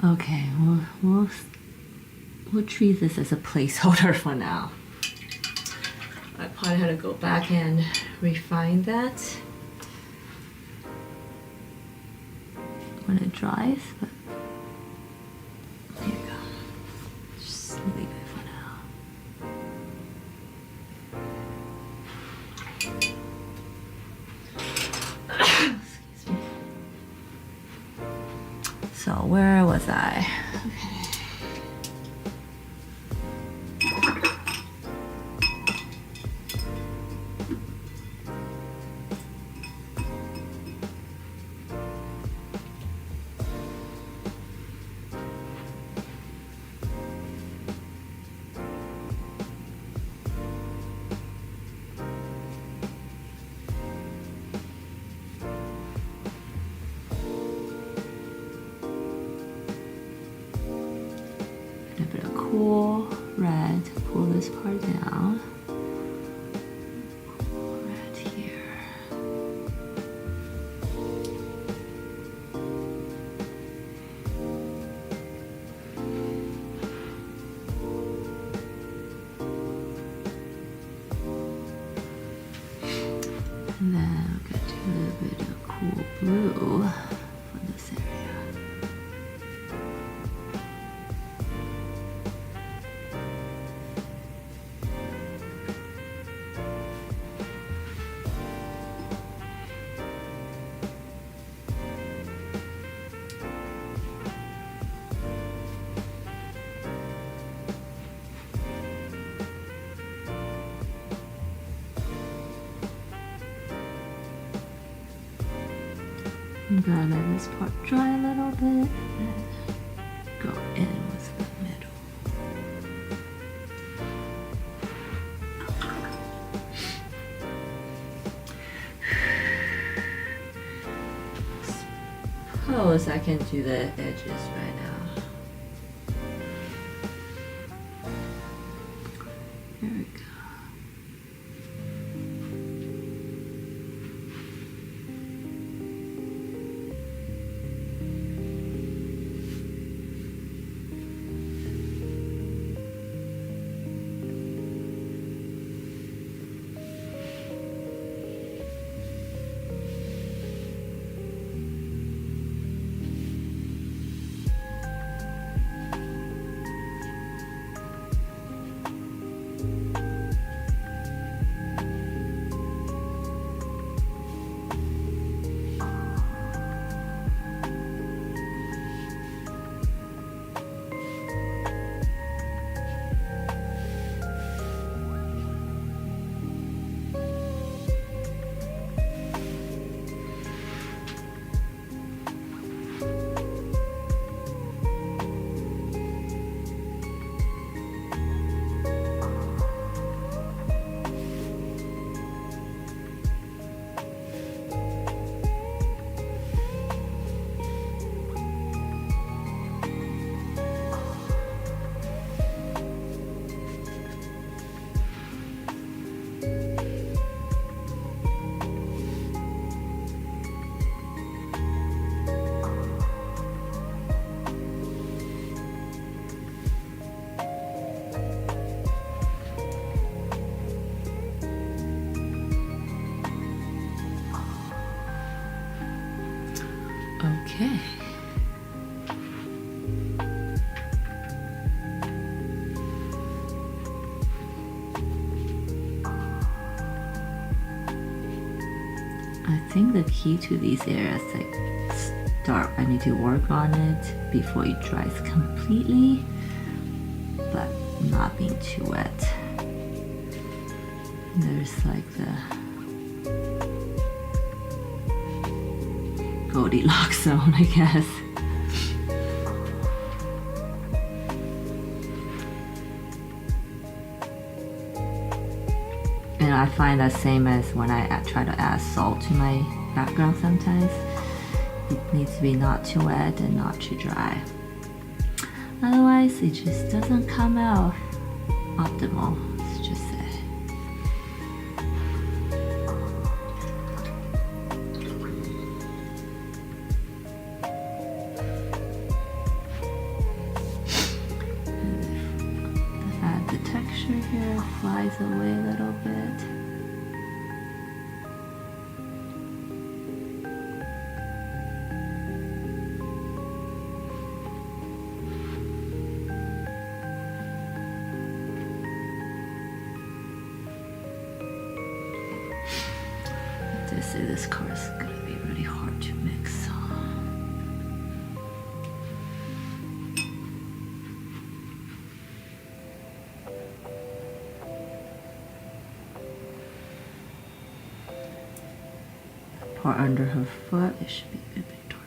Okay, we'll treat this as a placeholder for now. I probably had to go back and refine that when it dries, but there you go. Just leave it for now. Excuse me. So where was I? Okay. A bit of cool red to cool this part down. Cool red here. And then I'm gonna do a little bit of cool blue for this area. I'm gonna let this part dry a little bit and then go in with the middle. Suppose I can do the edges right now. There we go. Okay. I think the key to these areas, like I need to work on it before it dries completely, but not being too wet. There's like the Goldilocks zone, I guess. And I find that same as when I try to add salt to my background sometimes. It needs to be not too wet and not too dry. Otherwise, it just doesn't come out optimal, let's just say. Add the texture here, flies away a little bit. This color is going to be really hard to mix. The part under her foot, it should be a bit darker.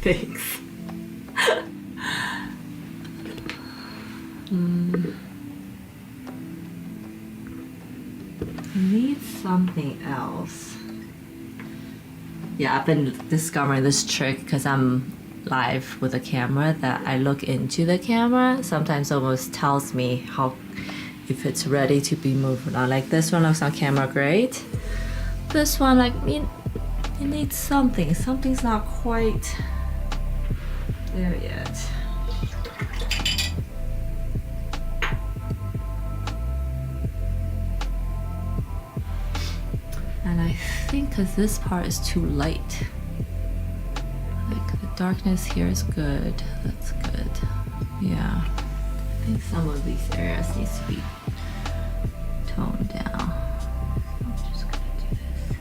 Things. Need something else. Yeah, I've been discovering this trick because I'm live with a camera that I look into the camera. Sometimes almost tells me how if it's ready to be moved or not. Like this one looks on camera great. This one, like it needs something. Something's not quite there yet. And I think because this part is too light. Like the darkness here is good. That's good. Yeah. I think some of these areas needs to be toned down. I'm just gonna do this.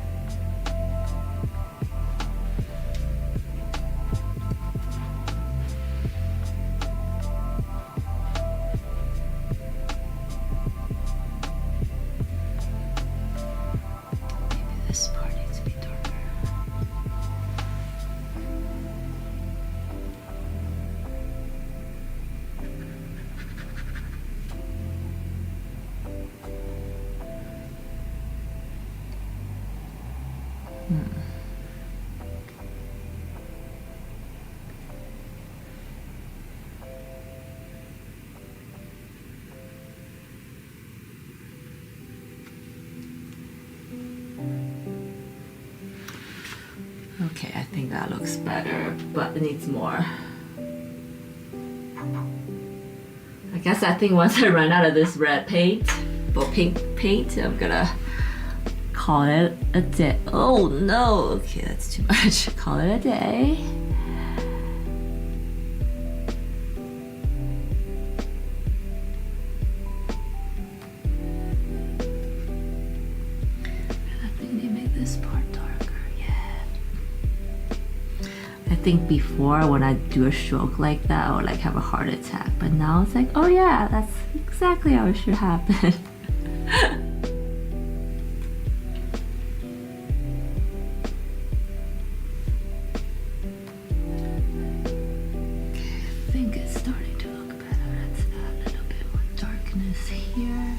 This part needs to be darker. Okay, I think that looks better, but it needs more. I guess I think once I run out of this red paint, or pink paint, I'm gonna call it a day. Oh no, okay, that's too much. Call it a day. I think they make this part darker, yeah. think before when I do a stroke like that, I would like have a heart attack. But now it's like, oh yeah, that's exactly how it should happen. I think it's starting to look better. Let's add a little bit more darkness here.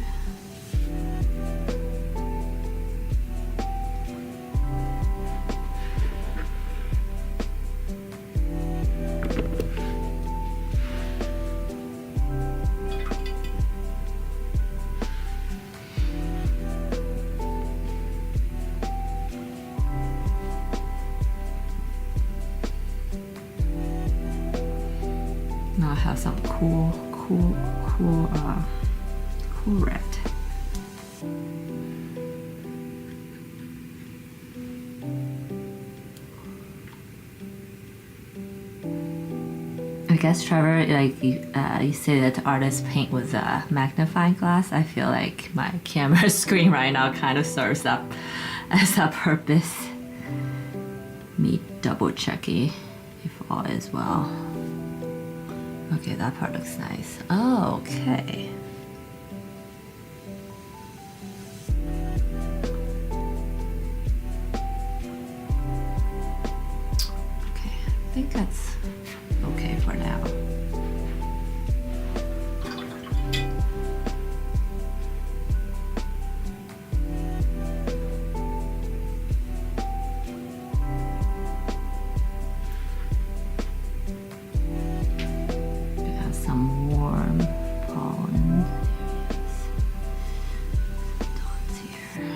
Now I have some cool red. I guess Trevor, like you say that the artist paint with a magnifying glass. I feel like my camera screen right now kind of serves up as a purpose. Me double checking if all is well. Okay, that part looks nice. Oh, okay. Okay, I think that's okay for now. Some warm pollen areas. Dots here.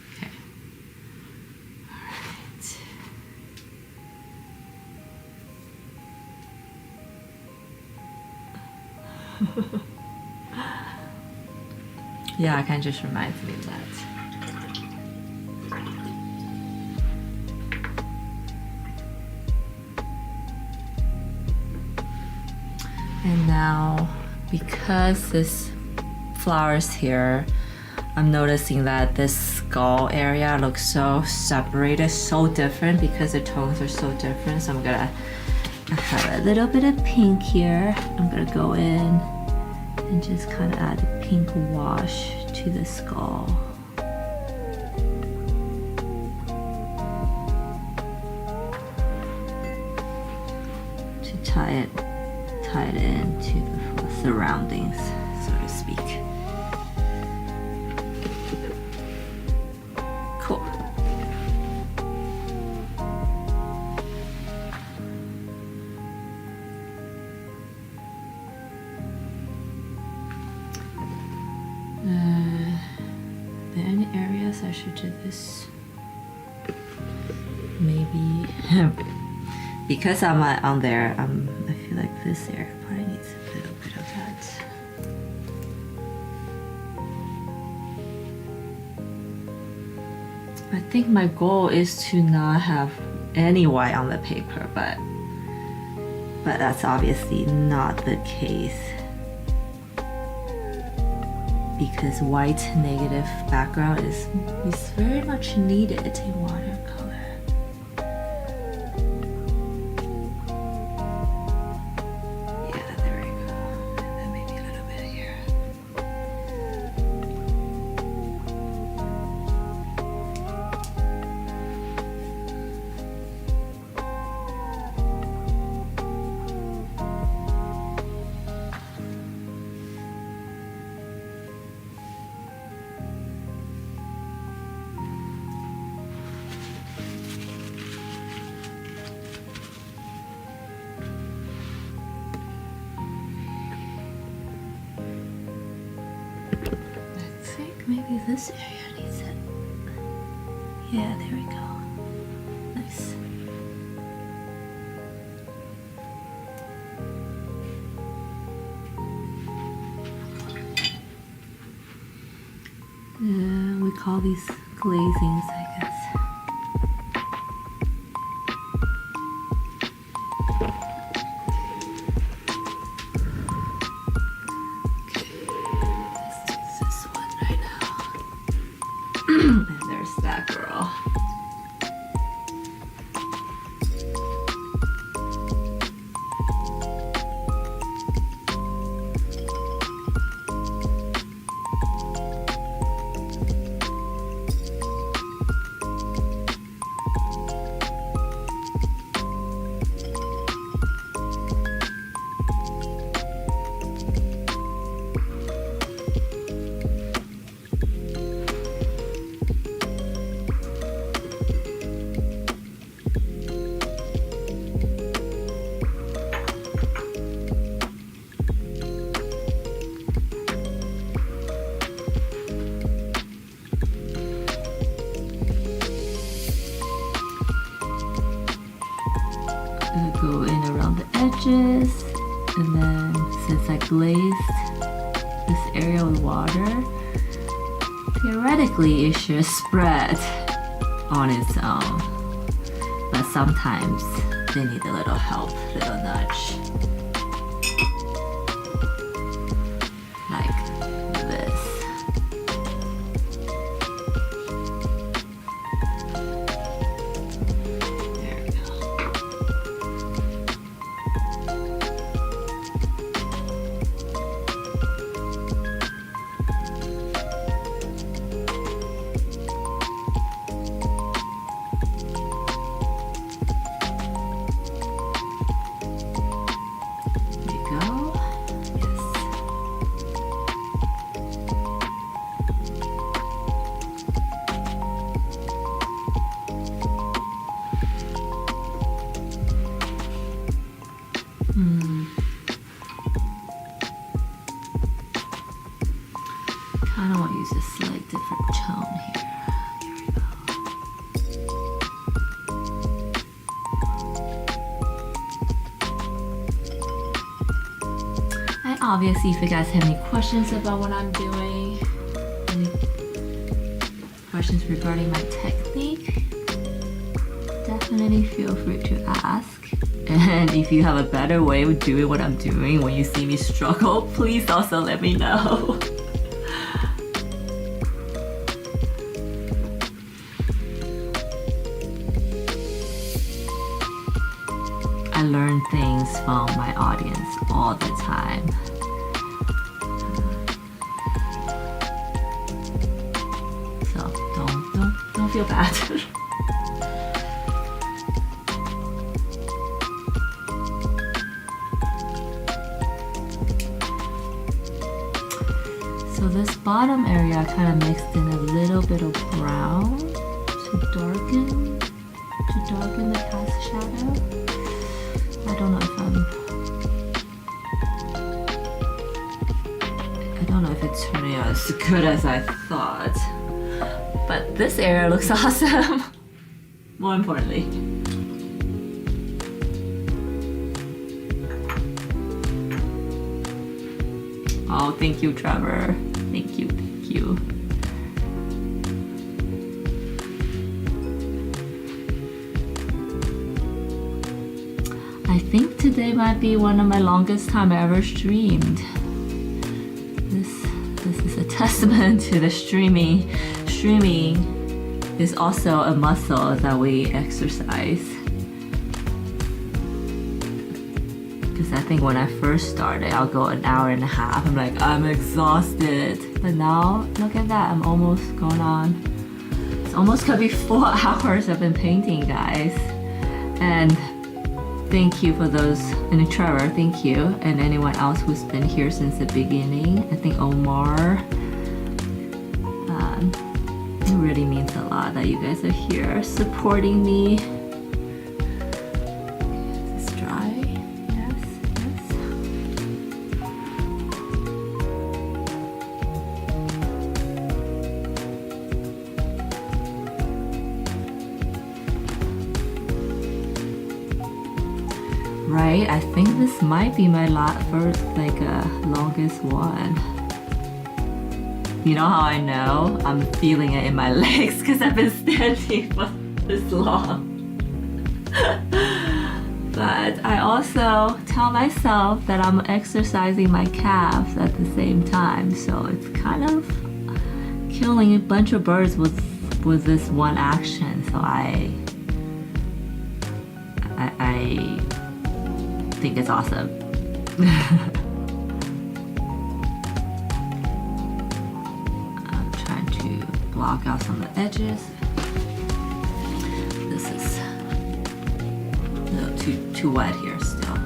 Okay. All right. Yeah, it kind of just reminds me of that. And now, because this flowers here, I'm noticing that this skull area looks so separated, so different because the tones are so different. So I'm gonna have a little bit of pink here. I'm gonna go in and just kind of add a pink wash to the skull. To tie it into the surroundings, so to speak. Cool. Are there any areas I should do this? Maybe because I'm on there. I feel like this area probably needs a little bit of that. I think my goal is to not have any white on the paper, but that's obviously not the case. Because white negative background is very much needed in watercolor. Yeah, there we go. And then maybe a little bit here. Maybe this area needs it. Yeah, there we go. Nice. We call these glazings, I guess. glazed this area with water, theoretically it should spread on its own. But sometimes they need a little help, a little nudge. Like this. There we go. Kind of want to use a slight different tone here. There we go. And obviously, if you guys have any questions about what I'm doing, any questions regarding my technique, definitely feel free to ask. And if you have a better way of doing what I'm doing when you see me struggle, please also let me know. I learn things from my audience all the time. So don't feel bad. So this bottom area I kind of mixed in a little bit of brown to darken the cast shadow. I don't know if it's turning out as good as I thought, but this area looks awesome. More importantly. Oh, thank you, Trevor. Thank you. I think today might be one of my longest time I ever streamed. This is a testament to the streaming. Streaming is also a muscle that we exercise. Because I think when I first started, I'll go an hour and a half. I'm like, I'm exhausted. But now, look at that, I'm almost going on. It's almost gonna be 4 hours I've been painting, guys. And thank you for those, and Trevor, thank you. And anyone else who's been here since the beginning. I think Omar. It really means a lot that you guys are here supporting me. Is this dry? Yes. Right, I think this might be my first longest one. You know how I know? I'm feeling it in my legs because I've been standing for this long. But I also tell myself that I'm exercising my calves at the same time, so it's kind of killing a bunch of birds with this one action. So I think it's awesome. I'm trying to block out some of the edges. This is a little too wet here still.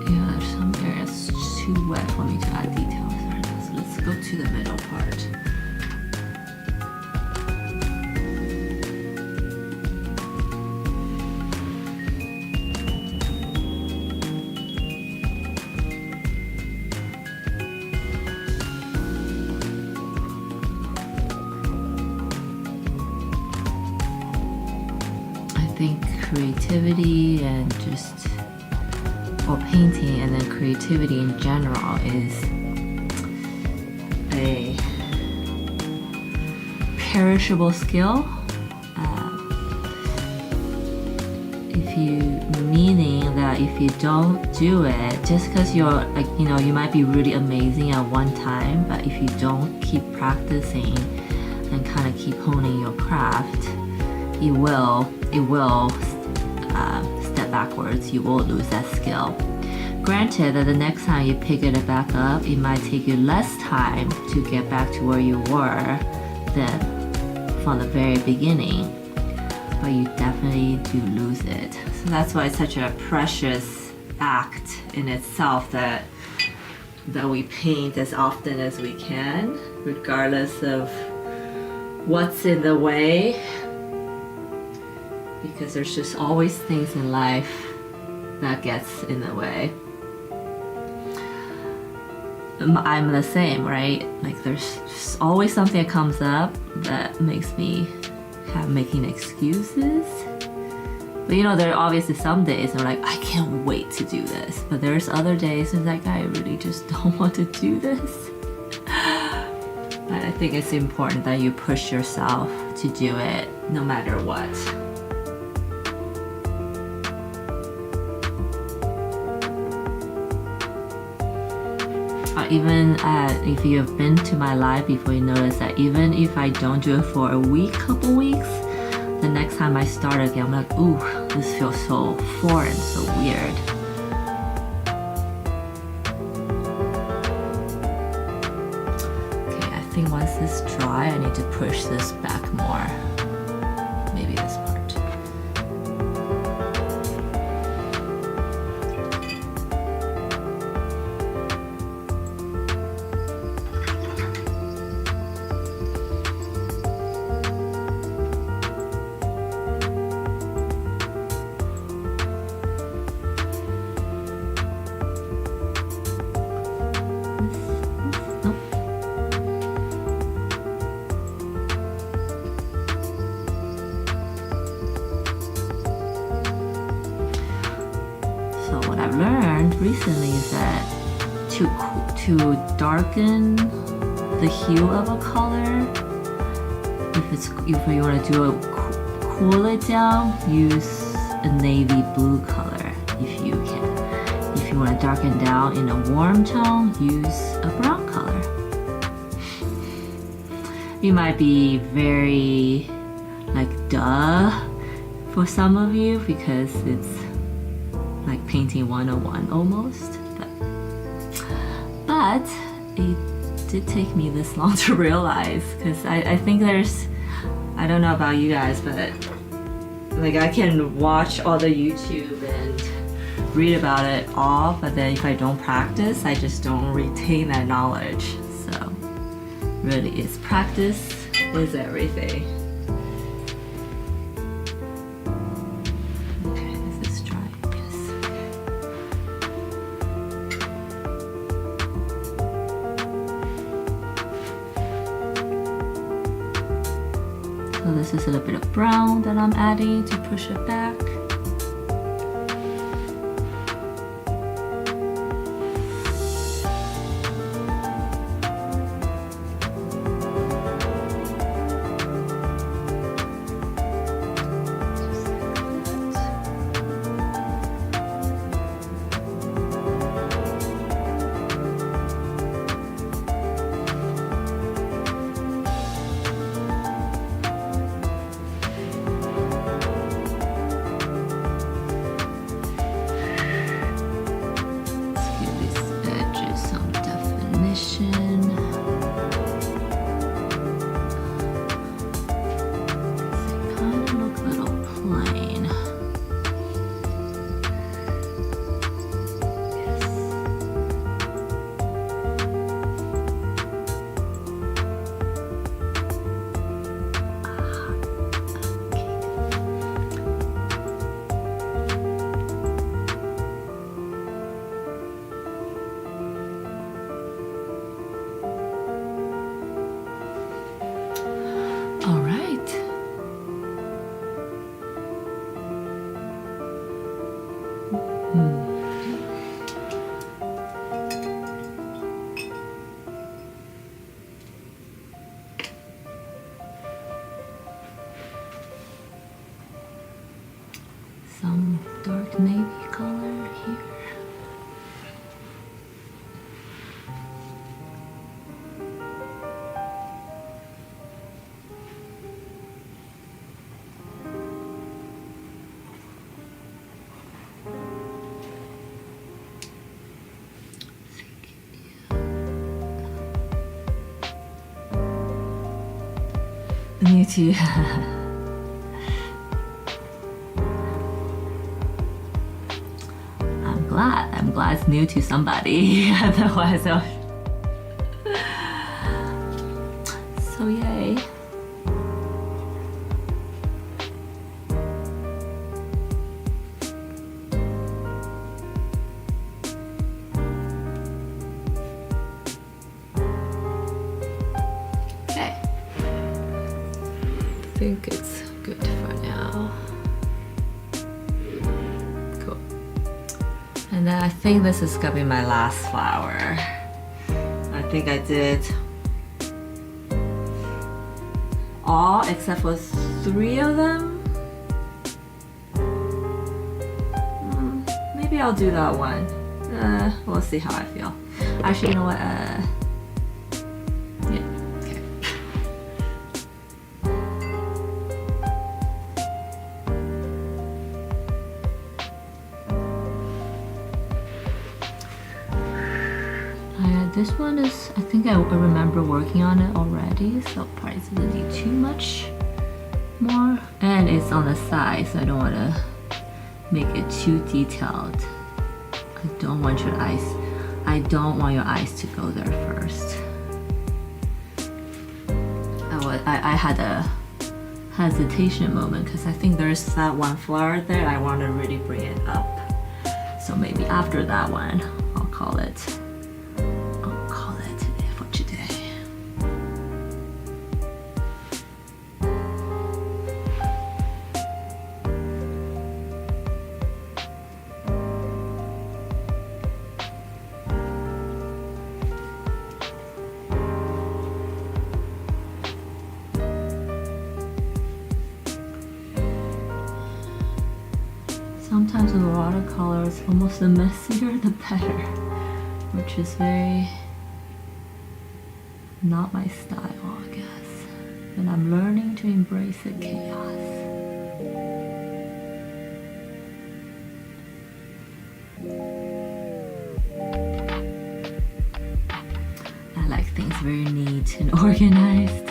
Yeah, there's some areas too wet for me to add details. So let's go to the middle part. think creativity and just, or painting and then creativity in general is a perishable skill. Meaning that if you don't do it, just because you're like, you know, you might be really amazing at one time, but if you don't keep practicing and kind of keep honing your craft, it will step backwards. You will lose that skill. Granted that the next time you pick it back up, it might take you less time to get back to where you were than from the very beginning, but you definitely do lose it. So that's why it's such a precious act in itself that we paint as often as we can, regardless of what's in the way, because there's just always things in life that gets in the way. I'm the same, right? Like there's just always something that comes up that makes me making excuses. But you know, there are obviously some days I'm like, I can't wait to do this. But there's other days it's like, I really just don't want to do this. But I think it's important that you push yourself to do it no matter what. Even if you have been to my live before, you notice that even if I don't do it for a week, couple weeks, the next time I start again, I'm like, ooh, this feels so foreign, so weird. Okay, I think once this is dry, I need to push this back more. Maybe this part. Recently is that to darken the hue of a color, if you want to do it, cool it down, use a navy blue color if you can. If you want to darken down in a warm tone, use a brown color. It might be very like duh for some of you because it's like painting 101 almost, but it did take me this long to realize, because I think there's, I don't know about you guys, but like I can watch all the YouTube and read about it all, but then if I don't practice, I just don't retain that knowledge. So really, it's practice is everything. So this is a little bit of brown that I'm adding to push it back. Some dark navy color here. Me too. I'm glad it's new to somebody. Otherwise, so yay. Okay. I think it's good for now. Cool. And then I think this is gonna be my last flower. I think I did all except for 3 of them. Maybe I'll do that one. We'll see how I feel. Actually, you know what? Yeah, okay. This one is, I think I remember working on it already, so probably didn't need too much more. And it's on the side, so I don't want to make it too detailed. I don't want your eyes to go there first. I had a hesitation moment because I think there's that one flower there. I want to really bring it up. So maybe after that one, I'll call it for today. Sometimes with watercolor, it's almost the messier the better, which is very not my style, I guess. But I'm learning to embrace the chaos. I like things very neat and organized.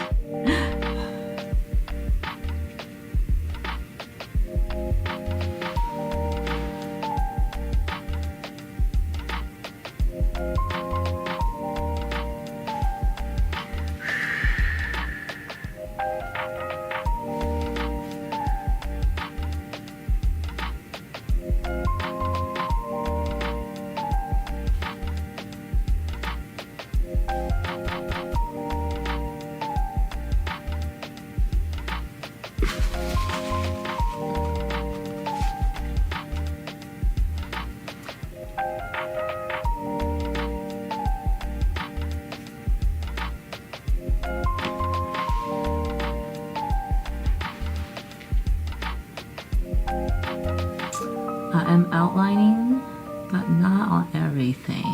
I am outlining, but not on everything.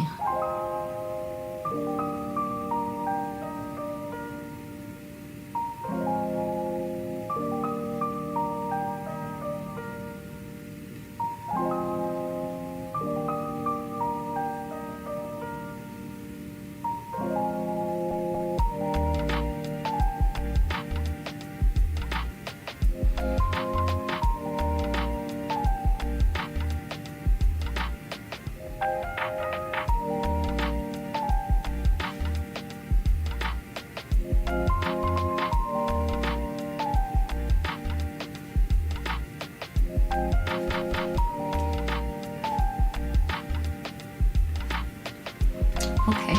Okay.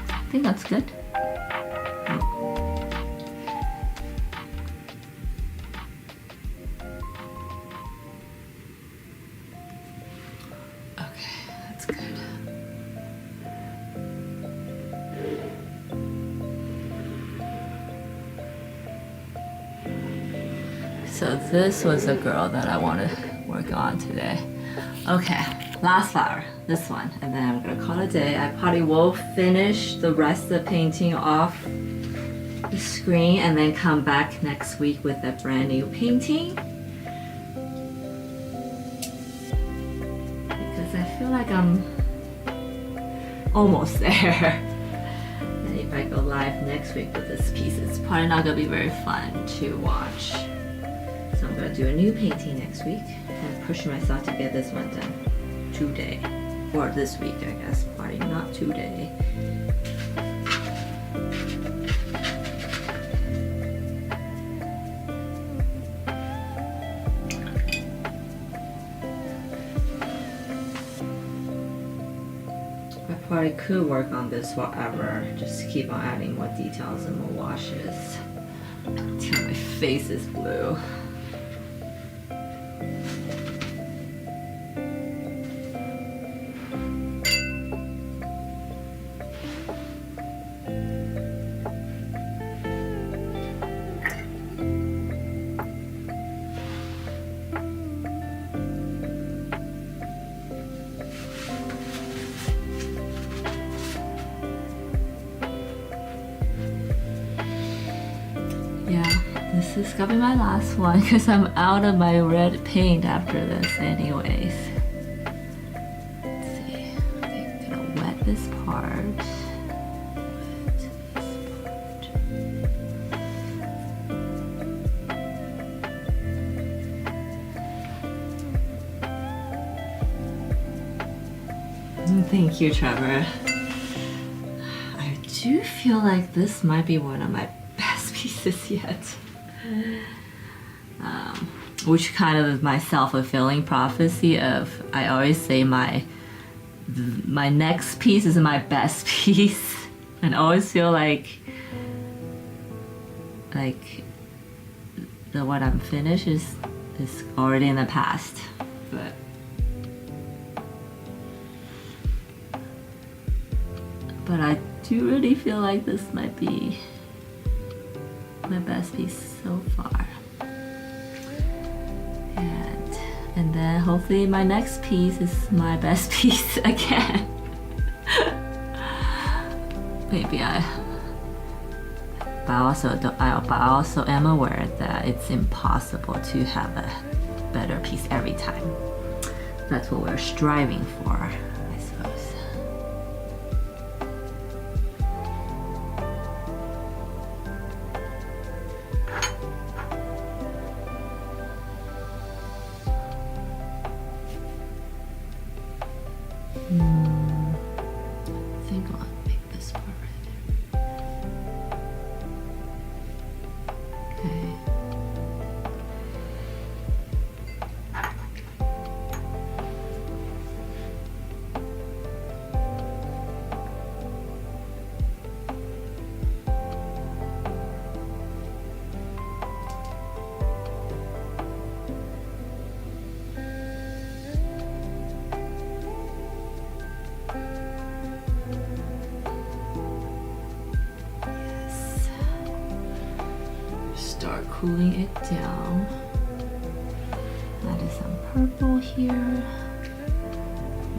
I think that's good. so this was a girl that I want to work on today. Okay, last flower, this one, and then I'm gonna call it a day. I probably will finish the rest of the painting off the screen and then come back next week with a brand new painting. Because I feel like I'm almost there. And if I go live next week with this piece, it's probably not gonna be very fun to watch. So I'm gonna do a new painting next week and push myself to get this one done today. Or this week, I guess, probably not today. Probably could work on this forever. Just keep on adding more details and more washes until my face is blue. This is gonna be my last one because I'm out of my red paint after this anyways. Let's see. Okay, I'm gonna wet this part. Thank you, Trevor. I do feel like this might be one of my best pieces yet. Which kind of is my self-fulfilling prophecy of, I always say my next piece is my best piece, and I always feel like the what I'm finished is already in the past, but I do really feel like this might be my best piece so far. And then hopefully my next piece is my best piece again. Maybe but I also am aware that it's impossible to have a better piece every time. That's what we're striving for, I suppose. I think I'll make this part red. Okay. Start cooling it down. Add some purple here.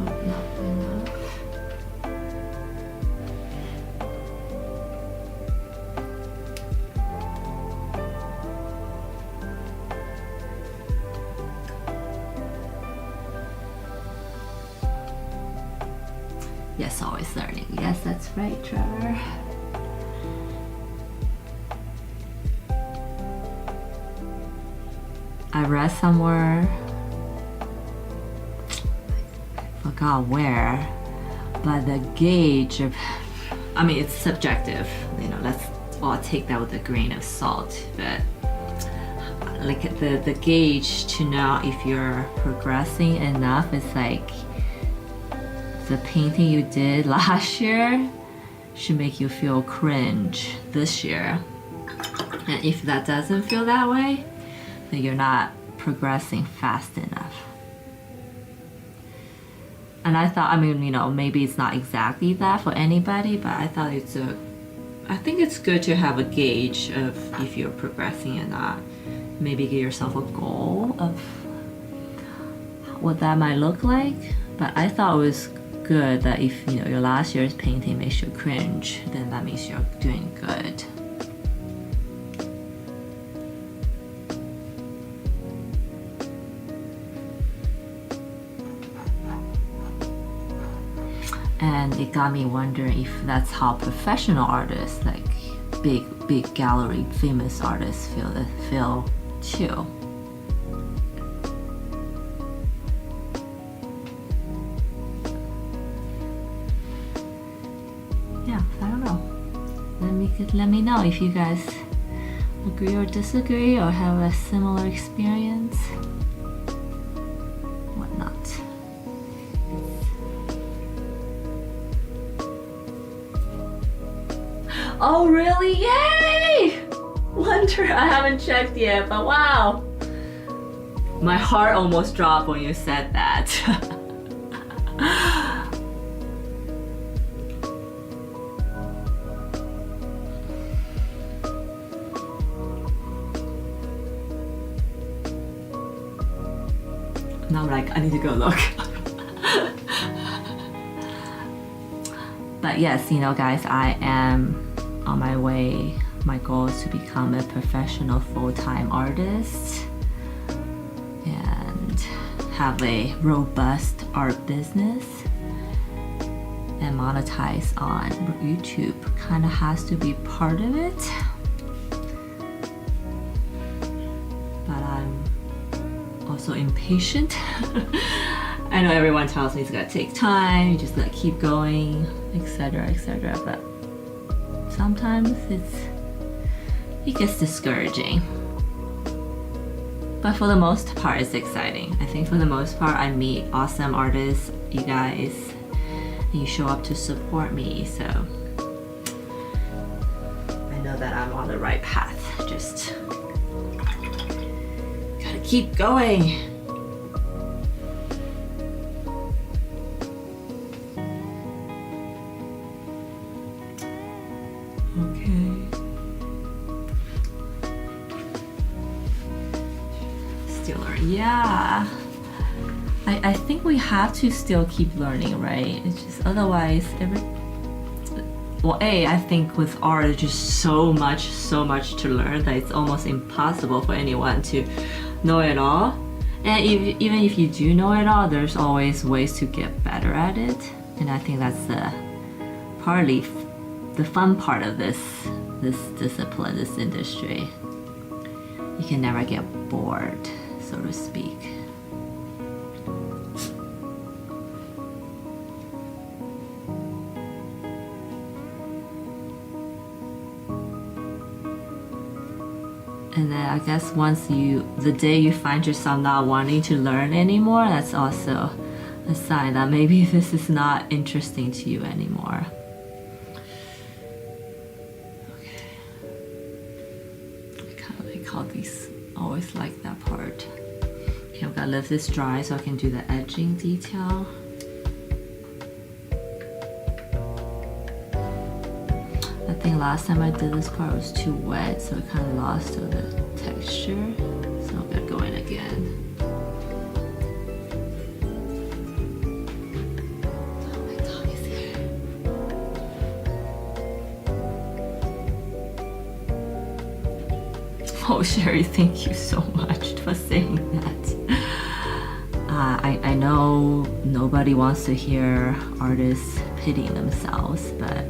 Oh, not enough. Yes, always learning. Yes, that's right, Trevor. I read somewhere, I forgot where, but the gauge of, I mean, it's subjective, you know, let's all take that with a grain of salt, but like the gauge to know if you're progressing enough is like the painting you did last year should make you feel cringe this year. And if that doesn't feel that way, that you're not progressing fast enough. And I thought, I mean, you know, maybe it's not exactly that for anybody, but I thought I think it's good to have a gauge of if you're progressing or not. maybe give yourself a goal of what that might look like. But I thought it was good that if you know your last year's painting makes you cringe, then that means you're doing good. And it got me wondering if that's how professional artists, like big gallery famous artists, feel too. Yeah, I don't know. Let me know if you guys agree or disagree or have a similar experience. Whatnot. Oh really? Yay! Wonder, I haven't checked yet, but wow. My heart almost dropped when you said that. Now I'm like, I need to go look. But yes, you know guys, I am on my way. My goal is to become a professional full-time artist and have a robust art business and monetize on YouTube. Kind of has to be part of it. But I'm also impatient. I know everyone tells me it's gonna take time, you just gotta keep going, etc., etc. But sometimes it gets discouraging. But for the most part, it's exciting. I think for the most part, I meet awesome artists, you guys, and you show up to support me. So I know that I'm on the right path. Just gotta keep going. Yeah, I think we have to still keep learning, right? It's just otherwise I think with art it's just so much to learn that it's almost impossible for anyone to know it all. And even if you do know it all, there's always ways to get better at it. And I think that's partly the fun part of this discipline, this industry. You can never get bored, so to speak. And then I guess the day you find yourself not wanting to learn anymore, that's also a sign that maybe this is not interesting to you anymore. Okay. I kind of like how these, always like that part. Okay, I'm gonna let this dry so I can do the edging detail. I think last time I did this part was too wet, so it kind of lost all the texture. So I'm gonna go in again. Oh, my dog is here. Oh, Sherry, thank you so much for saying that. I know nobody wants to hear artists pitying themselves, but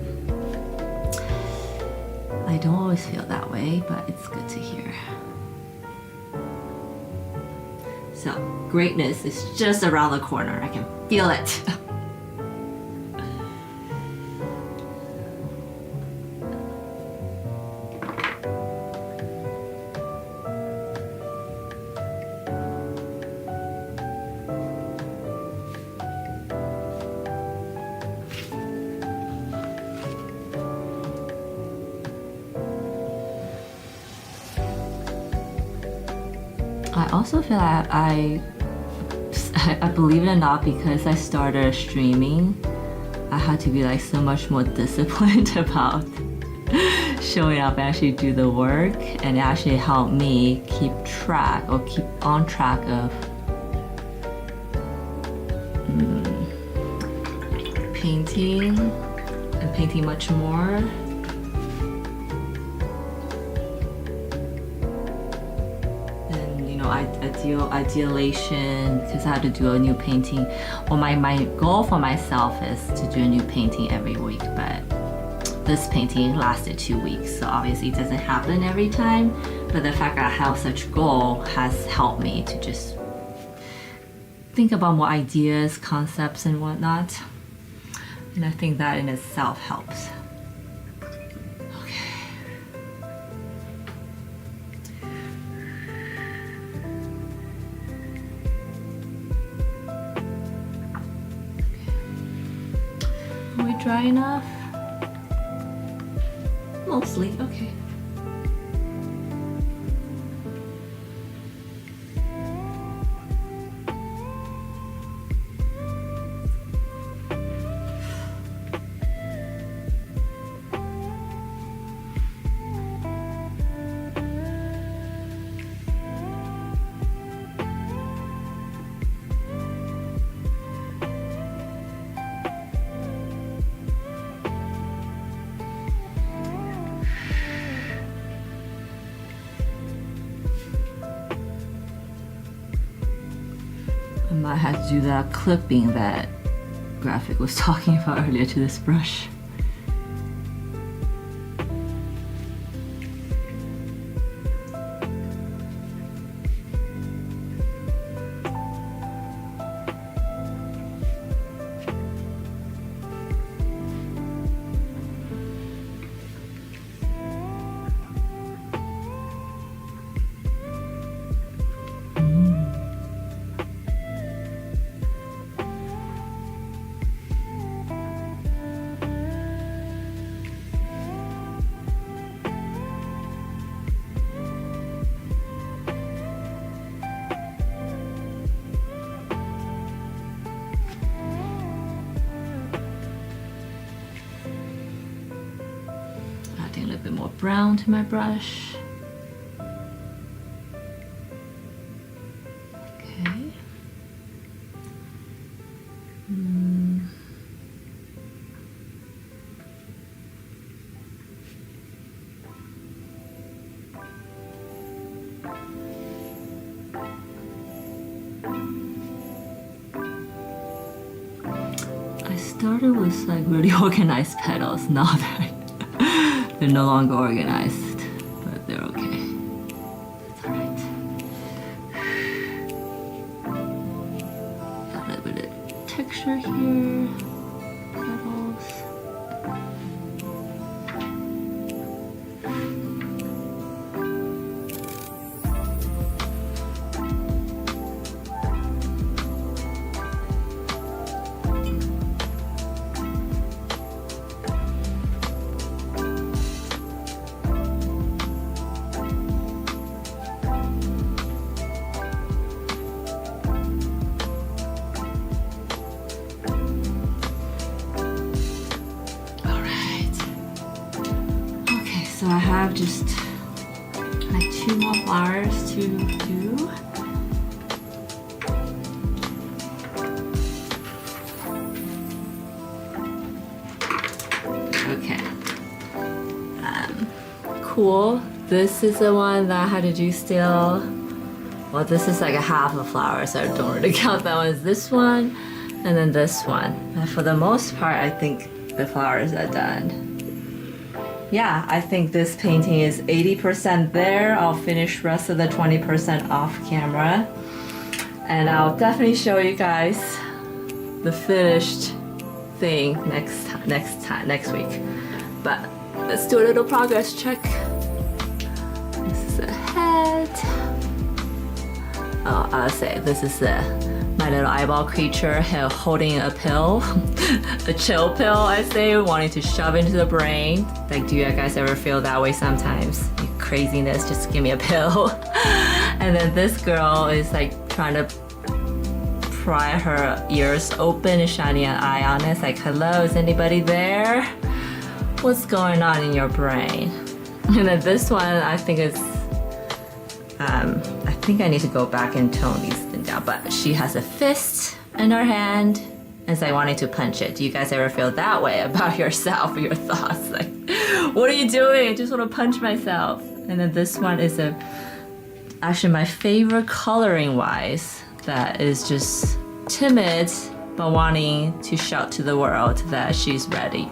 I don't always feel that way, but it's good to hear. So, greatness is just around the corner. I can feel it. I also feel like I believe it or not, because I started streaming, I had to be like so much more disciplined about showing up and actually do the work, and actually help me keep track or keep on track of painting and painting much more. And you know, ideation, because I had to do a new painting. Well, my goal for myself is to do a new painting every week, but this painting lasted 2 weeks, so obviously it doesn't happen every time, but the fact that I have such goal has helped me to just think about more ideas, concepts, and whatnot. And I think that in itself helps. Okay. Are we dry enough? Mostly, okay. I might have to do that clipping that Graphic was talking about earlier to this brush. Adding a little bit more brown to my brush. Okay. I started with like really organized petals. Now they're no longer organized, but they're okay. That's alright. Got a little bit of texture here. Petals. So I have just like 2 more flowers to do. Okay. Cool. This is the one that I had to do still. Well, this is like a half a flower, so I don't really count that one as this one. And then this one. And for the most part, I think the flowers are done. Yeah, I think this painting is 80% there. I'll finish rest of the 20% off camera. And I'll definitely show you guys the finished thing next week. But let's do a little progress check. This is the head. Oh, I'll say this is my little eyeball creature holding a pill, a chill pill, I say, wanting to shove into the brain. Like, do you guys ever feel that way sometimes? Craziness, just give me a pill. And then this girl is like trying to pry her ears open and shining an eye on it. It's like, hello, is anybody there? What's going on in your brain? And then this one, I think is, I think I need to go back and tone these things down, but she has a fist in her hand, and so I wanted to punch it. Do you guys ever feel that way about yourself or your thoughts? Like, what are you doing? I just want to punch myself. And then this one is actually my favorite coloring wise, that is just timid, but wanting to shout to the world that she's ready.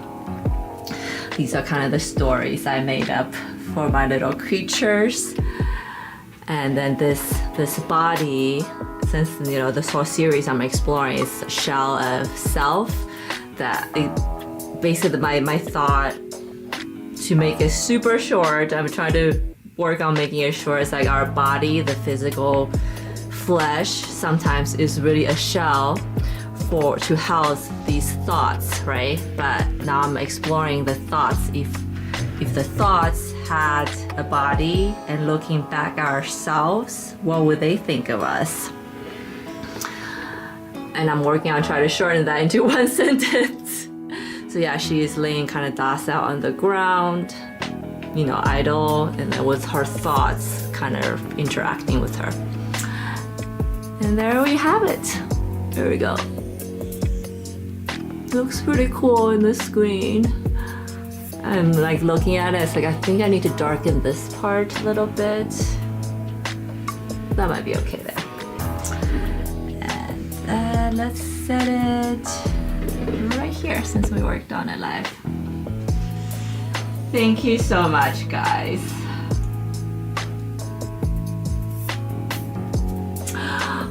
These are kind of the stories I made up for my little creatures. And then this body, since you know this whole series I'm exploring is a shell of self, that basically my thought, to make it super short, I'm trying to work on making it short. It's like our body, the physical flesh, sometimes is really a shell to house these thoughts, right? But now I'm exploring the thoughts. If the thoughts had a body and looking back at ourselves, what would they think of us? And I'm working on trying to shorten that into one sentence. So yeah, she is laying kind of docile on the ground, you know, idle, and then with her thoughts kind of interacting with her. And there we have it. There we go. Looks pretty cool in the screen. I'm like looking at it, it's like I think I need to darken this part a little bit. That might be okay there. And let's set it right here since we worked on it live. Thank you so much, guys.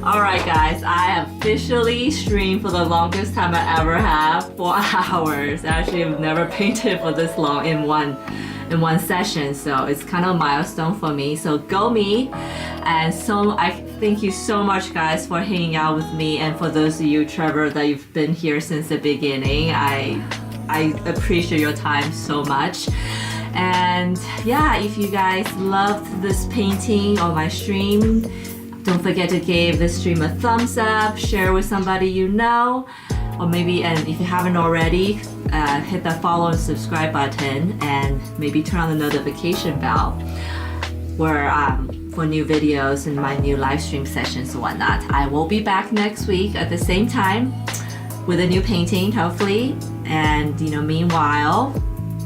Alright guys, I officially streamed for the longest time I ever have, 4 hours. Actually, I've never painted for this long in one session, so it's kind of a milestone for me. So go me. And so I thank you so much guys for hanging out with me, and for those of you, Trevor, that you've been here since the beginning. I appreciate your time so much. And yeah, if you guys loved this painting or my stream, don't forget to give this stream a thumbs up, share with somebody you know, or maybe, and if you haven't already, hit that follow and subscribe button, and maybe turn on the notification bell where for new videos and my new live stream sessions and whatnot. I will be back next week at the same time with a new painting, hopefully. And you know, meanwhile,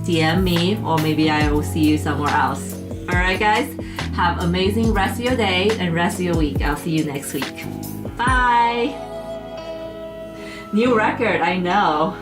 DM me, or maybe I will see you somewhere else. All right, guys. Have amazing rest of your day and rest of your week. I'll see you next week. Bye. New record, I know.